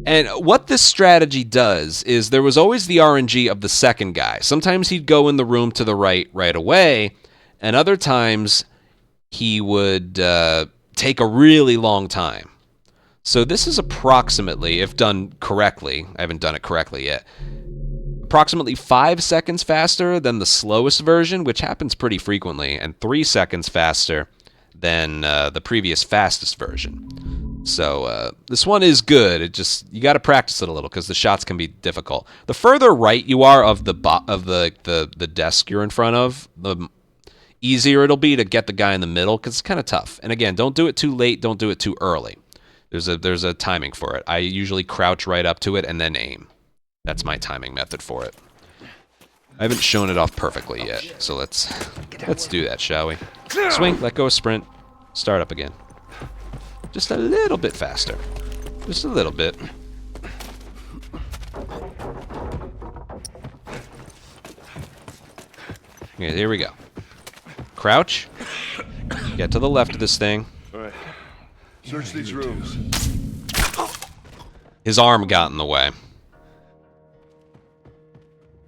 [SPEAKER 1] And what this strategy does is there was always the RNG of the second guy. Sometimes he'd go in the room to the right away, and other times he would take a really long time. So this is approximately, if done correctly, I haven't done it correctly yet, approximately 5 seconds faster than the slowest version, which happens pretty frequently, and 3 seconds faster than the previous fastest version. So this one is good. It just, you got to practice it a little because the shots can be difficult. The further right you are of the desk you're in front of, the easier it'll be to get the guy in the middle because it's kind of tough. And again, don't do it too late. Don't do it too early. There's a timing for it. I usually crouch right up to it and then aim. That's my timing method for it. I haven't shown it off perfectly yet, so let's do that, shall we? Swing, let go of sprint, start up again. Just a little bit faster. Just a little bit. Okay, here we go. Crouch. Get to the left of this thing.
[SPEAKER 3] All right. Search these rooms.
[SPEAKER 1] His arm got in the way.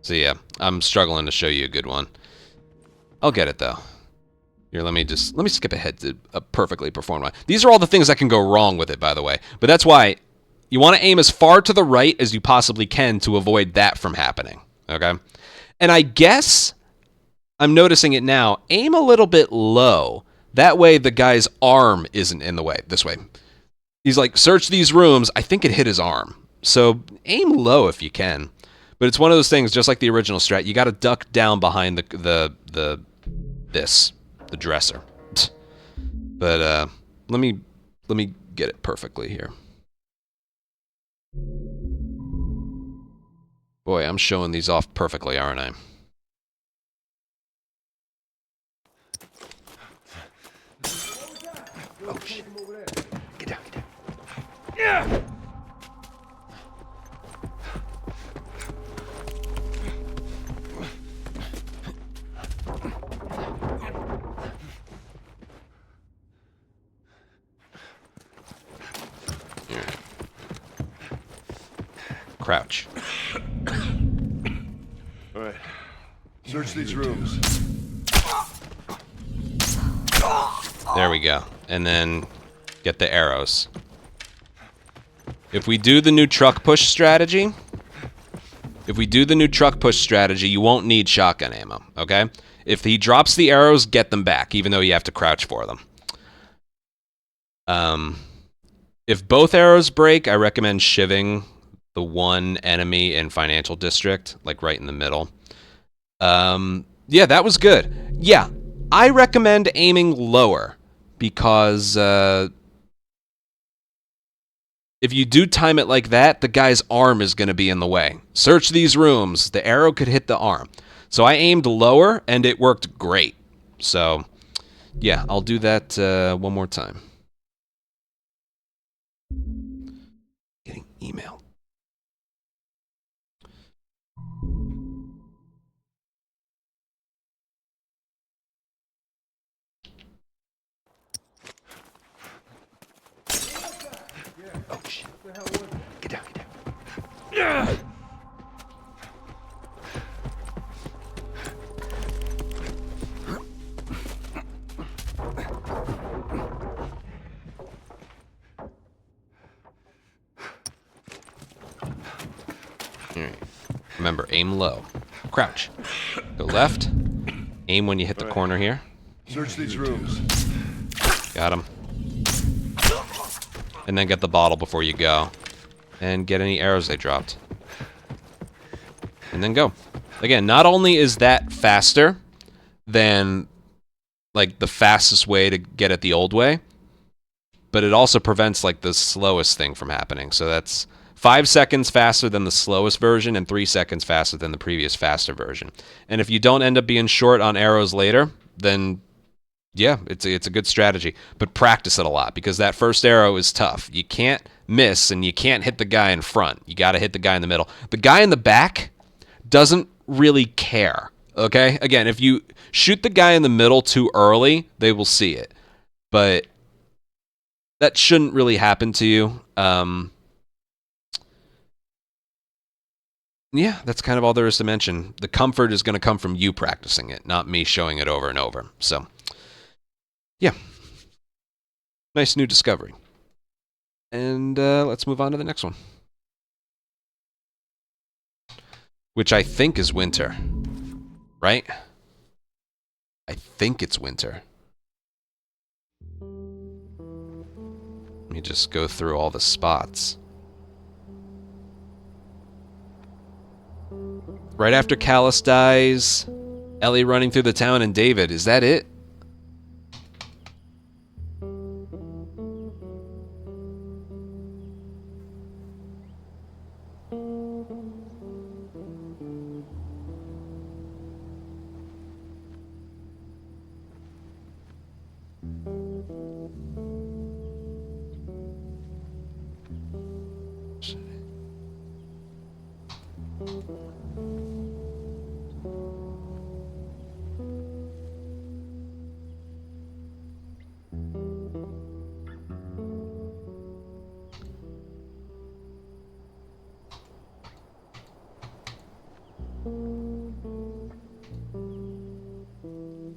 [SPEAKER 1] So yeah, I'm struggling to show you a good one. I'll get it though. Here, let me skip ahead to a perfectly performed one. These are all the things that can go wrong with it, by the way. But that's why you want to aim as far to the right as you possibly can to avoid that from happening. Okay? And I guess I'm noticing it now. Aim a little bit low. That way the guy's arm isn't in the way. This way. He's like, search these rooms. I think it hit his arm. So aim low if you can. But it's one of those things, just like the original strat, you got to duck down behind the dresser. But let me get it perfectly here. Boy, I'm showing these off perfectly, aren't I?
[SPEAKER 3] Oh shit. Get down, get down. Yeah!
[SPEAKER 1] Crouch.
[SPEAKER 3] All right. Search these rooms.
[SPEAKER 1] There we go. And then get the arrows. If we do the new truck push strategy, you won't need shotgun ammo, okay? If he drops the arrows, get them back, even though you have to crouch for them. If both arrows break, I recommend shivving the one enemy in Financial District, like right in the middle. Yeah, that was good. Yeah, I recommend aiming lower because if you do time it like that, the guy's arm is going to be in the way. Search these rooms. The arrow could hit the arm. So I aimed lower, and it worked great. So, yeah, I'll do that one more time. Getting email. Oh, shit. Get down, get down. Yeah. Alright. Remember, aim low. Crouch. Go left. Aim when you hit the corner here.
[SPEAKER 3] Search these rooms.
[SPEAKER 1] Got him. And then get the bottle before you go. And get any arrows they dropped. And then go. Again, not only is that faster than like the fastest way to get it the old way, but it also prevents like the slowest thing from happening. So that's 5 seconds faster than the slowest version and 3 seconds faster than the previous faster version. And if you don't end up being short on arrows later, then yeah, it's a good strategy. But practice it a lot because that first arrow is tough. You can't miss and you can't hit the guy in front. You got to hit the guy in the middle. The guy in the back doesn't really care. Okay? Again, if you shoot the guy in the middle too early, they will see it. But that shouldn't really happen to you. Yeah, that's kind of all there is to mention. The comfort is going to come from you practicing it, not me showing it over and over. So, yeah. Nice new discovery. And let's move on to the next one. Which I think is winter. Right? I think it's winter. Let me just go through all the spots. Right after Callus dies, Ellie running through the town and David. Is that it?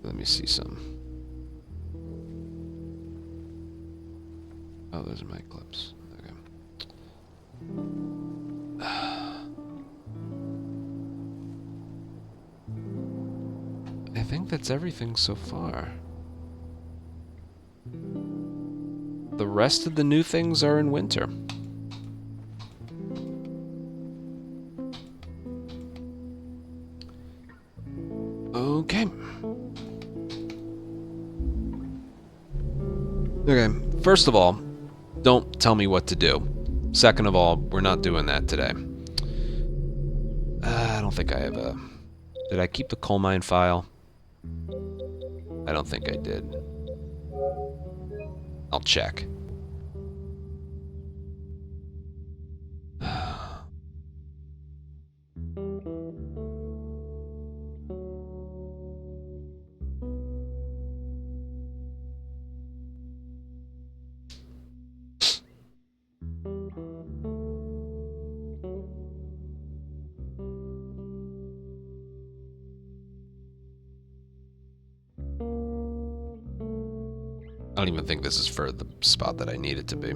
[SPEAKER 1] Let me see some. Oh, those are my clips. Okay. I think that's everything so far. The rest of the new things are in winter. Okay. Okay, first of all, don't tell me what to do. Second of all, we're not doing that today. I don't think I have a... Did I keep the coal mine file? I don't think I did. I'll check. I don't even think this is for the spot that I need it to be.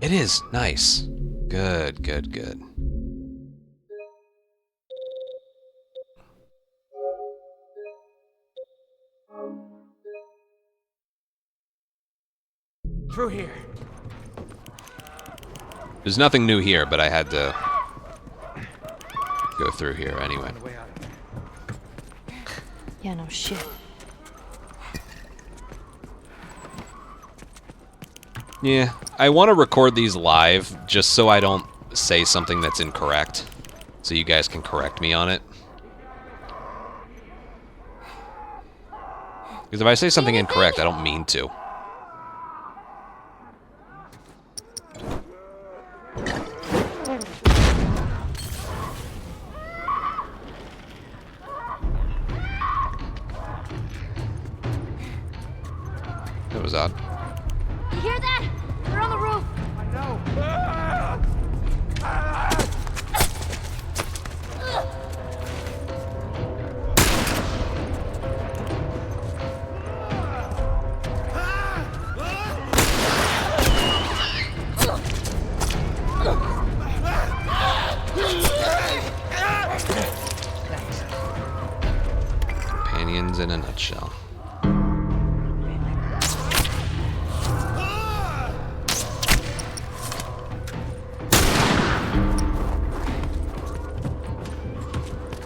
[SPEAKER 1] It is. Nice. Good, good, good.
[SPEAKER 8] Through here.
[SPEAKER 1] There's nothing new here, but I had to go through here anyway.
[SPEAKER 4] Yeah, no shit.
[SPEAKER 1] Yeah, I want to record these live just so I don't say something that's incorrect, so you guys can correct me on it. Because if I say something incorrect, I don't mean to. That was odd.
[SPEAKER 4] You hear that? They're on the roof.
[SPEAKER 8] I know.
[SPEAKER 1] Companions in a nutshell.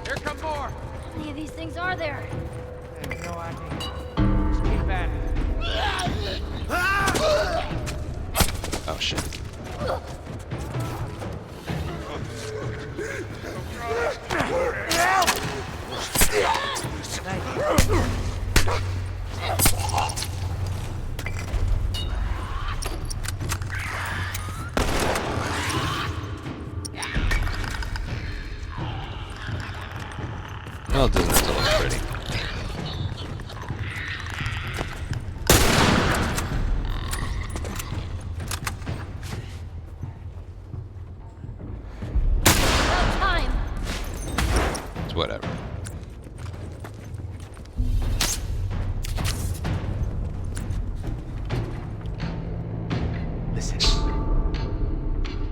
[SPEAKER 5] Here come more.
[SPEAKER 4] How many of these things are there?
[SPEAKER 8] I have no idea. Just keep at it.
[SPEAKER 1] Oh shit. Well, it doesn't have to look pretty.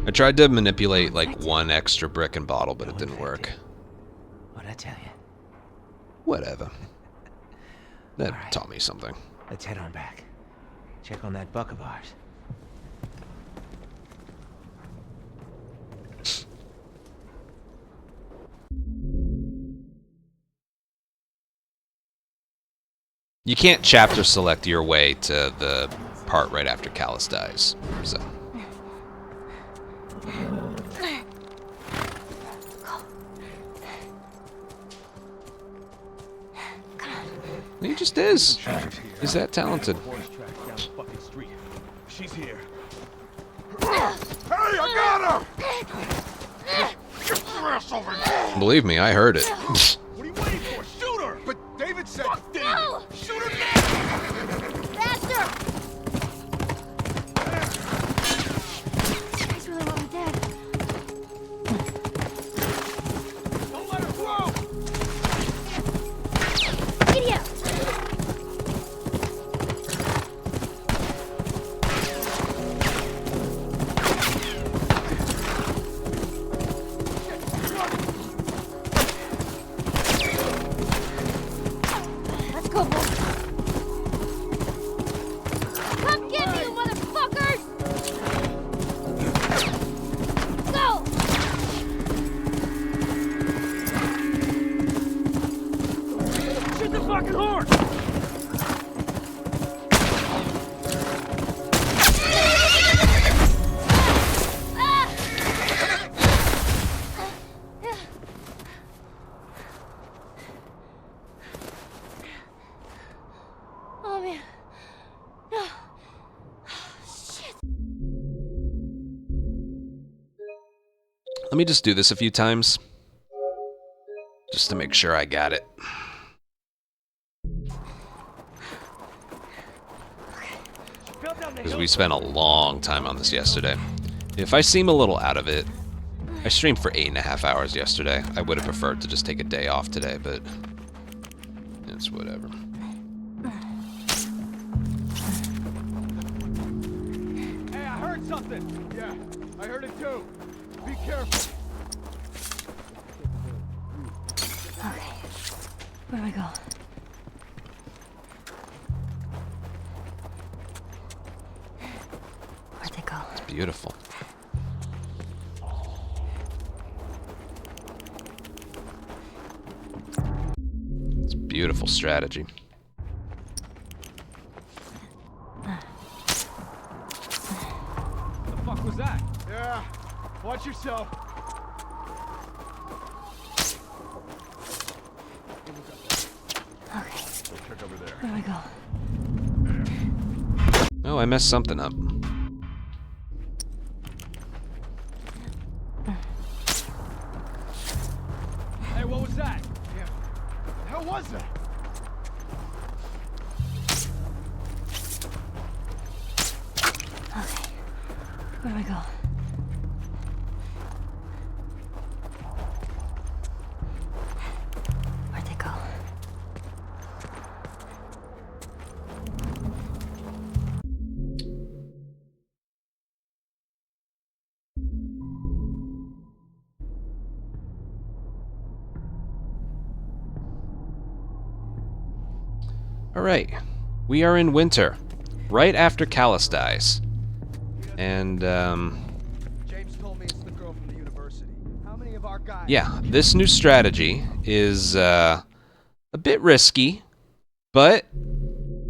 [SPEAKER 1] I tried to manipulate like one extra brick and bottle, but it didn't work.
[SPEAKER 9] What'd I tell you?
[SPEAKER 1] Whatever. That
[SPEAKER 9] All right.
[SPEAKER 1] taught me something.
[SPEAKER 9] Let's head on back. Check on that buck of ours.
[SPEAKER 1] You can't chapter select your way to the part right after Callus dies, so. He just is. He's that talented.
[SPEAKER 3] She's here. Hey, I got her! Get your ass over here!
[SPEAKER 1] Believe me, I heard it.
[SPEAKER 3] What are you waiting for? Shoot her! But David said... Fuck David! No! Shoot her now!
[SPEAKER 4] Faster! These guys really want me dead.
[SPEAKER 3] Don't let her throw!
[SPEAKER 4] Idiot! Let's go, boys. Come get me, you motherfuckers! Go!
[SPEAKER 3] Shoot the fucking horse!
[SPEAKER 4] Oh man. No. Shit.
[SPEAKER 1] Let me just do this a few times. Just to make sure I got it. Because we spent a long time on this yesterday. If I seem a little out of it, I streamed for 8.5 hours yesterday. I would have preferred to just take a day off today, but it's whatever.
[SPEAKER 3] Hey, I heard something! Yeah, I heard it too. Be careful.
[SPEAKER 4] Okay. Where do I go? Where'd they go?
[SPEAKER 1] It's beautiful. It's beautiful strategy.
[SPEAKER 3] The fuck was that? Yeah, watch yourself.
[SPEAKER 4] Okay.
[SPEAKER 3] Check over there.
[SPEAKER 4] Where do I go?
[SPEAKER 1] Oh, I messed something up.
[SPEAKER 3] Hey, what was that? Yeah. The hell was that?
[SPEAKER 4] Okay. Where do I go? Where'd they go?
[SPEAKER 1] All right, we are in winter, right after Callus dies, and
[SPEAKER 3] James told me it's the girl from the university. How many of our guys?
[SPEAKER 1] yeah, this new strategy is a bit risky, but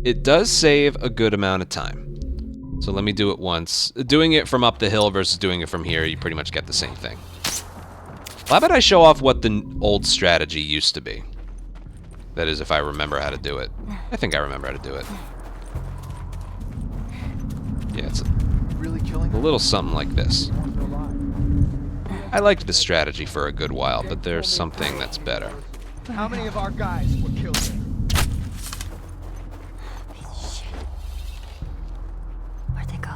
[SPEAKER 1] it does save a good amount of time. So let me do it once. Doing it from up the hill versus doing it from here, you pretty much get the same thing. How about I show off what the old strategy used to be? That is, if I remember how to do it. I think I remember how to do it. Yeah, it's a little something like this. I liked this strategy for a good while, but there's something that's better.
[SPEAKER 3] How many of our guys were killed there?
[SPEAKER 4] Piece of shit. Where'd they go?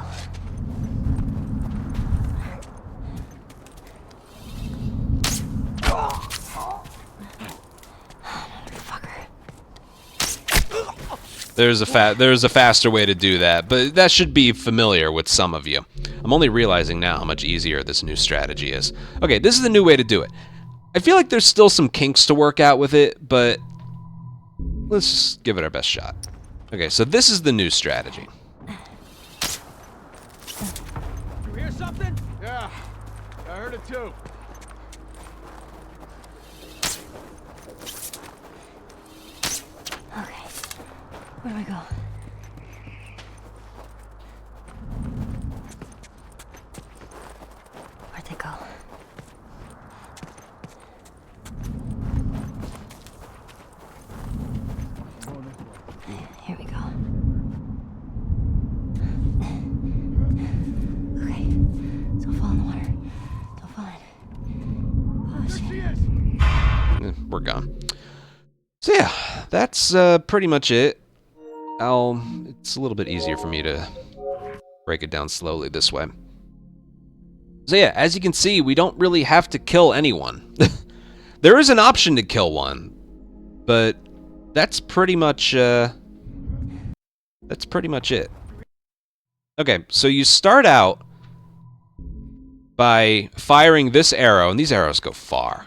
[SPEAKER 4] Motherfucker.
[SPEAKER 1] There's a faster way to do that, but that should be familiar with some of you. I'm only realizing now how much easier this new strategy is. Okay, this is the new way to do it. I feel like there's still some kinks to work out with it, but let's just give it our best shot. Okay, so this is the new strategy.
[SPEAKER 9] You hear something? Yeah, I heard it too.
[SPEAKER 4] Okay. Where do I go? Where'd they go? Here we go. Okay. Don't fall in the water. Don't fall in. Oh, shit.
[SPEAKER 1] We're gone. So yeah, that's pretty much it. It's a little bit easier for me to break it down slowly this way. So yeah, as you can see, we don't really have to kill anyone. There is an option to kill one, but that's pretty much it. Okay, so you start out by firing this arrow, and these arrows go far.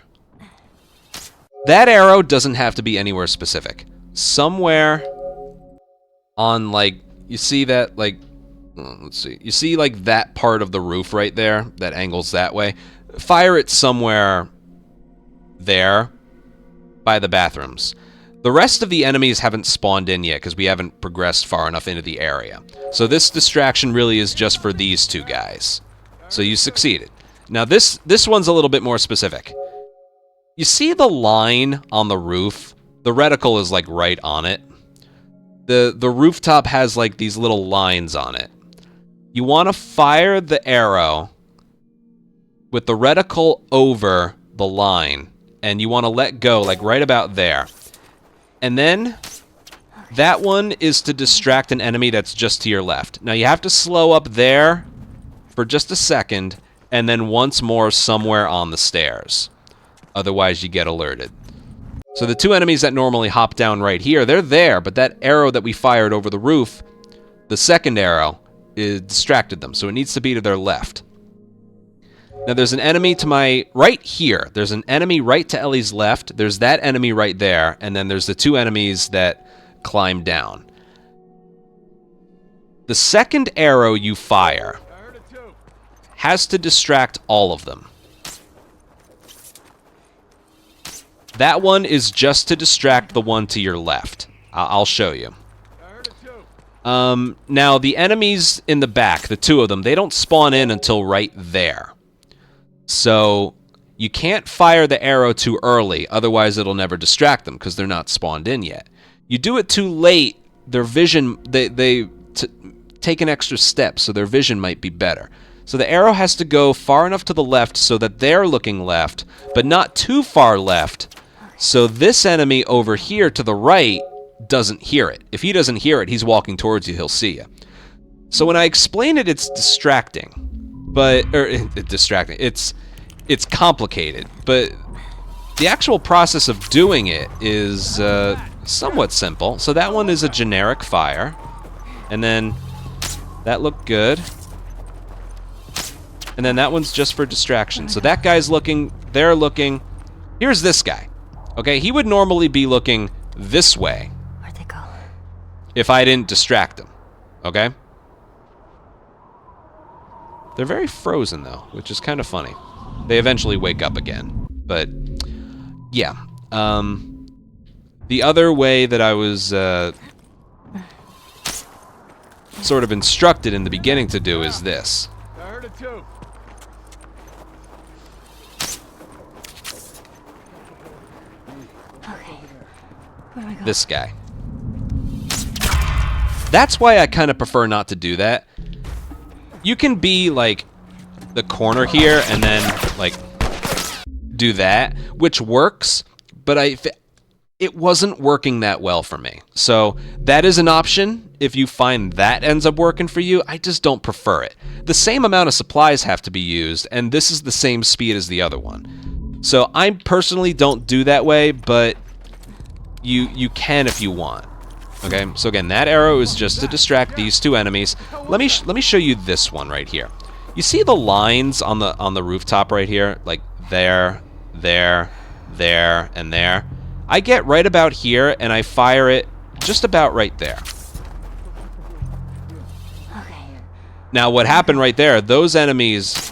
[SPEAKER 1] That arrow doesn't have to be anywhere specific. Somewhere on, like, you see that, like, let's see. You see, like, that part of the roof right there that angles that way? Fire it somewhere there by the bathrooms. The rest of the enemies haven't spawned in yet because we haven't progressed far enough into the area. So this distraction really is just for these two guys. So you succeeded. Now this one's a little bit more specific. You see the line on the roof? The reticle is like right on it. The rooftop has like these little lines on it. You want to fire the arrow with the reticle over the line, and you want to let go like right about there. And then that one is to distract an enemy that's just to your left. Now you have to slow up there for just a second, and then once more somewhere on the stairs. Otherwise you get alerted. So the two enemies that normally hop down right here, they're there, but that arrow that we fired over the roof, the second arrow, it distracted them, so it needs to be to their left. Now there's an enemy to my right here. There's an enemy right to Ellie's left. There's that enemy right there, and then there's the two enemies that climb down. The second arrow you fire has to distract all of them. That one is just to distract the one to your left. I'll show you. Now, the enemies in the back, the two of them, they don't spawn in until right there. So, you can't fire the arrow too early, otherwise it'll never distract them, because they're not spawned in yet. You do it too late, their vision, they take an extra step, so their vision might be better. So the arrow has to go far enough to the left so that they're looking left, but not too far left, so this enemy over here to the right doesn't hear it. If he doesn't hear it, he's walking towards you, he'll see you. So when I explain it, it's distracting. It's complicated, but the actual process of doing it is somewhat simple. So that one is a generic fire, and then that looked good. And then that one's just for distraction. So that guy's looking, they're looking. Here's this guy. Okay, he would normally be looking this way.
[SPEAKER 4] Where'd they go?
[SPEAKER 1] If I didn't distract him. Okay? They're very frozen, though, which is kind of funny. They eventually wake up again. But, yeah. The other way that I was sort of instructed in the beginning to do is this.
[SPEAKER 9] I heard it too.
[SPEAKER 1] This guy. That's why I kind of prefer not to do that. You can be, like, the corner here and then, like, do that, which works, but it wasn't working that well for me. So that is an option if you find that ends up working for you. I just don't prefer it. The same amount of supplies have to be used, and this is the same speed as the other one. So I personally don't do that way, but you can if you want. Okay, so again, that arrow is just to distract these two enemies. Let me show you this one right here. You see the lines on the rooftop right here, like there, there, there, and there. I get right about here and I fire it just about right there.
[SPEAKER 4] Okay.
[SPEAKER 1] Now, what happened right there? Those enemies,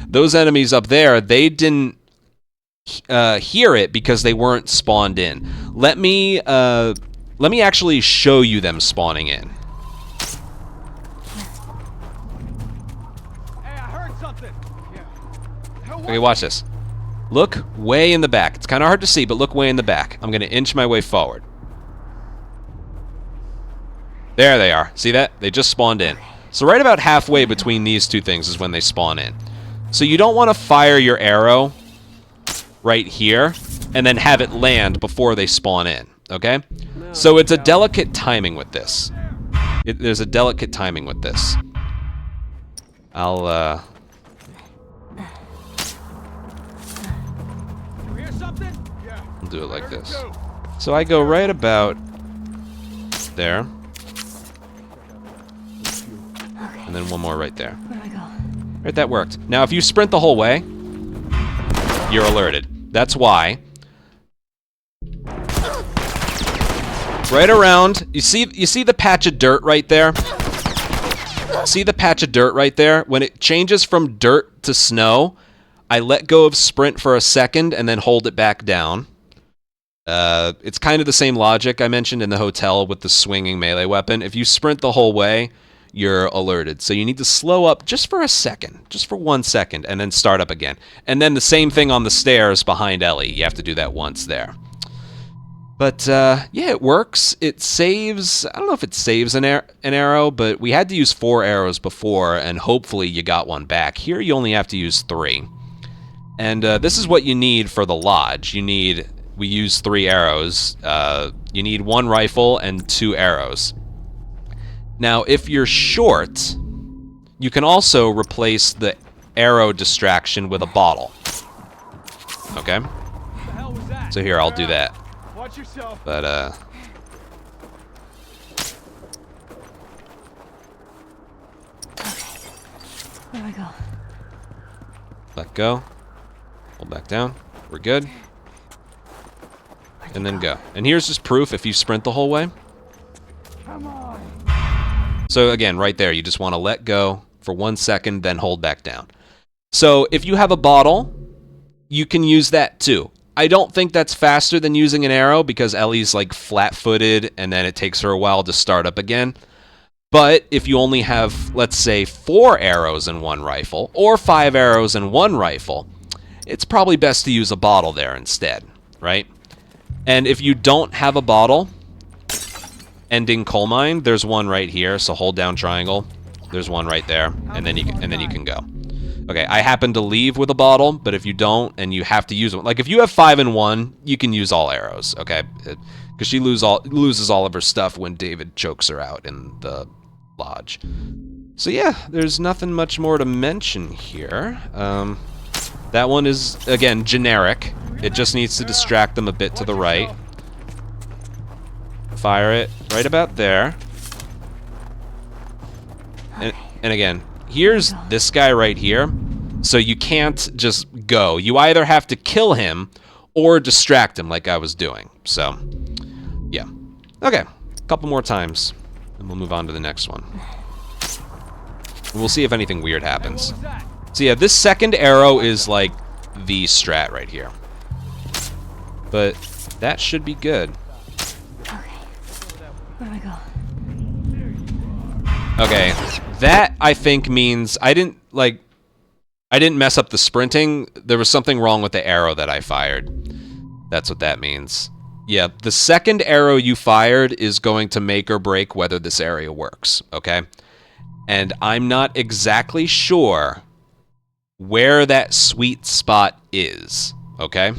[SPEAKER 1] those enemies up there, they didn't hear it because they weren't spawned in. Let me actually show you them spawning in.
[SPEAKER 9] Hey, I heard something. Yeah.
[SPEAKER 1] Okay, watch this. Look way in the back. It's kind of hard to see, but look way in the back. I'm going to inch my way forward. There they are. See that? They just spawned in. So right about halfway between these two things is when they spawn in. So you don't want to fire your arrow right here and then have it land before they spawn in, okay? So it's a delicate timing with this. There's a delicate timing with this. I'll
[SPEAKER 9] You hear something? Yeah.
[SPEAKER 1] do it like this. So I go right about there. And then one more right there.
[SPEAKER 4] Where do I go?
[SPEAKER 1] Right, that worked. Now, if you sprint the whole way, you're alerted. That's why. Right around, you see the patch of dirt right there? See the patch of dirt right there? When it changes from dirt to snow, I let go of sprint for a second and then hold it back down. It's kind of the same logic I mentioned in the hotel with the swinging melee weapon. If you sprint the whole way, you're alerted. So you need to slow up just for a second, just for 1 second, and then start up again. And then the same thing on the stairs behind Ellie. You have to do that once there. But, yeah, it works. It saves, I don't know if it saves an arrow, but we had to use 4 arrows before, and hopefully you got one back. Here you only have to use 3. And this is what you need for the lodge. We use 3 arrows. You need 1 rifle and 2 arrows. Now, if you're short, you can also replace the arrow distraction with a bottle. Okay?
[SPEAKER 9] What the hell was that?
[SPEAKER 1] So here, I'll do that.
[SPEAKER 9] Watch yourself.
[SPEAKER 1] But,
[SPEAKER 4] Where do I go?
[SPEAKER 1] let go. Hold back down. We're good. And then go. And here's just proof if you sprint the whole way.
[SPEAKER 9] Come on.
[SPEAKER 1] So again, right there, you just want to let go for 1 second, then hold back down. So if you have a bottle, you can use that too. I don't think that's faster than using an arrow because Ellie's like flat-footed and then it takes her a while to start up again. But if you only have, let's say, 4 arrows in 1 rifle or 5 arrows in 1 rifle, it's probably best to use a bottle there instead, right? And if you don't have a bottle, ending coal mine, there's one right here, so hold down triangle. There's one right there, and then you can go. Okay, I happen to leave with a bottle, but if you don't and you have to use one, like if you have 5 in 1, you can use all arrows, okay? Because she loses all of her stuff when David chokes her out in the lodge. So yeah, there's nothing much more to mention here. That one is, again, generic. It just needs to distract them a bit to the right. Fire it right about there. And again, here's this guy right here. So you can't just go. You either have to kill him or distract him like I was doing. So, yeah. Okay, a couple more times. And we'll move on to the next one. We'll see if anything weird happens. So yeah, this second arrow is like the strat right here. But that should be good.
[SPEAKER 4] Okay. Where do I go?
[SPEAKER 1] Okay, that I think means I didn't mess up the sprinting. There was something wrong with the arrow that I fired. That's what that means. Yeah, the second arrow you fired is going to make or break whether this area works, okay? And I'm not exactly sure where that sweet spot is, okay?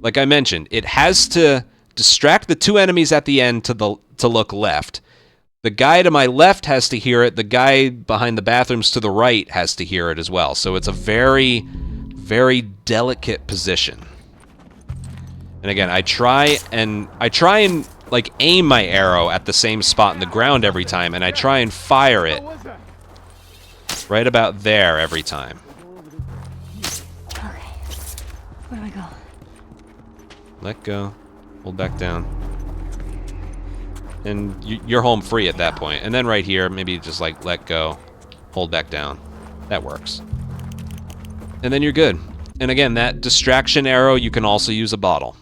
[SPEAKER 1] Like I mentioned, it has to distract the 2 enemies at the end to look left. The guy to my left has to hear it. The guy behind the bathrooms to the right has to hear it as well. So it's a very, very delicate position. And again, I try and like aim my arrow at the same spot in the ground every time, and I try and fire it right about there every time.
[SPEAKER 4] Okay. Where do I go?
[SPEAKER 1] Let go. Hold back down. And you're home free at that point. And then right here, maybe just like let go. Hold back down. That works. And then you're good. And again, that distraction arrow, you can also use a bottle.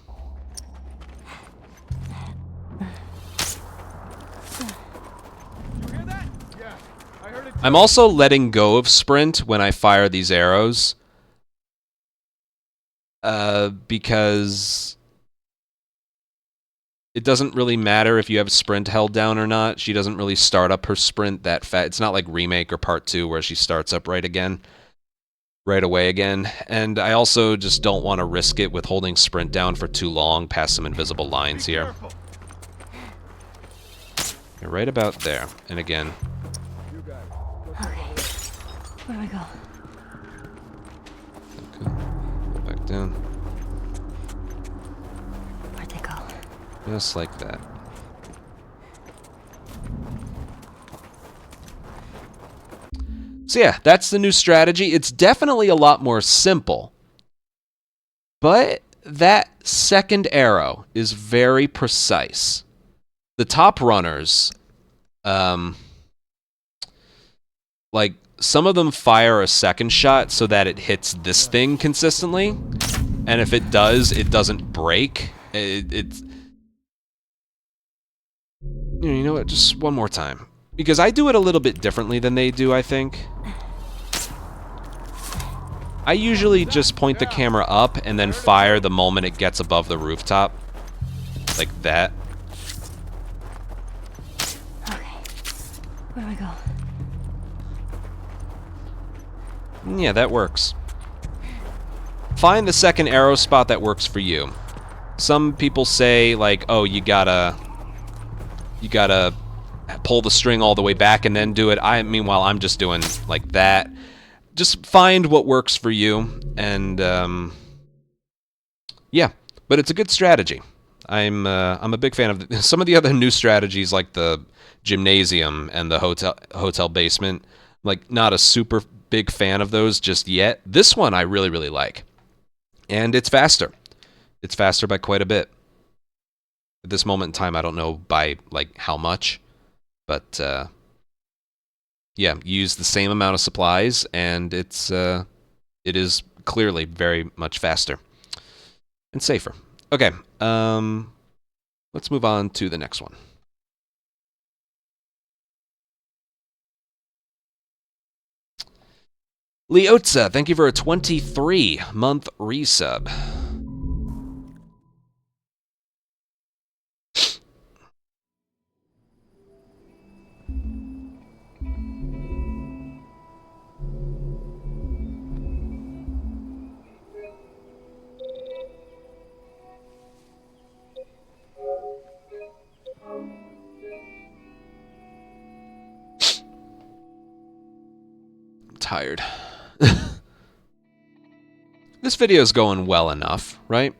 [SPEAKER 1] I'm also letting go of sprint when I fire these arrows. Because it doesn't really matter if you have sprint held down or not. She doesn't really start up her sprint that fast. It's not like Remake or Part 2 where she starts up right away again. And I also just don't want to risk it with holding sprint down for too long past some invisible lines here. You're right about there. And again.
[SPEAKER 4] Where do I go?
[SPEAKER 1] Okay. Go back down.
[SPEAKER 4] Where'd they go?
[SPEAKER 1] Just like that. So yeah, that's the new strategy. It's definitely a lot more simple. But that second arrow is very precise. The top runners, like, some of them fire a second shot so that it hits this thing consistently. And if it does, it doesn't break. It's... You know what? Just one more time. Because I do it a little bit differently than they do, I think. I usually just point the camera up and then fire the moment it gets above the rooftop. Like that.
[SPEAKER 4] Okay. Where do I go?
[SPEAKER 1] Yeah, that works. Find the second arrow spot that works for you. Some people say, like, oh, you gotta pull the string all the way back and then do it. Meanwhile, I'm just doing like that. Just find what works for you, and yeah. But it's a good strategy. I'm a big fan of some of the other new strategies, like the gymnasium and the hotel basement. Like, not a super big fan of those just yet. This one I really, really like. And it's faster. It's faster by quite a bit. At this moment in time, I don't know by, like, how much. But, yeah, use the same amount of supplies, and it is clearly very much faster. And safer. Okay, let's move on to the next one. Leotza, thank you for a 23-month resub. I'm tired. This video's going well enough, right?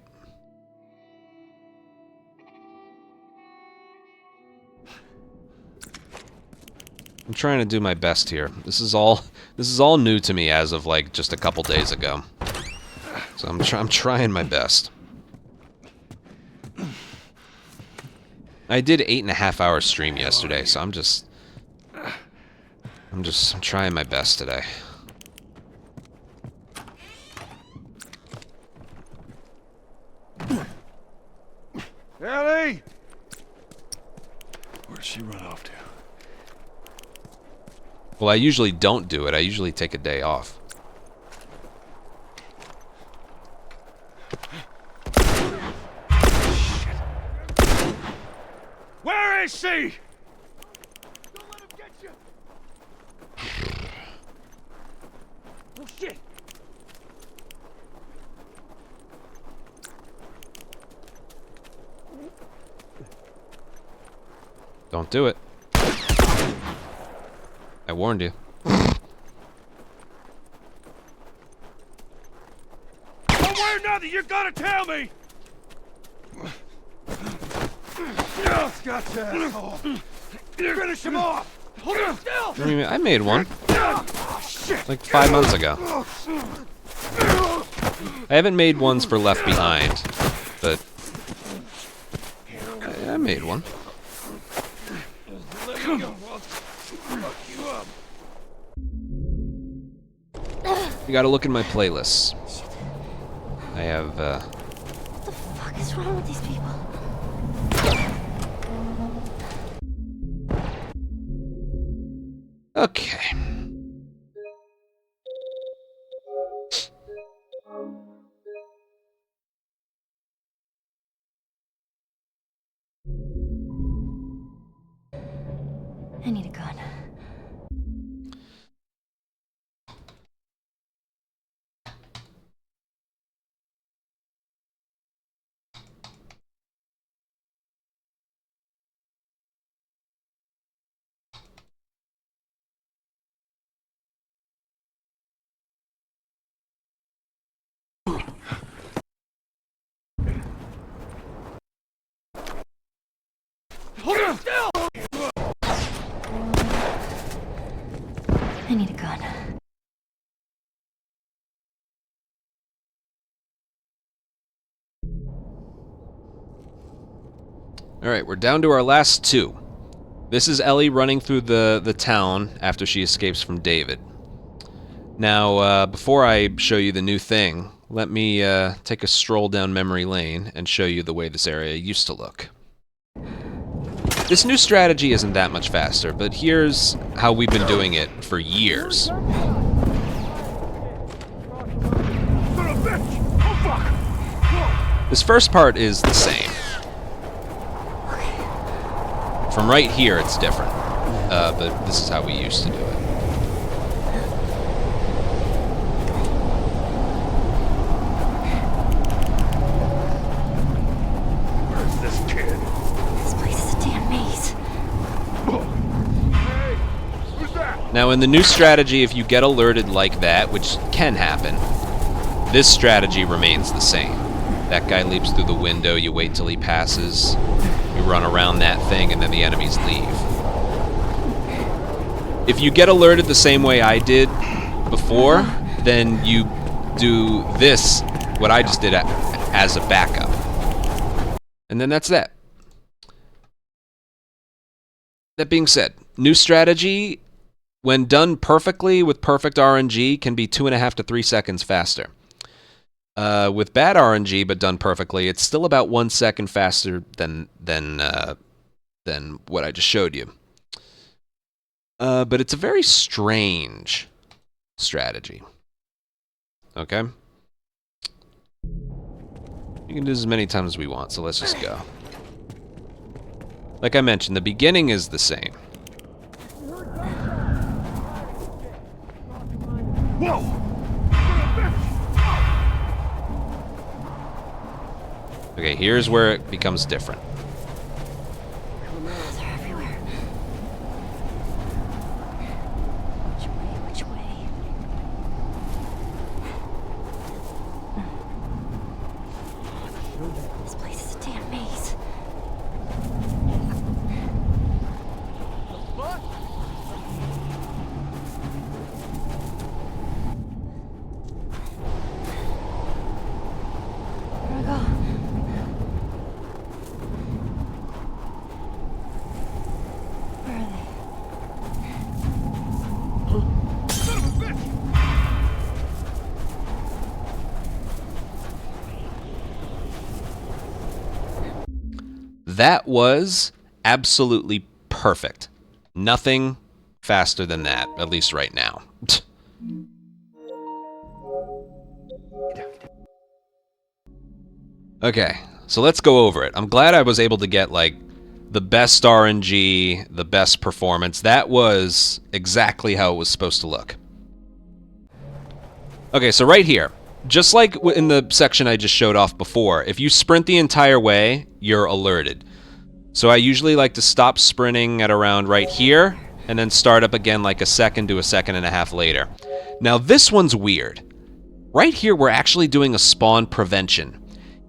[SPEAKER 1] I'm trying to do my best here. This is all new to me as of like just a couple days ago. So I'm trying my best. I did 8.5 hour stream yesterday, so I'm trying my best today.
[SPEAKER 3] Ellie! Where'd she run off to?
[SPEAKER 1] Well, I usually don't do it. I usually take a day off.
[SPEAKER 3] Where is she?
[SPEAKER 8] Don't let him get you! Oh, shit!
[SPEAKER 1] Don't do it. I warned you.
[SPEAKER 3] Don't worry nothing, you're gonna tell me! Gotcha, asshole. Finish him off. Hold him still.
[SPEAKER 1] I made one. Like 5 months ago. I haven't made ones for Left Behind, but I made one. You gotta look in my playlists. I have,
[SPEAKER 4] What the fuck is wrong with these people?
[SPEAKER 1] Okay.
[SPEAKER 4] I need a gun.
[SPEAKER 3] Hold him still.
[SPEAKER 4] I need a gun.
[SPEAKER 1] Alright, we're down to our last two. This is Ellie running through the town after she escapes from David. Now, before I show you the new thing, let me take a stroll down memory lane and show you the way this area used to look. This new strategy isn't that much faster, but here's how we've been doing it for years.
[SPEAKER 3] Son of a bitch. Oh, fuck.
[SPEAKER 1] This first part is the same. From right here, it's different, but this is how we used to do it.
[SPEAKER 3] Where's this kid?
[SPEAKER 4] This place is a damn maze.
[SPEAKER 3] Hey, who's that?
[SPEAKER 1] Now, in the new strategy, if you get alerted like that, which can happen, this strategy remains the same. That guy leaps through the window, you wait till he passes, you run around that thing, and then the enemies leave. If you get alerted the same way I did before, then you do this, what I just did, as a backup. And then that's that. That being said, new strategy, when done perfectly with perfect RNG, can be 2.5 to 3 seconds faster. With bad RNG, but done perfectly, it's still about 1 second faster than what I just showed you. But it's a very strange strategy. Okay? You can do this as many times as we want, so let's just go. Like I mentioned, the beginning is the same.
[SPEAKER 3] Whoa.
[SPEAKER 1] Okay, here's where it becomes different.
[SPEAKER 4] They're everywhere. Which way? This place is a damn maze. Where'd I go? Where are they?
[SPEAKER 1] That was absolutely perfect. Nothing faster than that, at least right now. Okay, so let's go over it. I'm glad I was able to get, like, the best RNG, the best performance. That was exactly how it was supposed to look. Okay, so right here, just like in the section I just showed off before, if you sprint the entire way, you're alerted. So I usually like to stop sprinting at around right here, and then start up again like a second to a second and a half later. Now this one's weird. Right here, we're actually doing a spawn prevention.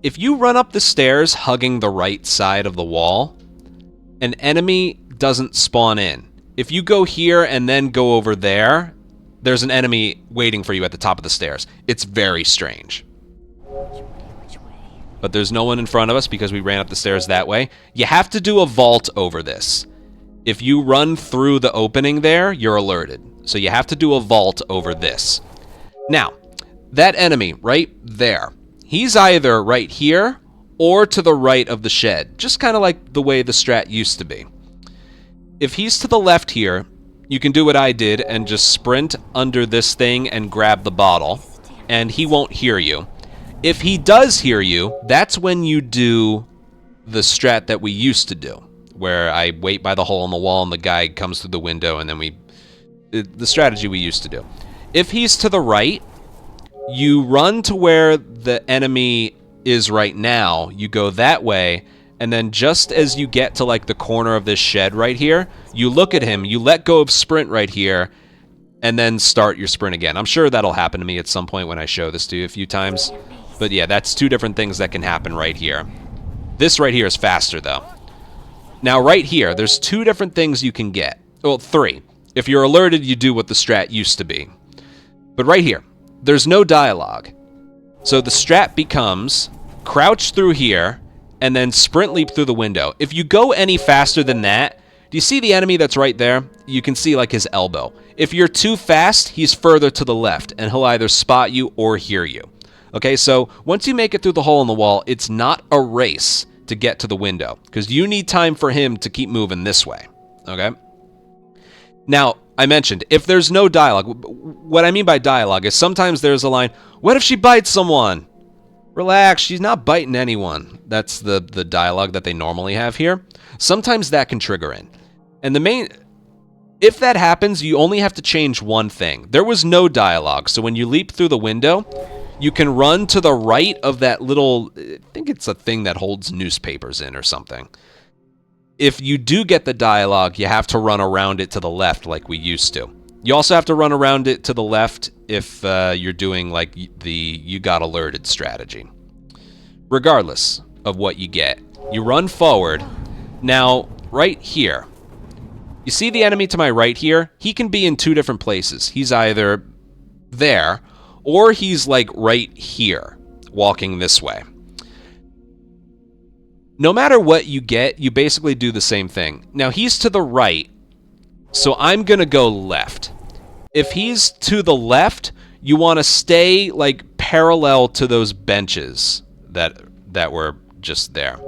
[SPEAKER 1] If you run up the stairs hugging the right side of the wall, an enemy doesn't spawn in. If you go here and then go over there, there's an enemy waiting for you at the top of the stairs. It's very strange. But there's no one in front of us because we ran up the stairs that way. You have to do a vault over this. If you run through the opening there, you're alerted. So you have to do a vault over this. Now, that enemy right there, he's either right here or to the right of the shed, just kind of like the way the strat used to be. If he's to the left here, you can do what I did and just sprint under this thing and grab the bottle, and he won't hear you. If he does hear you, that's when you do the strat that we used to do, where I wait by the hole in the wall and the guy comes through the window, and then the strategy we used to do. If he's to the right, you run to where the enemy is right now, you go that way, and then just as you get to like the corner of this shed right here, you look at him, you let go of sprint right here, and then start your sprint again. I'm sure that'll happen to me at some point when I show this to you a few times. But yeah, that's two different things that can happen right here. This right here is faster though. Now right here, there's two different things you can get. Well, three. If you're alerted, you do what the strat used to be. But right here, there's no dialogue. So the strat becomes crouch through here and then sprint leap through the window. If you go any faster than that, do you see the enemy that's right there? You can see like his elbow. If you're too fast, he's further to the left and he'll either spot you or hear you. Okay, so once you make it through the hole in the wall, it's not a race to get to the window because you need time for him to keep moving this way. Okay? Now, I mentioned, if there's no dialogue, what I mean by dialogue is sometimes there's a line, what if she bites someone? Relax, she's not biting anyone. That's the dialogue that they normally have here. Sometimes that can trigger in. And if that happens, you only have to change one thing. There was no dialogue, so when you leap through the window, you can run to the right of that little, I think it's a thing that holds newspapers in or something. If you do get the dialogue, you have to run around it to the left like we used to. You also have to run around it to the left if you're doing like the you got alerted strategy. Regardless of what you get, you run forward. Now, right here, you see the enemy to my right here? He can be in two different places. He's either there or he's like right here, walking this way. No matter what you get, you basically do the same thing. Now, he's to the right, so I'm going to go left. If he's to the left, you want to stay like parallel to those benches that were just there.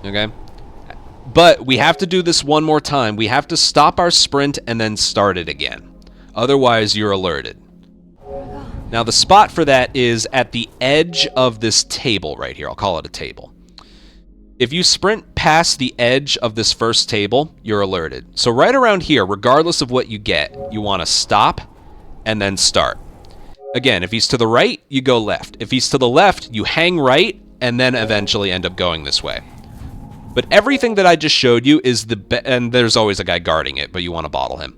[SPEAKER 1] Okay? But we have to do this one more time. We have to stop our sprint and then start it again. Otherwise, you're alerted. Now, the spot for that is at the edge of this table right here. I'll call it a table. If you sprint past the edge of this first table, you're alerted. So right around here, regardless of what you get, you want to stop and then start. Again, if he's to the right, you go left. If he's to the left, you hang right and then eventually end up going this way. But everything that I just showed you is and there's always a guy guarding it, but you want to bottle him.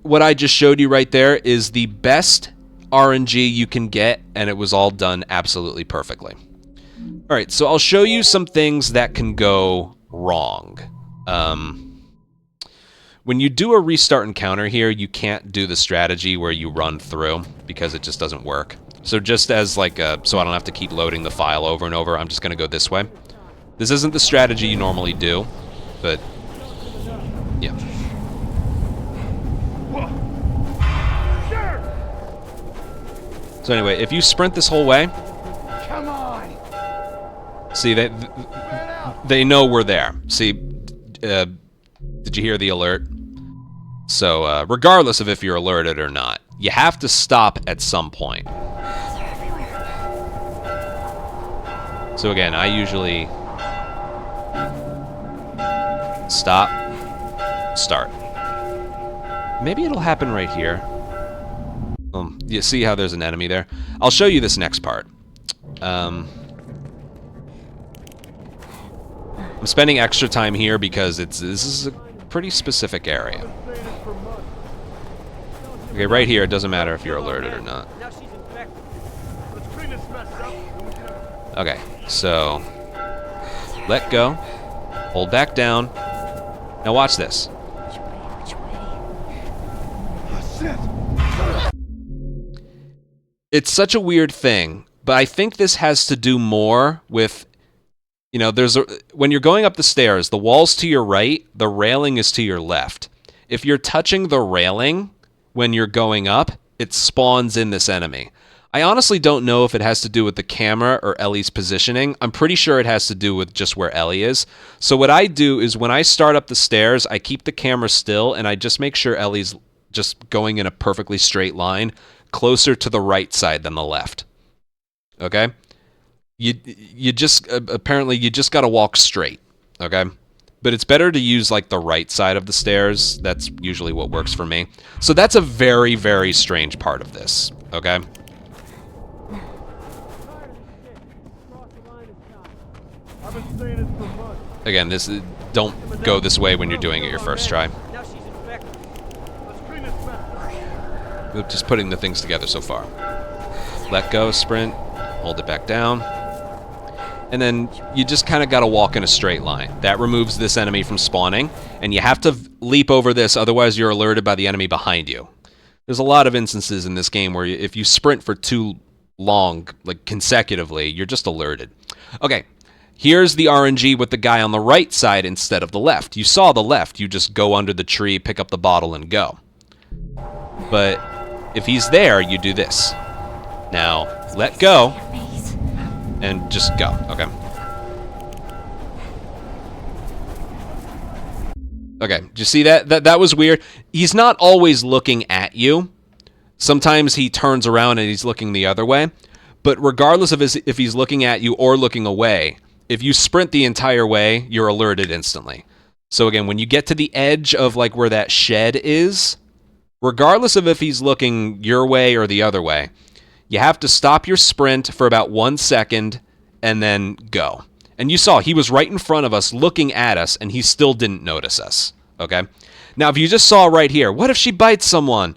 [SPEAKER 1] What I just showed you right there is the best RNG you can get, and it was all done absolutely perfectly. All right, so I'll show you some things that can go wrong. When you do a restart encounter here, you can't do the strategy where you run through because it just doesn't work. So just as like so I don't have to keep loading the file over and over, I'm just going to go this way. This isn't the strategy you normally do, but yeah. So anyway, if you sprint this whole way,
[SPEAKER 9] Come on.
[SPEAKER 1] see they know we're there. See, did you hear the alert? So regardless of if you're alerted or not, you have to stop at some point. So again, I usually stop, start. Maybe it'll happen right here. You see how there's an enemy there? I'll show you this next part. I'm spending extra time here because this is a pretty specific area. Okay, right here, it doesn't matter if you're alerted or not.
[SPEAKER 8] Now she's infected.
[SPEAKER 1] Okay, so let go, hold back down. Now watch this. It's such a weird thing, but I think this has to do more with, you know, when you're going up the stairs, the wall's to your right, the railing is to your left. If you're touching the railing when you're going up, it spawns in this enemy. I honestly don't know if it has to do with the camera or Ellie's positioning. I'm pretty sure it has to do with just where Ellie is. So what I do is when I start up the stairs, I keep the camera still and I just make sure Ellie's just going in a perfectly straight line, closer to the right side than the left. Okay? You just apparently you just got to walk straight, okay? But it's better to use like the right side of the stairs. That's usually what works for me. So that's a very, very strange part of this, okay? Again, don't go this way when you're doing it your first try. We're just putting the things together so far. Let go, sprint, hold it back down. And then you just kind of got to walk in a straight line. That removes this enemy from spawning, and you have to leap over this, otherwise you're alerted by the enemy behind you. There's a lot of instances in this game where if you sprint for too long, like consecutively, you're just alerted. Okay, here's the RNG with the guy on the right side instead of the left. You saw the left, you just go under the tree, pick up the bottle, and go. But if he's there, you do this. Now, let go, and just go, okay? Okay, did you see that? That was weird. He's not always looking at you. Sometimes he turns around and he's looking the other way. But regardless of if he's looking at you or looking away, if you sprint the entire way, you're alerted instantly. So again, when you get to the edge of like where that shed is, regardless of if he's looking your way or the other way, you have to stop your sprint for about 1 second and then go. And you saw he was right in front of us looking at us and he still didn't notice us, okay? Now, if you just saw right here, what if she bites someone?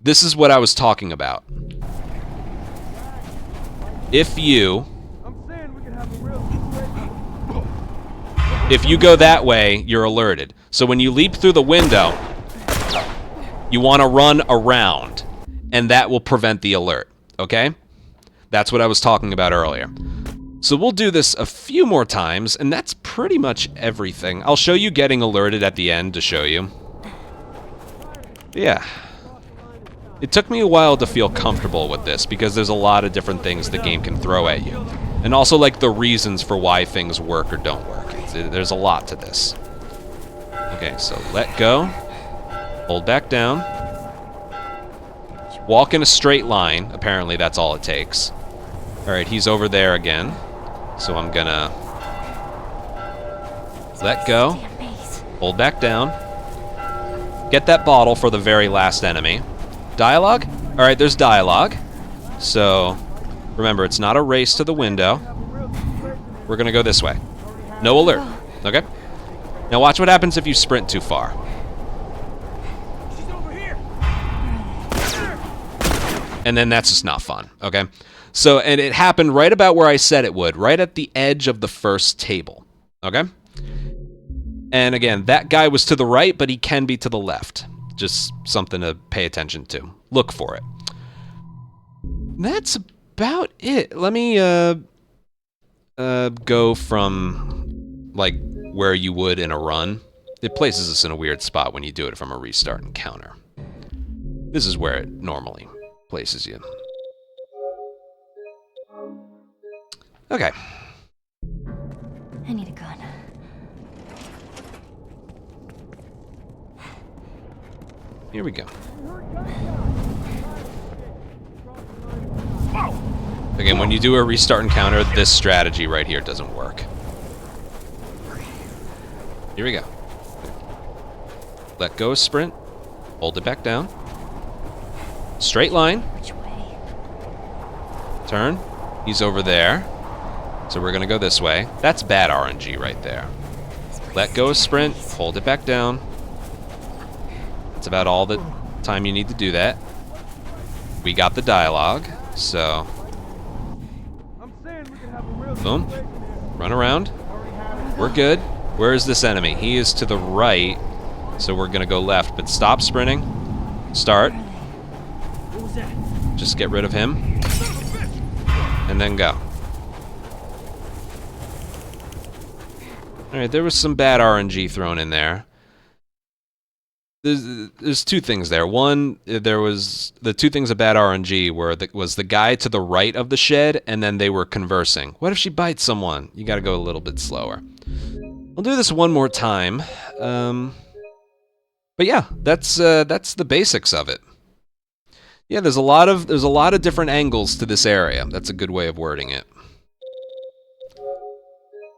[SPEAKER 1] This is what I was talking about. If you go that way, you're alerted. So when you leap through the window, you want to run around, and that will prevent the alert, okay? That's what I was talking about earlier. So we'll do this a few more times, and that's pretty much everything. I'll show you getting alerted at the end to show you. Yeah. It took me a while to feel comfortable with this, because there's a lot of different things the game can throw at you. And also, like, the reasons for why things work or don't work. There's a lot to this. Okay, so let go. Hold back down. Walk in a straight line. Apparently, that's all it takes. Alright, he's over there again. So I'm gonna let go. Hold back down. Get that bottle for the very last enemy. Dialogue? Alright, there's dialogue. So, remember, it's not a race to the window. We're gonna go this way. No alert. Okay? Now watch what happens if you sprint too far. And then that's just not fun, okay? So, and it happened right about where I said it would, right at the edge of the first table, okay? And again, that guy was to the right, but he can be to the left. Just something to pay attention to. Look for it. That's about it. Let me go from like where you would in a run. It places us in a weird spot when you do it from a restart encounter. This is where it normally places you. Okay.
[SPEAKER 4] I need a gun.
[SPEAKER 1] Here we go. Again, when you do a restart encounter, this strategy right here doesn't work. Here we go. Let go of sprint. Hold it back down. Straight line.
[SPEAKER 4] Which way?
[SPEAKER 1] Turn. He's over there. So we're going to go this way. That's bad RNG right there. Let go of sprint. Hold it back down. That's about all the time you need to do that. We got the dialogue, so... Boom. Run around. We're good. Where is this enemy? He is to the right, so we're gonna go left, but stop sprinting. Start. Just get rid of him. And then go. Alright, there was some bad RNG thrown in there. There's two things there. One, there was the two things of bad RNG was the guy to the right of the shed, and then they were conversing. What if she bites someone? You gotta go a little bit slower. I'll do this one more time. But yeah, that's the basics of it. Yeah, there's a lot of different angles to this area. That's a good way of wording it.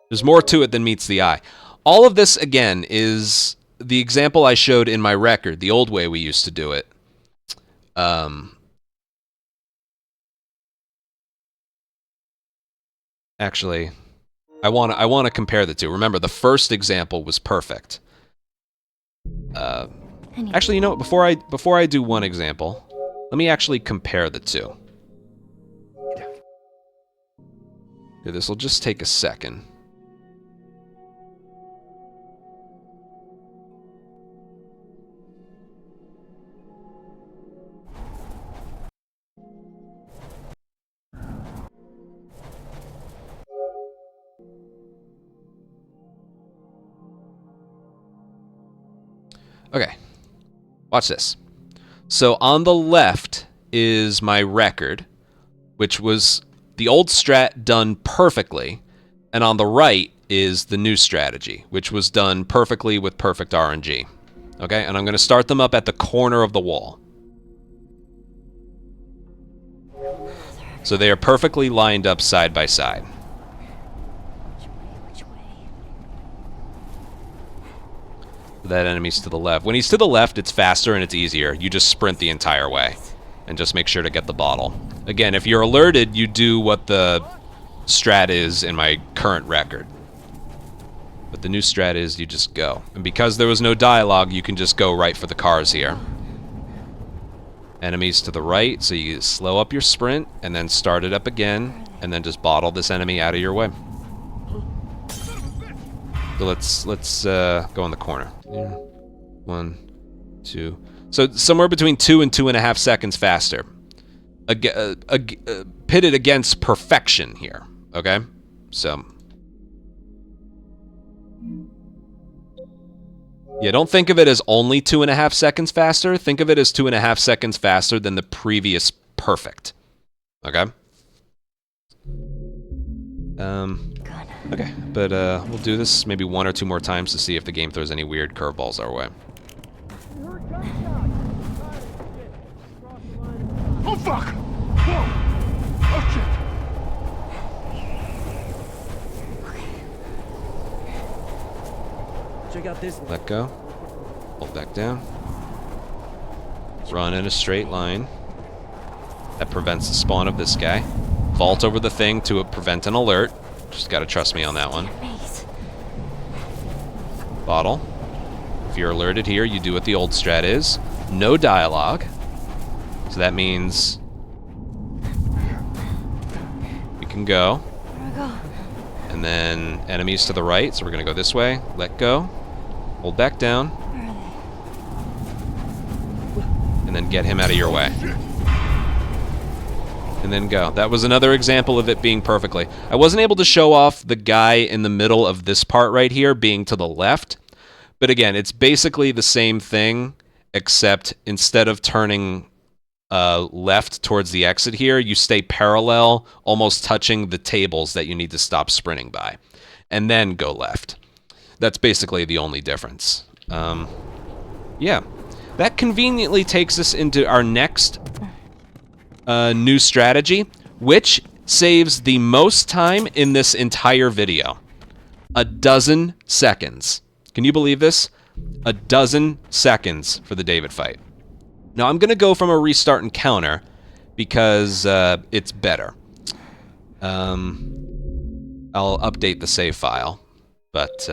[SPEAKER 1] There's more to it than meets the eye. All of this, again, is the example I showed in my record, the old way we used to do it. Actually, I want to compare the two. Remember, the first example was perfect. Actually, you know what? Before I do one example, let me actually compare the two. Okay, this will just take a second. Okay, watch this. So on the left is my record, which was the old strat done perfectly, and on the right is the new strategy, which was done perfectly with perfect RNG. Okay, and I'm going to start them up at the corner of the wall. So they are perfectly lined up side by side. That enemy's to the left. When he's to the left, it's faster and it's easier. You just sprint the entire way and just make sure to get the bottle. Again, if you're alerted, you do what the strat is in my current record. But the new strat is you just go. And because there was no dialogue, you can just go right for the cars here. Enemies to the right, so you slow up your sprint and then start it up again and then just bottle this enemy out of your way. So let's go in the corner. Yeah. 1, 2. So somewhere between 2 and 2.5 seconds faster. Pitted against perfection here. Okay? So. Yeah, don't think of it as only 2.5 seconds faster. Think of it as 2.5 seconds faster than the previous perfect. Okay? Okay, but we'll do this maybe 1 or 2 more times to see if the game throws any weird curveballs our way.
[SPEAKER 3] Oh, fuck! Whoa! Oh, shit!
[SPEAKER 9] Check out this.
[SPEAKER 1] Let go. Hold back down. Run in a straight line. That prevents the spawn of this guy. Vault over the thing to prevent an alert. Just gotta trust me on that one. Bottle. If you're alerted here, you do what the old strat is. No dialogue. So that means we can go. And then enemies to the right, so we're gonna go this way. Let go. Hold back down. And then get him out of your way. And then go. That was another example of it being perfectly. I wasn't able to show off the guy in the middle of this part right here being to the left. But again, it's basically the same thing, except instead of turning left towards the exit here, you stay parallel, almost touching the tables that you need to stop sprinting by. And then go left. That's basically the only difference. Yeah. That conveniently takes us into our next new strategy, which saves the most time in this entire video. 12 seconds. Can you believe this? 12 seconds for the David fight. Now I'm gonna go from a restart and counter because it's better. I'll update the save file, but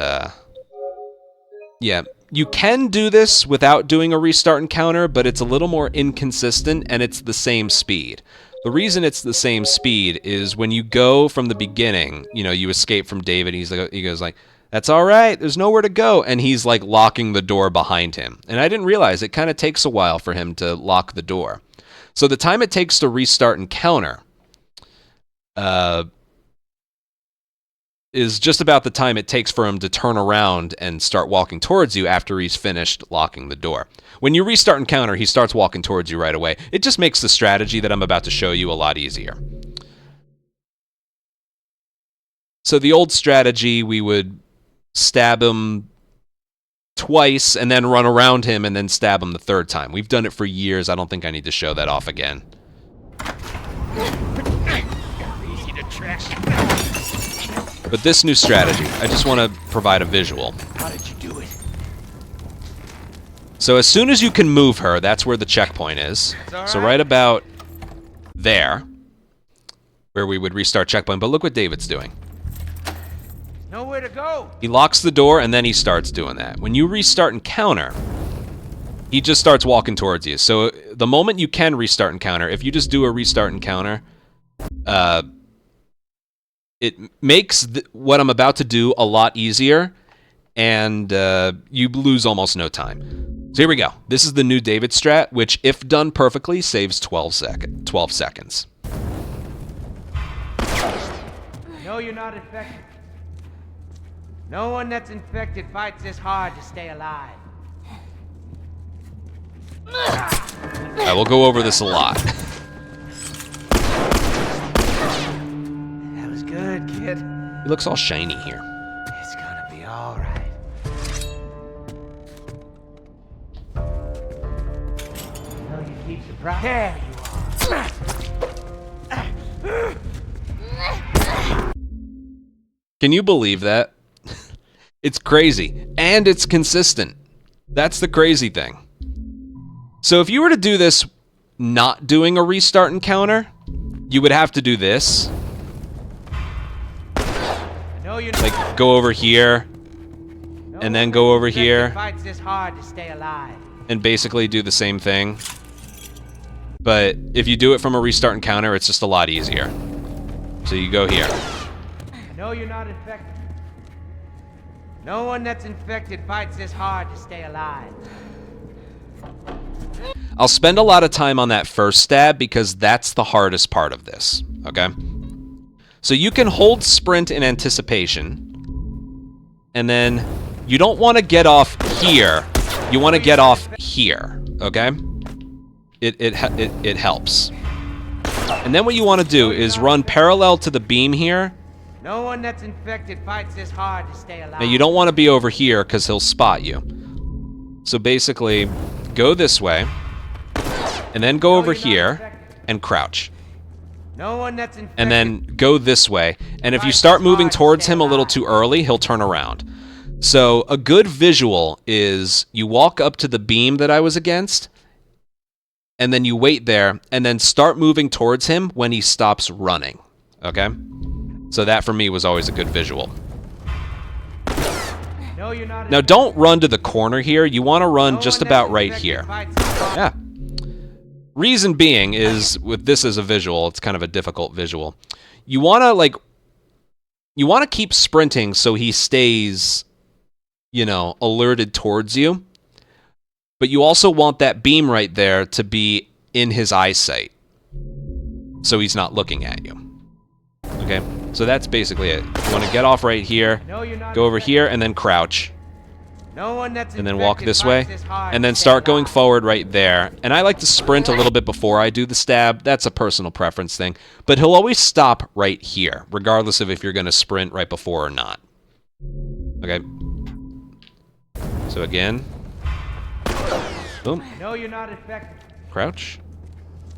[SPEAKER 1] yeah. You can do this without doing a restart and counter, but it's a little more inconsistent and it's the same speed. The reason it's the same speed is when you go from the beginning, you know, you escape from David, he goes like, "That's all right, there's nowhere to go," and he's like locking the door behind him. And I didn't realize it kind of takes a while for him to lock the door. So the time it takes to restart encounter is just about the time it takes for him to turn around and start walking towards you after he's finished locking the door. When you restart encounter, he starts walking towards you right away. It just makes the strategy that I'm about to show you a lot easier. So the old strategy, we would stab him twice and then run around him and then stab him the third time. We've done it for years. I don't think I need to show that off again.
[SPEAKER 8] Easy to track.
[SPEAKER 1] But this new strategy, I just want to provide a visual.
[SPEAKER 8] How did you do it?
[SPEAKER 1] So as soon as you can move her, that's where the checkpoint is. So right about there, where we would restart checkpoint. But look what David's doing.
[SPEAKER 8] Nowhere to go.
[SPEAKER 1] He locks the door and then he starts doing that. When you restart encounter, he just starts walking towards you. So the moment you can restart encounter, if you just do a restart encounter, it makes what I'm about to do a lot easier, and you lose almost no time. So here we go. This is the new David strat, which, if done perfectly, saves 12 seconds.
[SPEAKER 8] No, you're not infected. No one that's infected fights this hard to stay alive.
[SPEAKER 1] I will go over this a lot.
[SPEAKER 8] That was good, kid.
[SPEAKER 1] He looks all shiny here.
[SPEAKER 8] It's gonna be all right. No, you keep surprised. There you are.
[SPEAKER 1] Can you believe that? It's crazy. And it's consistent. That's the crazy thing. So if you were to do this not doing a restart encounter, you would have to do this.
[SPEAKER 8] No, you're
[SPEAKER 1] Like, go over here, and then go over here,
[SPEAKER 8] fights this hard to stay alive.
[SPEAKER 1] and basically do the same thing. But if you do it from a restart encounter, it's just a lot easier. So you go here.
[SPEAKER 8] No, you're not infected. No one that's infected fights this hard to stay alive.
[SPEAKER 1] I'll spend a lot of time on that first stab because that's the hardest part of this, okay? So you can hold sprint in anticipation, and then you don't want to get off here. You want to get off here, okay? It helps. And then what you want to do is run parallel to the beam here.
[SPEAKER 8] No one that's infected fights this hard to stay alive.
[SPEAKER 1] Now you don't want to be over here because he'll spot you. So basically, go this way, and then go over here and crouch.
[SPEAKER 8] No one that's infected.
[SPEAKER 1] And then go this way. And if you start moving towards him a little too early, he'll turn around. So a good visual is you walk up to the beam that I was against, and then you wait there, and then start moving towards him when he stops running. Okay? So that for me was always a good visual.
[SPEAKER 8] No, you're not.
[SPEAKER 1] Now don't run to the corner here. You want to run just about right here. Yeah. Reason being is, with this as a visual, it's kind of a difficult visual. You want to keep sprinting so he stays, you know, alerted towards you. But you also want that beam right there to be in his eyesight, so he's not looking at you. Okay? So that's basically it. You want to get off right here, go over here, and then crouch.
[SPEAKER 8] No one that's
[SPEAKER 1] And then walk this way, and then start going forward right there. And I like to sprint a little bit before I do the stab. That's a personal preference thing. But he'll always stop right here, regardless of if you're going to sprint right before or not. Okay? So again. Boom.
[SPEAKER 8] No, you're not infected.
[SPEAKER 1] Crouch.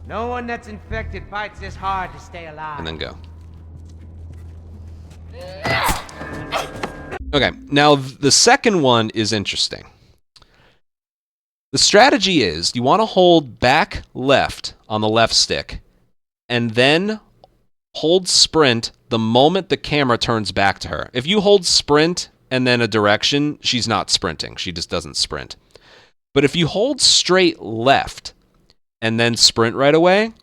[SPEAKER 8] No one that's infected fights this hard to stay alive.
[SPEAKER 1] And then go. Okay, now the second one is interesting. The strategy is you want to hold back left on the left stick, and then hold sprint the moment the camera turns back to her. If you hold sprint and then a direction, she's not sprinting. She just doesn't sprint. But if you hold straight left and then sprint right away,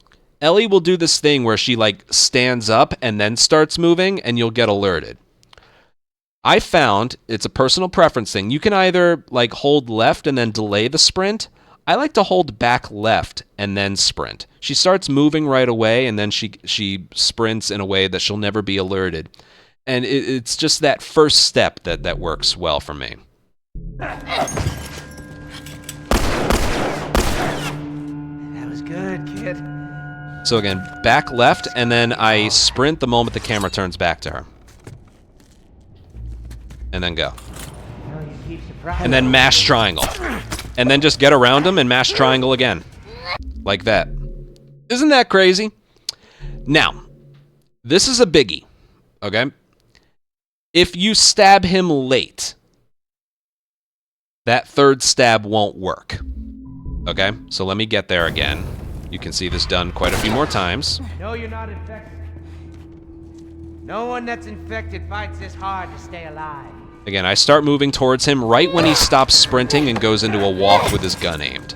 [SPEAKER 1] Ellie will do this thing where she like stands up and then starts moving, and you'll get alerted. I found it's a personal preference thing. You can either like hold left and then delay the sprint. I like to hold back left and then sprint. She starts moving right away, and then she sprints in a way that she'll never be alerted. And it's just that first step that works well for me.
[SPEAKER 8] That was good, kid.
[SPEAKER 1] So again, back left, and then I sprint the moment the camera turns back to her. And then go. And then mash triangle. And then just get around him and mash triangle again. Like that. Isn't that crazy? Now, this is a biggie, okay? If you stab him late, that third stab won't work. Okay, so let me get there again. You can see this done quite a few more times.
[SPEAKER 8] No, you're not infected. No one that's infected fights this hard to stay alive.
[SPEAKER 1] Again, I start moving towards him right when he stops sprinting and goes into a walk with his gun aimed.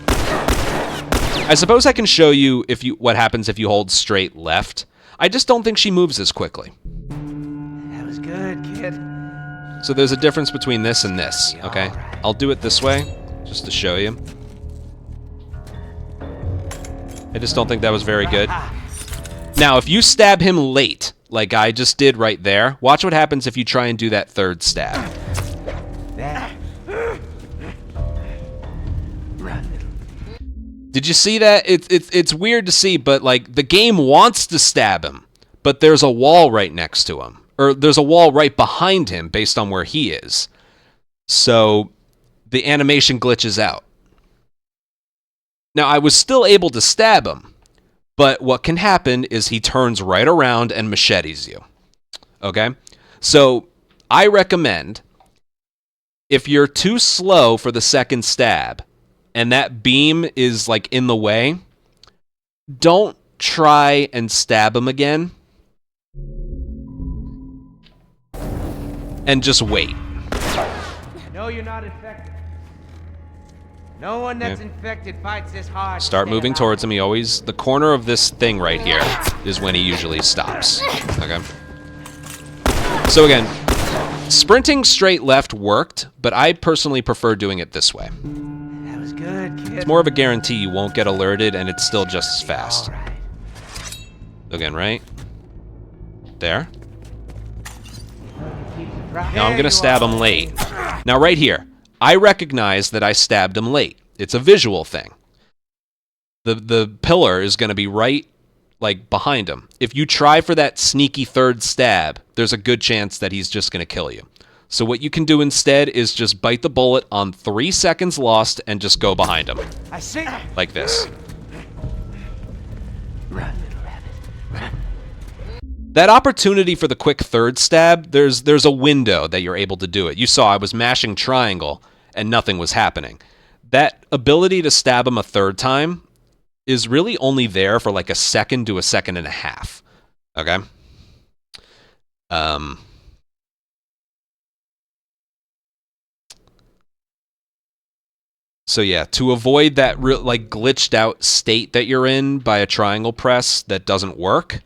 [SPEAKER 1] I suppose I can show you what happens if you hold straight left. I just don't think she moves as quickly.
[SPEAKER 8] That was good, kid.
[SPEAKER 1] So there's a difference between this and this, okay? I'll do it this way, just to show you. I just don't think that was very good. Now, if you stab him late, like I just did right there, watch what happens if you try and do that third stab. Did you see that? It's weird to see, but like the game wants to stab him, but there's a wall right next to him. Or there's a wall right behind him based on where he is. So the animation glitches out. Now, I was still able to stab him, but what can happen is he turns right around and machetes you. Okay? So I recommend, if you're too slow for the second stab, and that beam is like in the way, don't try and stab him again. And just wait.
[SPEAKER 8] No, you're not infected. No one that's infected fights this hard.
[SPEAKER 1] Start moving towards him. He always, the corner of this thing right here is when he usually stops. Okay. So again, sprinting straight left worked, but I personally prefer doing it this way.
[SPEAKER 8] That was good, kid.
[SPEAKER 1] It's more of a guarantee you won't get alerted, and it's still just as fast. Again, right? There. Now I'm going to stab him late. Now right here, I recognize that I stabbed him late. It's a visual thing. The pillar is going to be right like behind him. If you try for that sneaky third stab, there's a good chance that he's just going to kill you. So what you can do instead is just bite the bullet on 3 seconds lost and just go behind him.
[SPEAKER 8] I see.
[SPEAKER 1] Like this.
[SPEAKER 8] Run, little rabbit.
[SPEAKER 1] That opportunity for the quick third stab, there's a window that you're able to do it. You saw I was mashing triangle and nothing was happening. That ability to stab him a third time is really only there for like a second to a second and a half. Okay? So yeah, to avoid that like glitched out state that you're in by a triangle press that doesn't work,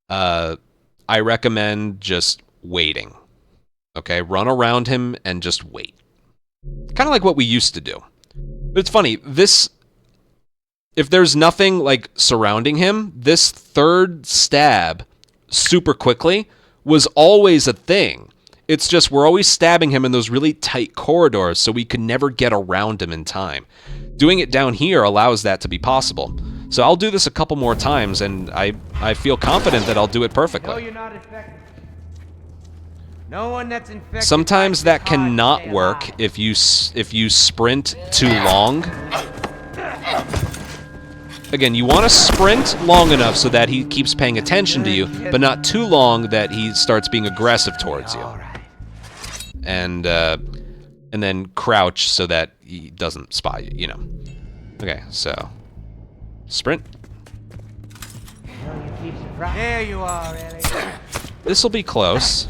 [SPEAKER 1] I recommend just waiting. Okay, run around him and just wait. Kind of like what we used to do. But it's funny, if there's nothing like surrounding him, this third stab super quickly was always a thing. It's just we're always stabbing him in those really tight corridors, so we could never get around him in time. Doing it down here allows that to be possible. So I'll do this a couple more times, and I feel confident that I'll do it perfectly.
[SPEAKER 8] No, you're not infected. No one that's infected.
[SPEAKER 1] Sometimes that cannot work if you sprint too long. Again, you want to sprint long enough so that he keeps paying attention to you, but not too long that he starts being aggressive towards you. And then crouch so that he doesn't spot you, you know. Okay, so sprint.
[SPEAKER 8] There you are, Ellie.
[SPEAKER 1] This will be close.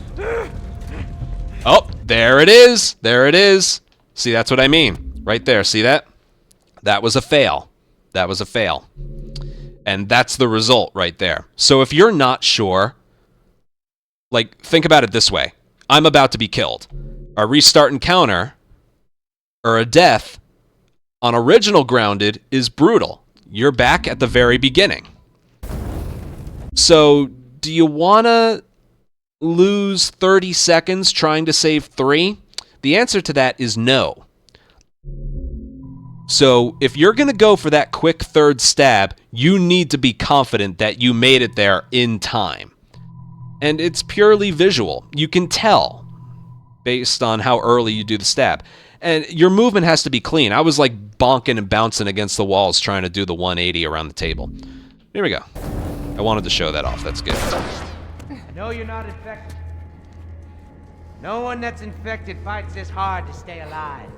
[SPEAKER 1] Oh, there it is. There it is. See, that's what I mean. Right there. See that? That was a fail. That was a fail. And that's the result right there. So if you're not sure, like, think about it this way. I'm about to be killed. A restart encounter or a death on original Grounded is brutal. You're back at the very beginning. So do you want to lose 30 seconds trying to save 3? The answer to that is no. So if you're going to go for that quick third stab, you need to be confident that you made it there in time. And it's purely visual. You can tell based on how early you do the stab. And your movement has to be clean. I was like bonking and bouncing against the walls trying to do the 180 around the table. Here we go. I wanted to show that off. That's good.
[SPEAKER 8] I know you're not infected. No one that's infected fights this hard to stay alive.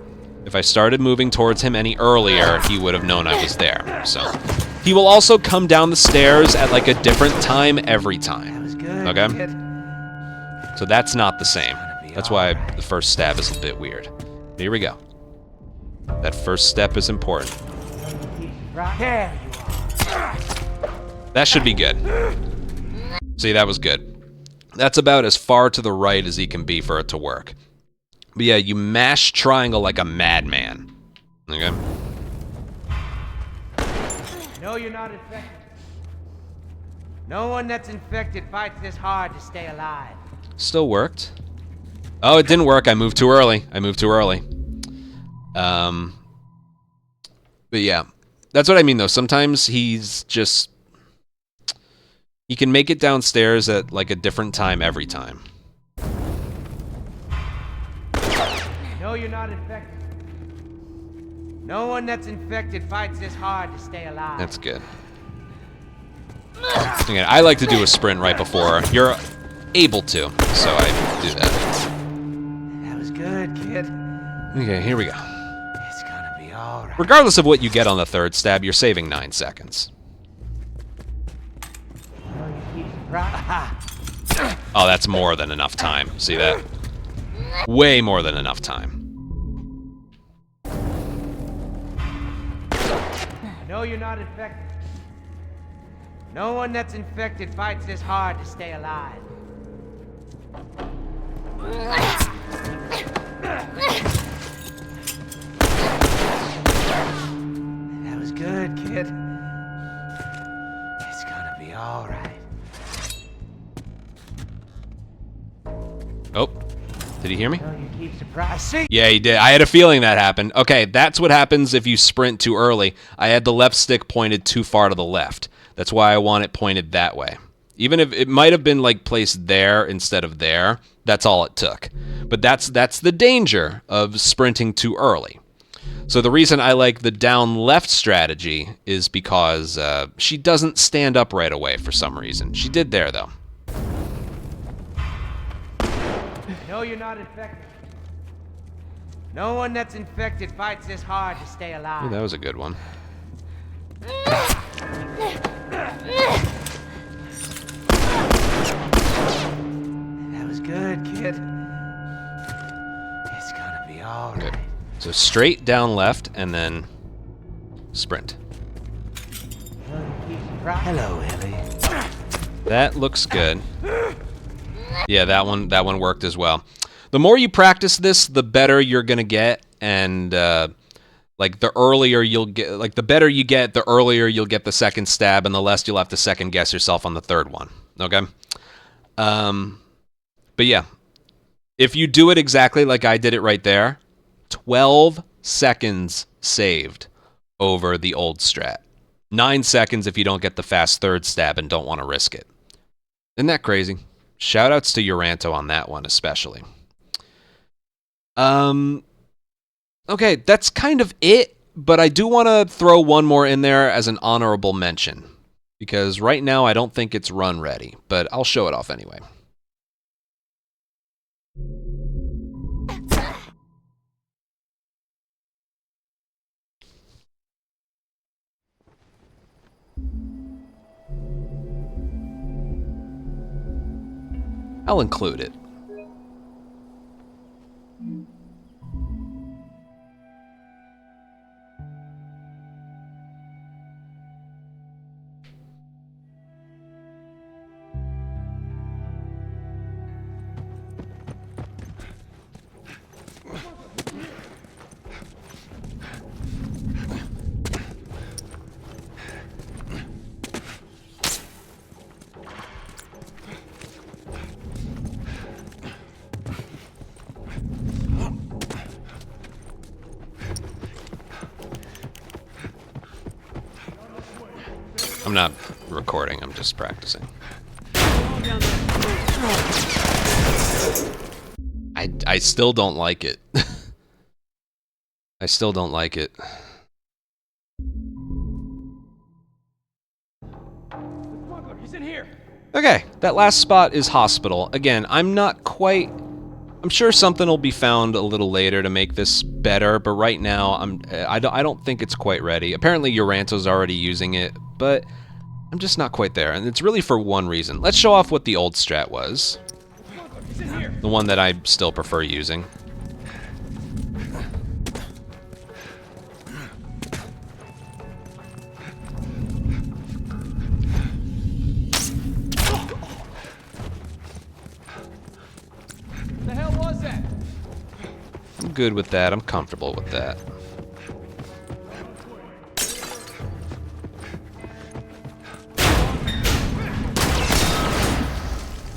[SPEAKER 1] If I started moving towards him any earlier, he would have known I was there. So he will also come down the stairs at like a different time every time.
[SPEAKER 8] That was good.
[SPEAKER 1] Okay?
[SPEAKER 8] Kid.
[SPEAKER 1] So that's not the same. That's why the first stab is a bit weird. Here we go. That first step is important.
[SPEAKER 8] There you are.
[SPEAKER 1] That should be good. See, that was good. That's about as far to the right as he can be for it to work. But yeah, you mash triangle like a madman. Okay?
[SPEAKER 8] No, you're not infected. No one that's infected fights this hard to stay alive.
[SPEAKER 1] Still worked. Oh, it didn't work. I moved too early. But yeah, that's what I mean though. Sometimes he's just... He can make it downstairs at like a different time every time.
[SPEAKER 8] No, you're not infected. No one that's infected fights this hard to stay alive.
[SPEAKER 1] That's good. Again, I like to do a sprint right before. You're able to, so I do that.
[SPEAKER 8] That was good, kid.
[SPEAKER 1] Okay, here we go.
[SPEAKER 8] It's gonna be alright.
[SPEAKER 1] Regardless of what you get on the third stab, you're saving 9 seconds. Oh, that's more than enough time. See that? Way more than enough time.
[SPEAKER 8] No, you're not infected. No one that's infected fights this hard to stay alive. That was good, kid. It's gonna be alright.
[SPEAKER 1] Oh, did he hear me?
[SPEAKER 8] No, you keep surprised. See?
[SPEAKER 1] Yeah, he did. I had a feeling that happened. Okay, that's what happens if you sprint too early. I had the left stick pointed too far to the left. That's why I want it pointed that way. Even if it might have been like placed there instead of there, that's all it took. But that's the danger of sprinting too early. So the reason I like the down left strategy is because she doesn't stand up right away for some reason. She did there though.
[SPEAKER 8] No, you're not infected. No one that's infected fights this hard to stay alive.
[SPEAKER 1] Ooh, that was a good one.
[SPEAKER 8] That was good, kid. It's gonna be alright.
[SPEAKER 1] Good. So straight down left and then sprint.
[SPEAKER 8] Hello, Ellie.
[SPEAKER 1] That looks good. Yeah, that one worked as well. The more you practice this, the better you're gonna get, and like the earlier you'll get, like the better you get, the earlier you'll get the second stab, and the less you'll have to second guess yourself on the third one. Okay. But yeah, if you do it exactly like I did it right there, 12 seconds saved over the old strat. 9 seconds if you don't get the fast third stab and don't want to risk it. Isn't that crazy? Shoutouts to Uranto on that one especially. Okay, that's kind of it, but I do want to throw one more in there as an honorable mention, because right now I don't think it's run ready, but I'll show it off anyway. I'll include it. I'm not recording, I'm just practicing. I still don't like it. I still don't like it.
[SPEAKER 5] He's in here.
[SPEAKER 1] Okay, that last spot is hospital. Again, I'm not quite... I'm sure something will be found a little later to make this better, but right now I don't think it's quite ready. Apparently Uranto's already using it, but I'm just not quite there, and it's really for one reason. Let's show off what the old strat was. The one that I still prefer using.
[SPEAKER 5] The hell was that?
[SPEAKER 1] I'm good with that. I'm comfortable with that.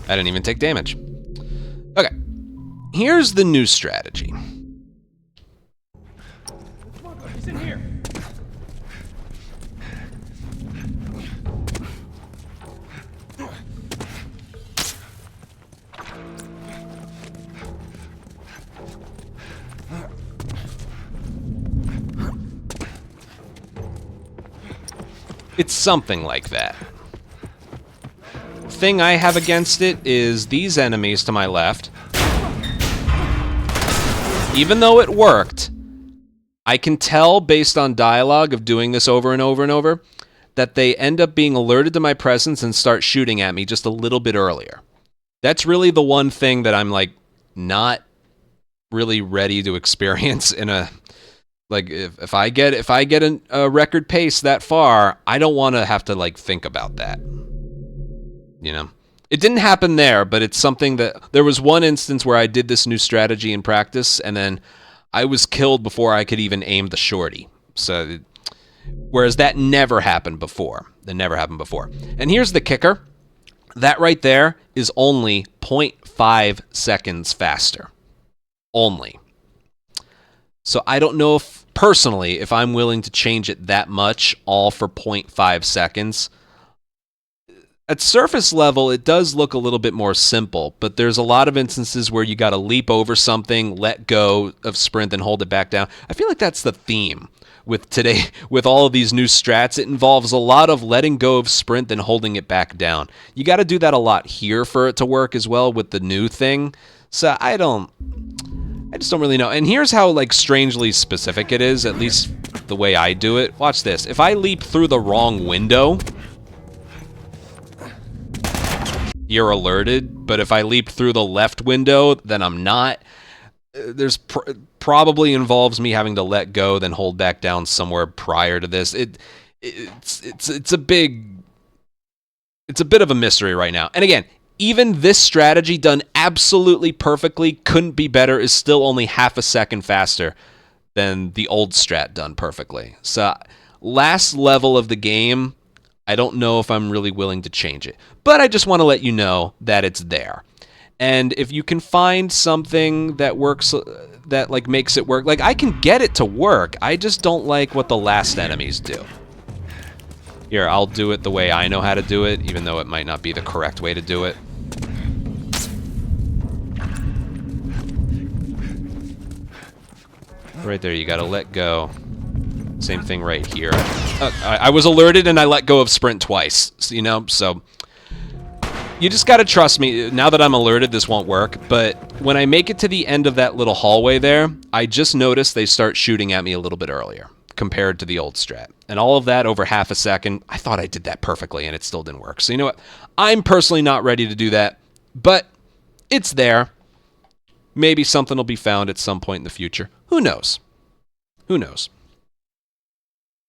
[SPEAKER 1] I didn't even take damage. Okay. Here's the new strategy.
[SPEAKER 5] He's in here.
[SPEAKER 1] It's something like that. Thing I have against it is these enemies to my left. Even though it worked, I can tell based on dialogue of doing this over and over and over that they end up being alerted to my presence and start shooting at me just a little bit earlier. That's really the one thing that I'm like not really ready to experience in a like if I get a record pace that far, I don't want to have to like think about that. You know, it didn't happen there, but it's something that there was one instance where I did this new strategy in practice, and then I was killed before I could even aim the shorty. So, whereas that never happened before. That never happened before. And here's the kicker: that right there is only 0.5 seconds faster. Only. So I don't know if personally if I'm willing to change it that much, all for 0.5 seconds. At surface level, it does look a little bit more simple, but there's a lot of instances where you got to leap over something, let go of sprint, and hold it back down. I feel like that's the theme with today, with all of these new strats. It involves a lot of letting go of sprint and holding it back down. You got to do that a lot here for it to work as well with the new thing. So I just don't really know. And here's how like strangely specific it is, at least the way I do it. Watch this. If I leap through the wrong window, you're alerted, but if I leap through the left window, then I'm not. There's probably involves me having to let go, then hold back down somewhere prior to this. It's a bit of a mystery right now. And again, even this strategy done absolutely perfectly, couldn't be better, is still only half a second faster than the old strat done perfectly. So last level of the game, I don't know if I'm really willing to change it. But I just want to let you know that it's there. And if you can find something that works, that like makes it work, like I can get it to work, I just don't like what the last enemies do. Here, I'll do it the way I know how to do it, even though it might not be the correct way to do it. Right there, you gotta let go. Same thing right here. I was alerted and I let go of sprint twice, you know, so you just gotta trust me. Now that I'm alerted, this won't work, but when I make it to the end of that little hallway there, I just noticed they start shooting at me a little bit earlier compared to the old strat. And all of that over half a second. I thought I did that perfectly and it still didn't work. So you know what? I'm personally not ready to do that, but it's there. Maybe something will be found at some point in the future. Who knows? Who knows?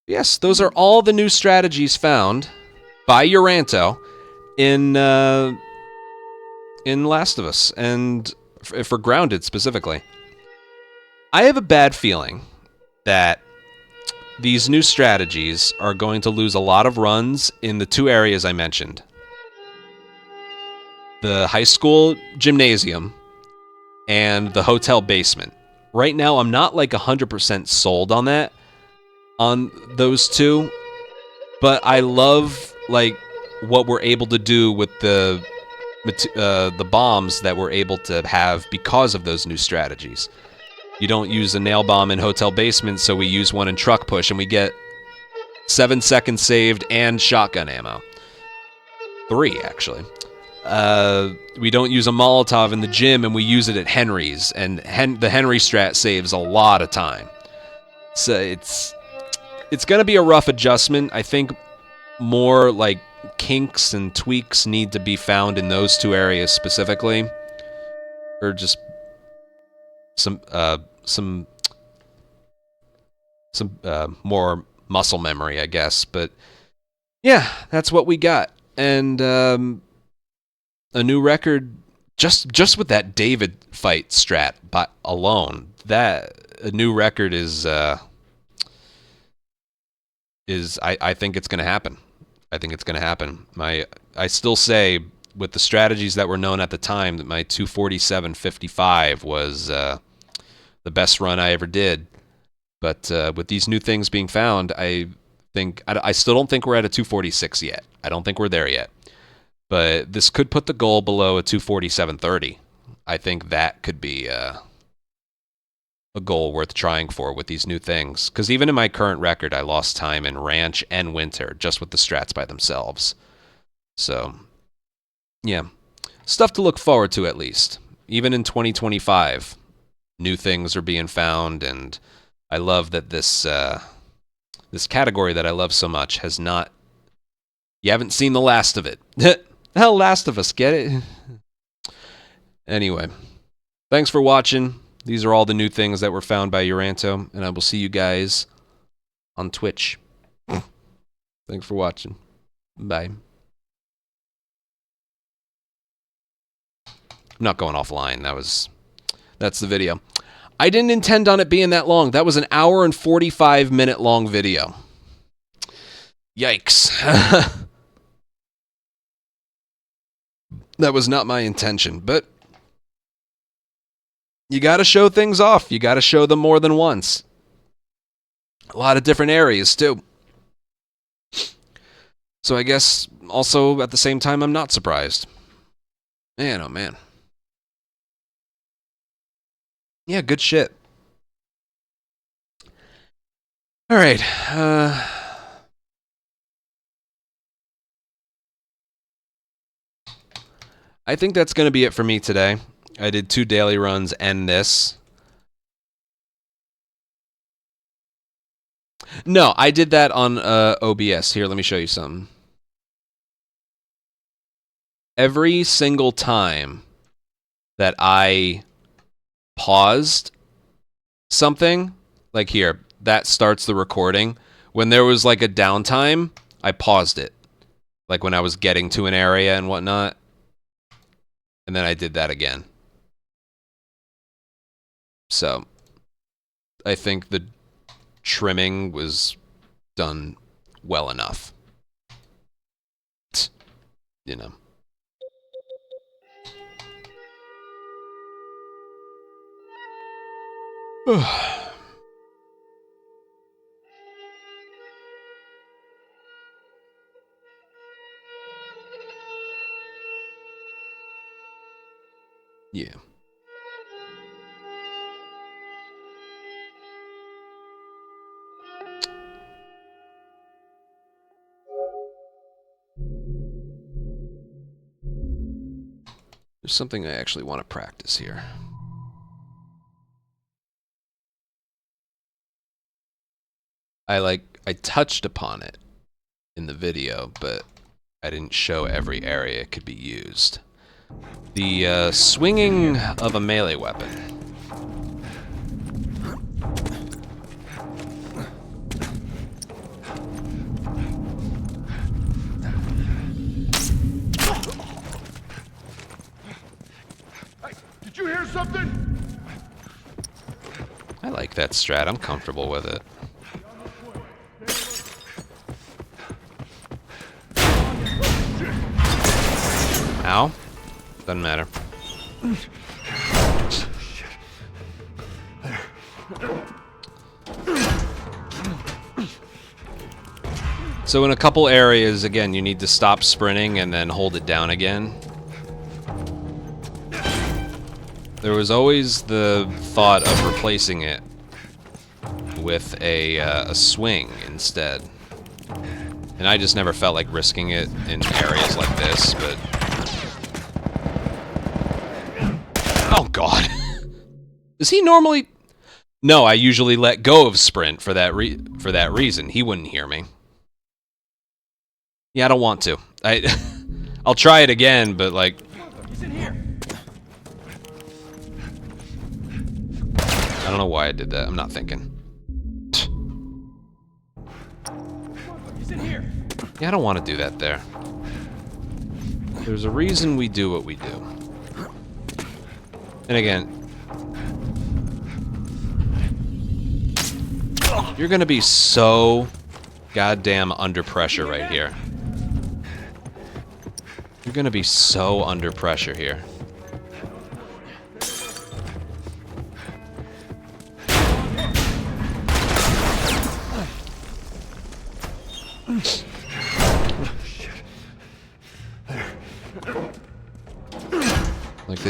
[SPEAKER 1] Yes, those are all the new strategies found by Uranto in Last of Us, and for Grounded specifically. I have a bad feeling that these new strategies are going to lose a lot of runs in the two areas I mentioned. The high school gymnasium and the hotel basement. Right now, I'm not like 100% sold on that, on those two, but I love like what we're able to do with the bombs that we're able to have because of those new strategies. You don't use a nail bomb in hotel basements, so we use one in truck push, and we get 7 seconds saved and shotgun ammo. 3, actually. We don't use a Molotov in the gym, and we use it at Henry's, and the Henry strat saves a lot of time. So it's gonna be a rough adjustment. I think more like kinks and tweaks need to be found in those 2 areas specifically, or just some more muscle memory, I guess. But yeah, that's what we got, and a new record just with that David fight strat alone. That a new record is I think it's gonna happen. I think it's gonna happen. I still say with the strategies that were known at the time that my 247.55 was the best run I ever did. But with these new things being found, I still don't think we're at a 246 yet. I don't think we're there yet. But this could put the goal below a 247.30. I think that could be a goal worth trying for with these new things. Because even in my current record, I lost time in Ranch and Winter just with the strats by themselves. So, yeah. Stuff to look forward to, at least. Even in 2025, new things are being found, and I love that this category that I love so much has not... You haven't seen the last of it. Hell, Last of Us, get it? Anyway, thanks for watching. These are all the new things that were found by Uranto, and I will see you guys on Twitch. Thanks for watching. Bye. I'm not going offline. That's the video. I didn't intend on it being that long. That was an 1 hour and 45-minute long video. Yikes. That was not my intention, but you gotta show things off. You gotta show them more than once. A lot of different areas, too. So I guess, also, at the same time, I'm not surprised. Man, oh man. Yeah, good shit. Alright, I think that's going to be it for me today. I did 2 daily runs and this. No, I did that on OBS. Here, let me show you something. Every single time that I paused something, like here, that starts the recording. When there was like a downtime, I paused it. Like when I was getting to an area and whatnot. And then I did that again. So, I think the trimming was done well enough. You know. Yeah. There's something I actually want to practice here. I touched upon it in the video, but I didn't show every area it could be used. The swinging of a melee weapon.
[SPEAKER 3] Hey, did you hear something?
[SPEAKER 1] I like that strat. I'm comfortable with it. Ow. Doesn't matter. So in a couple areas, again, you need to stop sprinting and then hold it down again. There was always the thought of replacing it with a swing instead. And I just never felt like risking it in areas like this, but... Oh, God. Does he normally... No, I usually let go of sprint for that reason. He wouldn't hear me. Yeah, I don't want to. I'll try it again, but like...
[SPEAKER 5] He's in here.
[SPEAKER 1] I don't know why I did that. I'm not thinking.
[SPEAKER 5] He's in here.
[SPEAKER 1] Yeah, I don't want to do that there. There's a reason we do what we do. And again... You're gonna be so goddamn under pressure right here. You're gonna be so under pressure here. Like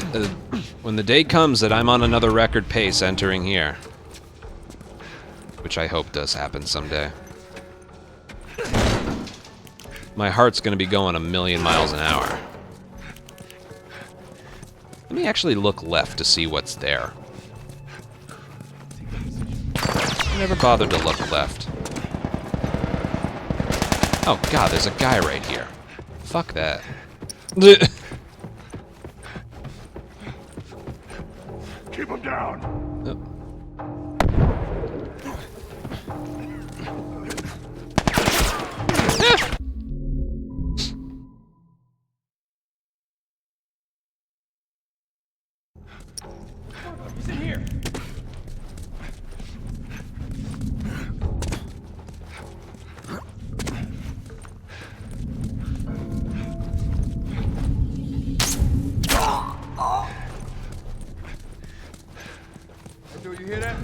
[SPEAKER 1] when the day comes that I'm on another record pace entering here, which I hope does happen someday, my heart's gonna be going 1,000,000 miles an hour. Let me actually look left to see what's there. I never bothered to look left. Oh God, there's a guy right here. Fuck that.
[SPEAKER 3] Keep him down.
[SPEAKER 5] He's in here.
[SPEAKER 3] Do you hear that?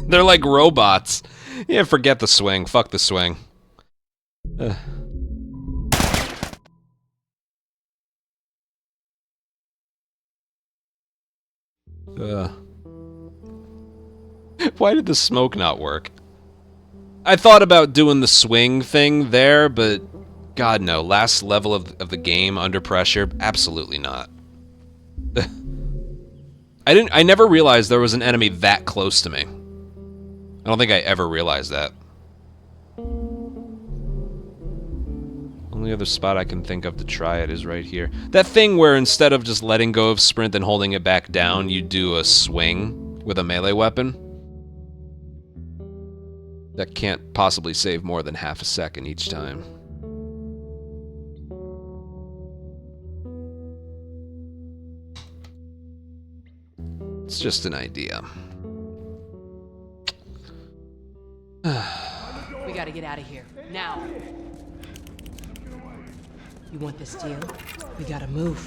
[SPEAKER 1] They're like robots. Yeah, forget the swing. Fuck the swing. Why did the smoke not work? I thought about doing the swing thing there, but God no. Last level of the game under pressure, absolutely not. I never realized there was an enemy that close to me. I don't think I ever realized that. Only other spot I can think of to try it is right here. That thing where instead of just letting go of sprint and holding it back down, you do a swing with a melee weapon. That can't possibly save more than half a second each time. It's just an idea.
[SPEAKER 6] We gotta get out of here. Now. You want this deal? We gotta move.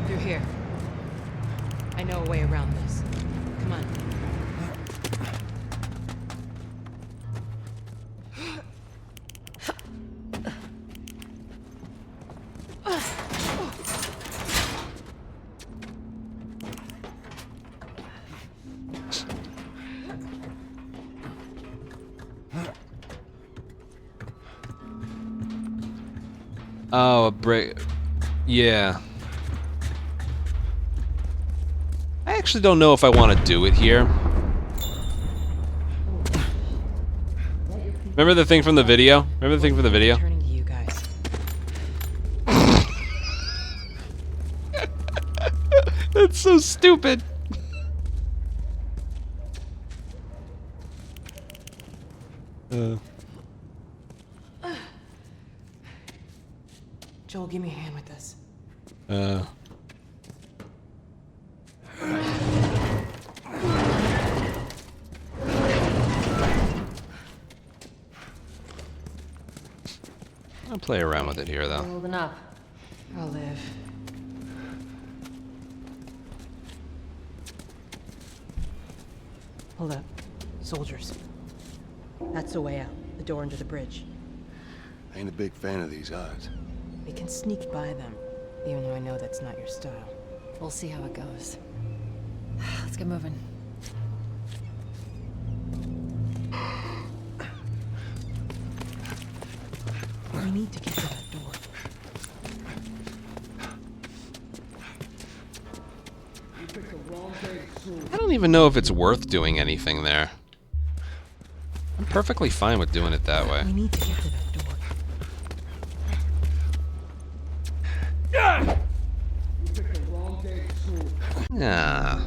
[SPEAKER 6] Through here. I know a way around this. Come on.
[SPEAKER 1] Oh, a break. Yeah. I actually don't know if I want to do it here. Remember the thing from the video? Remember the thing from the video?
[SPEAKER 6] Turning to you guys.
[SPEAKER 1] That's so stupid.
[SPEAKER 6] Joel, give me a hand with this.
[SPEAKER 1] I'll play around with it here, though.
[SPEAKER 4] Old enough.
[SPEAKER 6] I'll live. Hold up. Soldiers. That's the way out. The door under the bridge.
[SPEAKER 2] Ain't a big fan of these odds.
[SPEAKER 6] We can sneak by them, even though I know that's not your style.
[SPEAKER 4] We'll see how it goes. Let's get moving.
[SPEAKER 6] We need to get to that door.
[SPEAKER 1] I don't even know if it's worth doing anything there. I'm perfectly fine with doing it that way.
[SPEAKER 6] We need to get to that door.
[SPEAKER 1] Nah.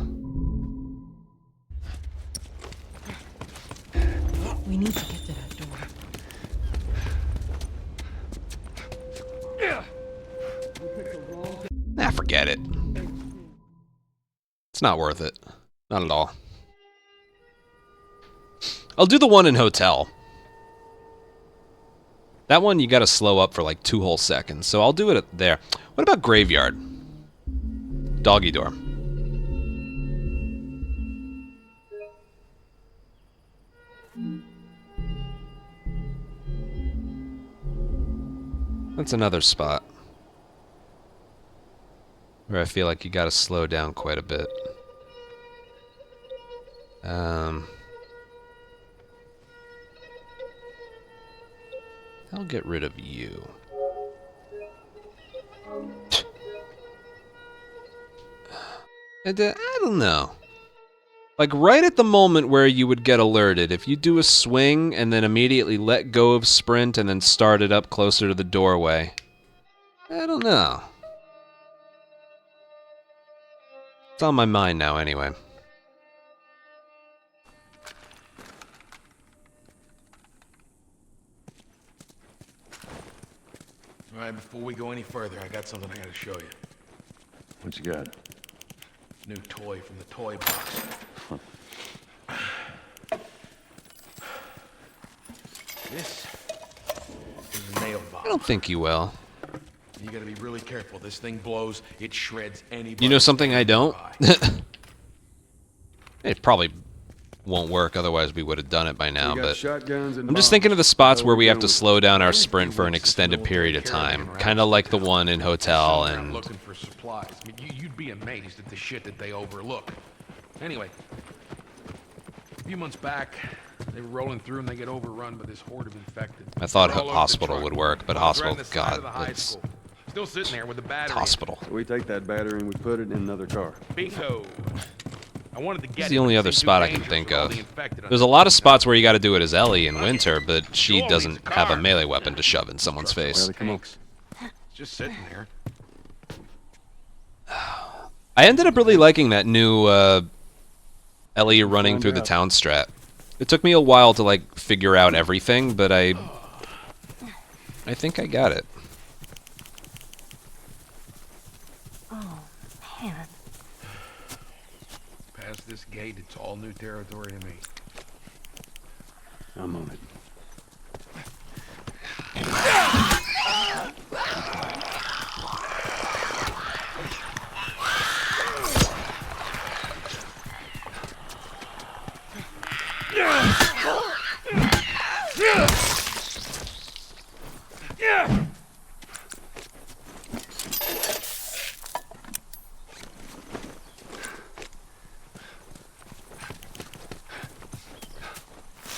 [SPEAKER 6] We need to get to that door.
[SPEAKER 1] Nah, forget it. It's not worth it. Not at all. I'll do the one in hotel. That one you gotta slow up for like 2 whole seconds, so I'll do it there. What about graveyard? Doggy door. That's another spot where I feel like you gotta slow down quite a bit. I'll get rid of you. I don't know. Like right at the moment where you would get alerted, if you do a swing and then immediately let go of sprint and then start it up closer to the doorway. I don't know. It's on my mind now anyway.
[SPEAKER 5] All right, before we go any further, I got something I gotta show you.
[SPEAKER 2] What you got?
[SPEAKER 5] New toy from the toy box. This is a nail bomb.
[SPEAKER 1] I don't think you will.
[SPEAKER 5] You gotta be really careful. This thing blows, it shreds anybody.
[SPEAKER 1] You know something I don't? It probably won't work, otherwise we would have done it by now,
[SPEAKER 2] We got
[SPEAKER 1] but
[SPEAKER 2] shotguns and
[SPEAKER 1] I'm just
[SPEAKER 2] bombs.
[SPEAKER 1] thinking of the spots
[SPEAKER 2] How
[SPEAKER 1] where
[SPEAKER 2] we
[SPEAKER 1] we have to
[SPEAKER 2] doing?
[SPEAKER 1] slow down our sprint for an extended period of time. Kind of like the one in Hotel
[SPEAKER 5] I'm
[SPEAKER 1] and...
[SPEAKER 5] looking for supplies. I mean, you'd be amazed at the shit that they overlook. Anyway, a few months back, they were rolling through and they get overrun by this horde of infected.
[SPEAKER 1] I thought
[SPEAKER 5] They're all over the
[SPEAKER 1] hospital
[SPEAKER 5] truck.
[SPEAKER 1] would work, but
[SPEAKER 5] I was right
[SPEAKER 1] hospital,
[SPEAKER 5] on the side of
[SPEAKER 1] God,
[SPEAKER 5] the high
[SPEAKER 1] it's
[SPEAKER 5] school. Still sitting there with the battery.
[SPEAKER 1] hospital.
[SPEAKER 2] So we take that battery and we put it in another car.
[SPEAKER 5] Bingo. I wanted to get
[SPEAKER 1] It's the only other spot I can think of.
[SPEAKER 5] There's
[SPEAKER 1] There's a lot of spots where you gotta do it as Ellie in Winter, but she doesn't have a melee weapon to shove in someone's face.
[SPEAKER 2] Come on.
[SPEAKER 5] just sitting there.
[SPEAKER 1] I ended up really liking that new Ellie running through the town strat. It took me a while to like figure out everything, but I think I got it.
[SPEAKER 4] Oh, man.
[SPEAKER 5] Past this gate, it's all new territory to me.
[SPEAKER 2] I'm on it.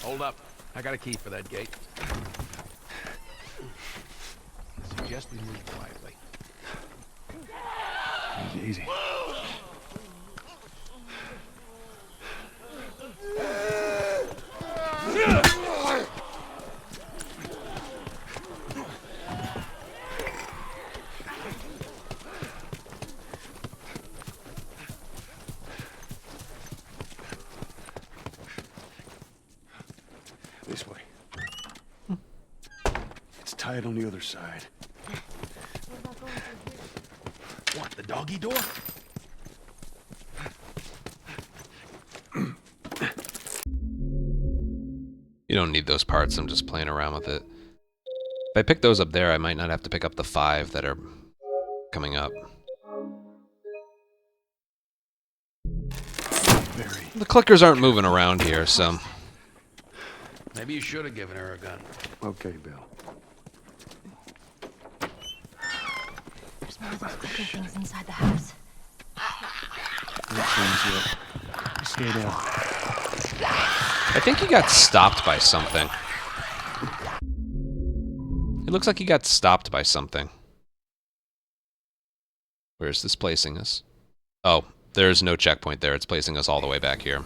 [SPEAKER 5] Hold up. I got a key for that gate. I suggest we move quietly.
[SPEAKER 2] Easy, easy. This way. It's tied on the other side.
[SPEAKER 5] What, the doggy door?
[SPEAKER 1] You don't need those parts, I'm just playing around with it. If I pick those up there, I might not have to pick up the 5 that are coming up. The clickers aren't moving around here, so...
[SPEAKER 5] Maybe you should have given her a gun.
[SPEAKER 2] Okay, Bill.
[SPEAKER 4] There's more of those cooking things inside the house.
[SPEAKER 2] Stay down.
[SPEAKER 1] I think he got stopped by something. It looks like he got stopped by something. Where's this placing us? Oh, there's no checkpoint there. It's placing us all the way back here.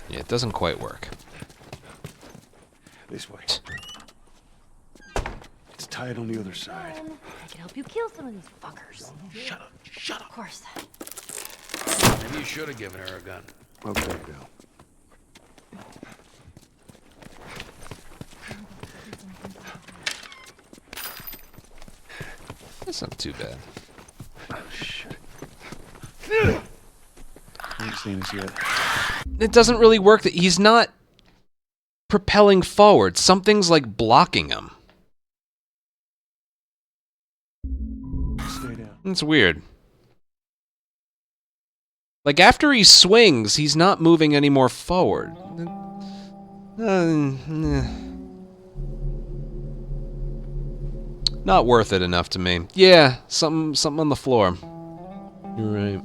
[SPEAKER 1] Yeah, it doesn't quite work.
[SPEAKER 2] This way. It's tied on the other side.
[SPEAKER 4] I can help you kill some of these fuckers.
[SPEAKER 5] Shut up, shut up.
[SPEAKER 4] Of course.
[SPEAKER 5] Maybe you should have given her a gun.
[SPEAKER 2] Okay, Bill.
[SPEAKER 1] That's not too bad.
[SPEAKER 2] Oh, shit. Ain't seen us yet.
[SPEAKER 1] It doesn't really work. That he's not propelling forward. Something's like blocking him.
[SPEAKER 2] Stay down.
[SPEAKER 1] It's weird. Like after he swings, he's not moving any more forward. Not worth it enough to me. Yeah, something on the floor. You're right.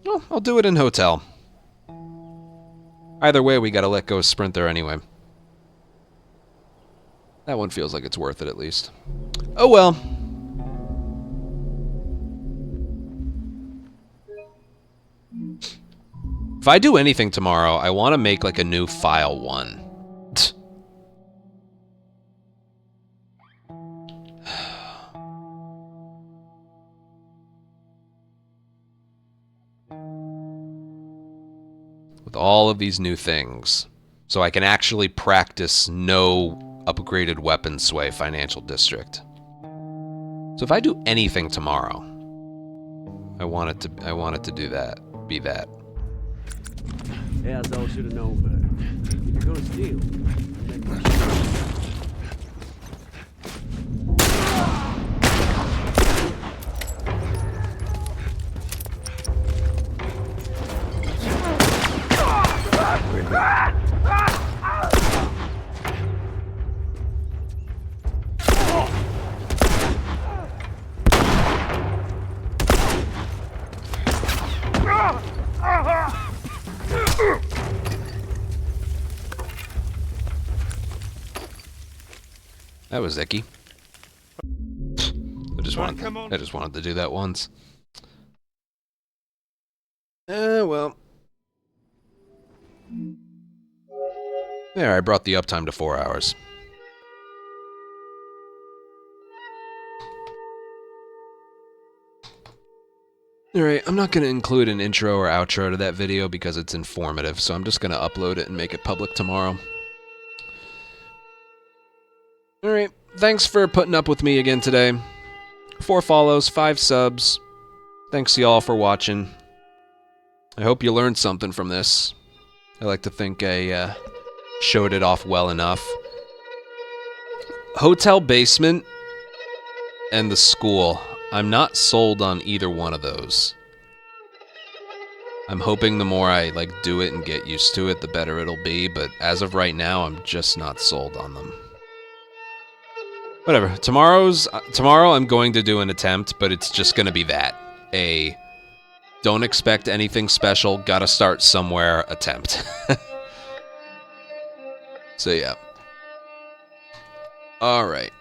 [SPEAKER 1] Well, I'll do it in hotel. Either way, we gotta let go of Sprinter anyway. That one feels like it's worth it at least. Oh well. If I do anything tomorrow, I want to make like a new file 1. With all of these new things. So I can actually practice no upgraded weapon sway financial district. So if I do anything tomorrow, I want it to do that. Be that.
[SPEAKER 10] Yeah, I should have known better. If you're gonna steal,
[SPEAKER 1] That was icky. I just wanted to do that once. Well. There, I brought the uptime to 4 hours. Alright, I'm not going to include an intro or outro to that video because it's informative, so I'm just going to upload it and make it public tomorrow. Alright, thanks for putting up with me again today. 4 follows, 5 subs. Thanks to y'all for watching. I hope you learned something from this. I like to think I showed it off well enough. Hotel basement and the school I'm not sold on either one of those. I'm hoping the more I like do it and get used to it, the better it'll be, but as of right now, I'm just not sold on them. Whatever. Tomorrow I'm going to do an attempt, but it's just going to be that. Don't expect anything special, gotta start somewhere attempt. So yeah. Alright.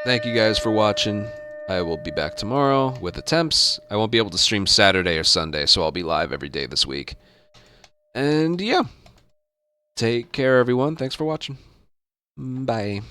[SPEAKER 1] Thank you guys for watching. I will be back tomorrow with attempts. I won't be able to stream Saturday or Sunday, so I'll be live every day this week. And yeah. Take care, everyone. Thanks for watching. Bye.